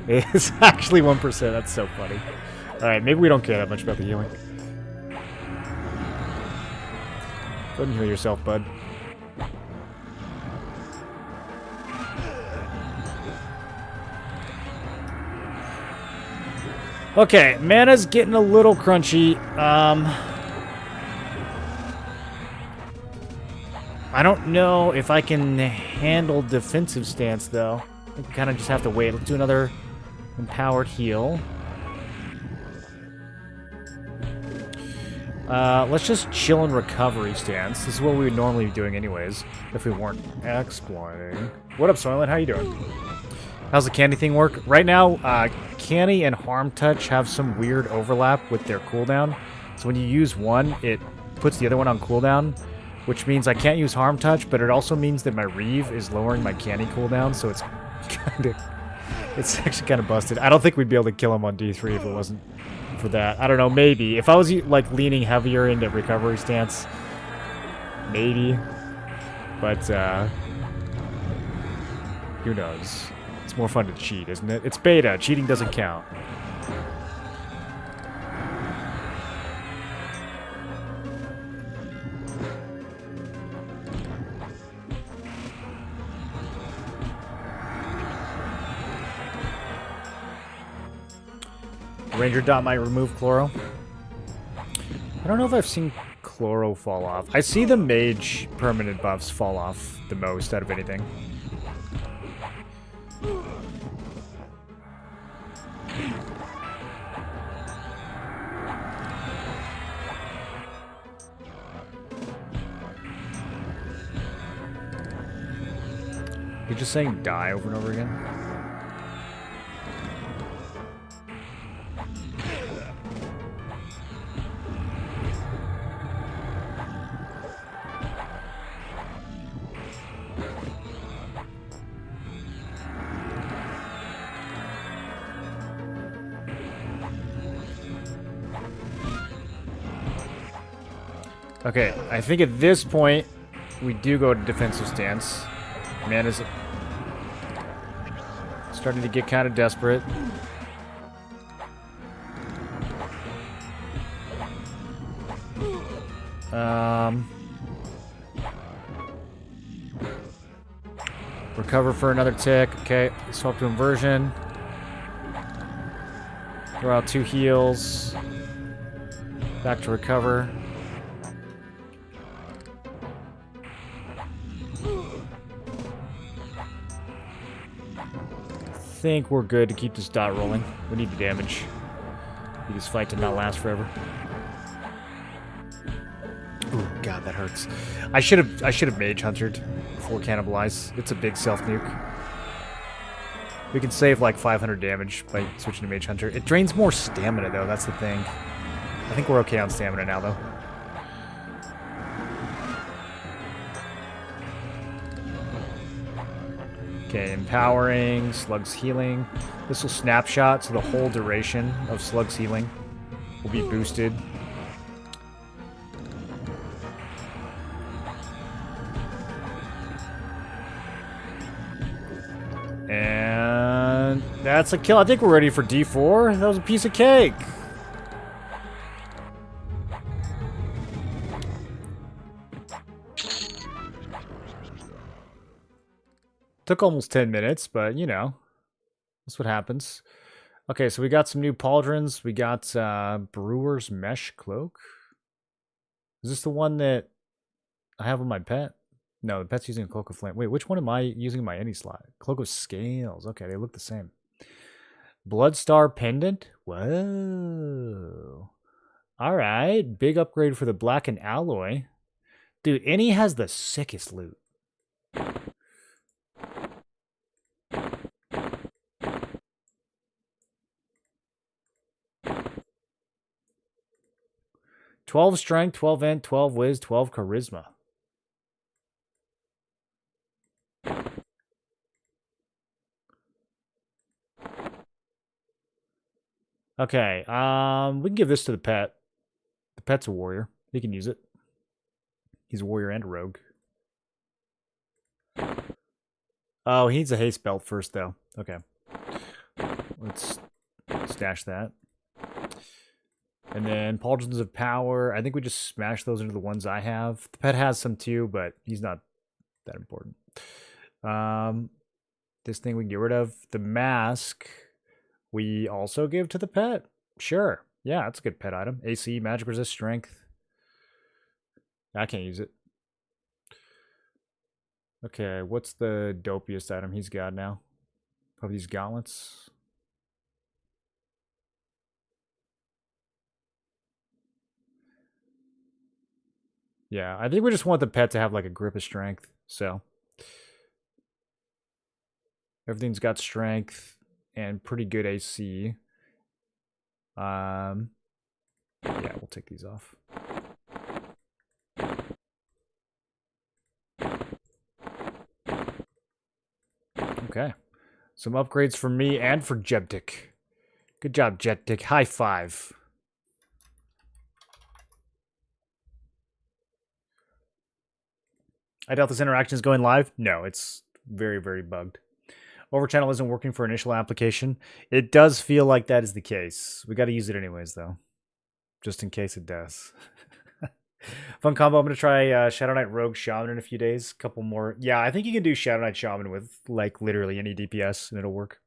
It's actually 1%. That's so funny. Alright, maybe we don't care that much about the healing. Go ahead and heal yourself, bud. Okay, mana's getting a little crunchy. I don't know if I can handle defensive stance, though. I think we kind of just have to wait. Let's do another empowered heal. Let's just chill in recovery stance. This is what we would normally be doing anyways, if we weren't exploiting. What up, Soylent? How you doing? How's the candy thing work? Right now, candy and harm touch have some weird overlap with their cooldown. So when you use one, it puts the other one on cooldown, which means I can't use harm touch, but it also means that my Reeve is lowering my candy cooldown, so it's it's actually kind of busted. I don't think we'd be able to kill him on D3 if it wasn't for that. I don't know, maybe. If I was like leaning heavier into recovery stance, maybe. But who knows? It's more fun to cheat, isn't it? It's beta. Cheating doesn't count. Ranger dot might remove Chloro. I don't know if I've seen Chloro fall off. I see the mage permanent buffs fall off the most out of anything. You're just saying die over and over again? Okay, I think at this point, we do go to defensive stance. Man is starting to get kind of desperate. Recover for another tick. Okay, swap to inversion. Throw out 2 heals. Back to recover. I think we're good to keep this dot rolling. We need the damage. Need this fight to not last forever. Ooh, God, that hurts. I should have mage huntered before cannibalize. It's a big self nuke. We can save like 500 damage by switching to mage hunter. It drains more stamina though. That's the thing. I think we're okay on stamina now though. Okay, empowering, Slug's healing. This will snapshot, so the whole duration of Slug's healing will be boosted. And that's a kill. I think we're ready for D4. That was a piece of cake. Took almost 10 minutes, but you know, that's what happens. Okay, so we got some new pauldrons. We got Brewer's Mesh Cloak. Is this the one that I have on my pet? No, the pet's using a Cloak of Flame. Wait, which one am I using in my any slot? Cloak of Scales. Okay, they look the same. Bloodstar Pendant? Whoa. Alright, big upgrade for the Black and Alloy. Dude, any has the sickest loot. $12 strength, 12 int, 12 whiz, 12 charisma. Okay, we can give this to the pet. The pet's a warrior. He can use it. He's a warrior and a rogue. Oh, he needs a haste belt first, though. Okay. Let's stash that. And then Pauldrons of Power. I think we just smash those into the ones I have. The pet has some too, but he's not that important. This thing we can get rid of. The mask we also give to the pet. Sure. Yeah, that's a good pet item. AC, magic resist, strength. I can't use it. Okay, what's the dopiest item he's got now? Probably these gauntlets. Yeah, I think we just want the pet to have like a grip of strength. So everything's got strength and pretty good AC. Yeah, we'll take these off. Okay. Some upgrades for me and for Jebtic. Good job, Jebtic. High five. I doubt this interaction is going live. No, it's very, very bugged. Overchannel isn't working for initial application. It does feel like that is the case. We got to use it anyways, though. Just in case it does. Fun combo. I'm going to try Shadow Knight Rogue Shaman in a few days. Couple more. Yeah, I think you can do Shadow Knight Shaman with, like, literally any DPS, and it'll work.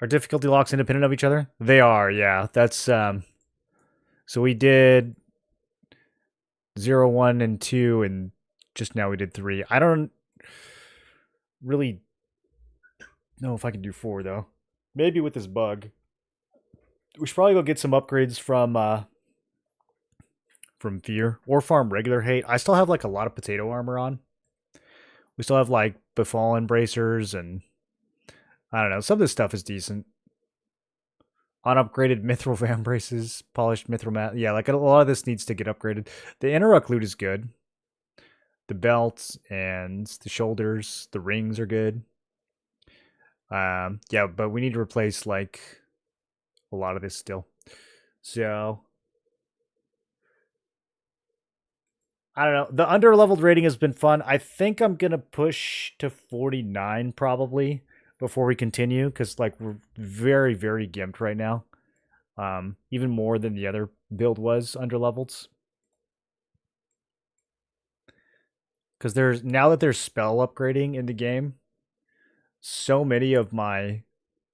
Are difficulty locks independent of each other? They are, yeah. That's, so we did 0, 1, and 2, and just now we did 3. I don't really know if I can do 4, though. Maybe with this bug. We should probably go get some upgrades from Fear or farm regular hate. I still have like a lot of potato armor on. We still have like Befallen bracers and I don't know. Some of this stuff is decent. Unupgraded mithril van braces, polished mithril mat. Yeah, like a lot of this needs to get upgraded. The Interrupt loot is good. The belt and the shoulders, the rings are good. Yeah, but we need to replace like a lot of this still. So I don't know. The underleveled rating has been fun. I think I'm gonna push to 49 probably before we continue because like we're very very gimped right now. Even more than the other build was underleveled. Because there's now that there's spell upgrading in the game, so many of my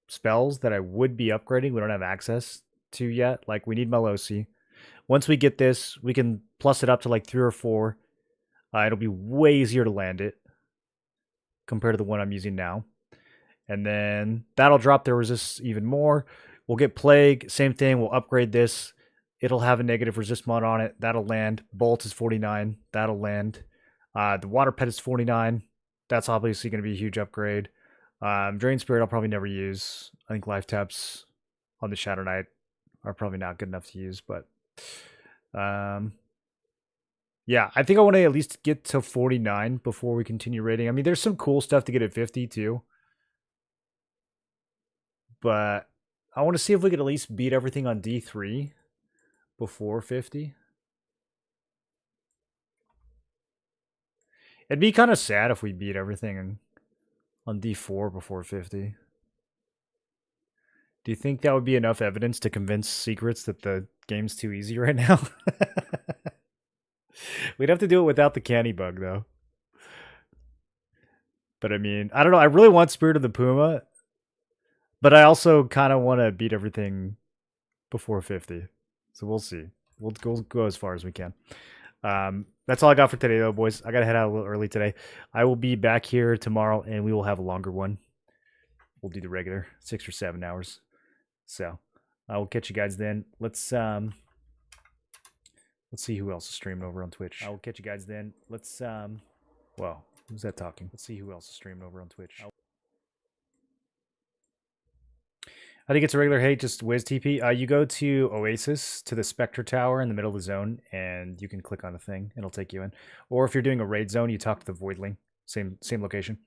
spells that I would be upgrading we don't have access to yet. Like we need Melosi. Once we get this, we can plus it up to like 3 or 4. It'll be way easier to land it compared to the one I'm using now. And then that'll drop their resist even more. We'll get Plague, same thing. We'll upgrade this. It'll have a negative resist mod on it. That'll land. Bolt is 49. That'll land. The Water Pet is 49. That's obviously going to be a huge upgrade. Drain Spirit I'll probably never use. I think Life Taps on the Shadow Knight are probably not good enough to use, but yeah, I think I want to at least get to 49 before we continue rating. I mean, there's some cool stuff to get at 50 too. But I want to see if we could at least beat everything on D3 before 50. It'd be kind of sad if we beat everything on D4 before 50. Do you think that would be enough evidence to convince Secrets that the game's too easy right now? We'd have to do it without the canny bug, though. But I mean, I don't know. I really want Spirit of the Puma, but I also kind of want to beat everything before 50. So we'll see. We'll go as far as we can. That's all I got for today, though, boys. I got to head out a little early today. I will be back here tomorrow, and we will have a longer one. We'll do the regular 6 or 7 hours. So I will catch you guys then. Let's see who else is streaming over on Twitch. I will catch you guys then. Well, who's that talking? Let's see who else is streaming over on Twitch. I think it's a regular hate, just Wiz TP. You go to Oasis, to the Spectre Tower in the middle of the zone, and you can click on a thing. It'll take you in. Or if you're doing a raid zone, you talk to the Voidling. Same location.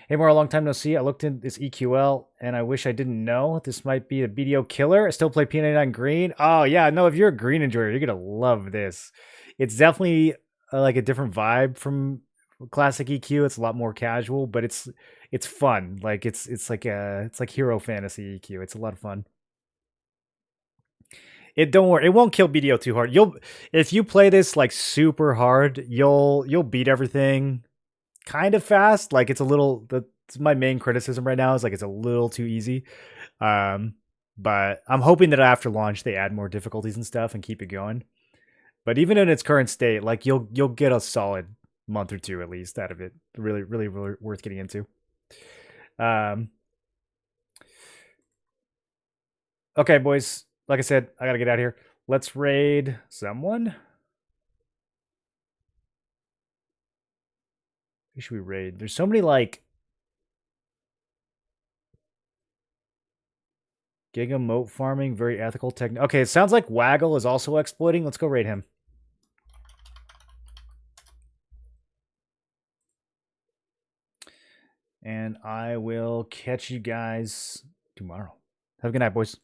Hey, More, a long time no see. I looked in this EQL, and I wish I didn't know. This might be a BDO killer. I still play P99 green. Oh, yeah. No, if you're a green enjoyer, you're going to love this. It's definitely like a different vibe from classic EQ. It's a lot more casual, but it's fun. Like it's like hero fantasy EQ. It's a lot of fun. Don't worry, it won't kill BDO too hard. If you play this like super hard, you'll beat everything kind of fast. Like it's a little, that's my main criticism right now, is like it's a little too easy. But I'm hoping that after launch they add more difficulties and stuff and keep it going. But even in its current state, like you'll get a solid month or two at least out of it. Really, really, really worth getting into. Okay, boys. Like I said, I gotta get out of here. Let's raid someone. Who should we raid? There's so many like Giga moat farming, very ethical tech. Okay, it sounds like Waggle is also exploiting. Let's go raid him. And I will catch you guys tomorrow. Have a good night, boys.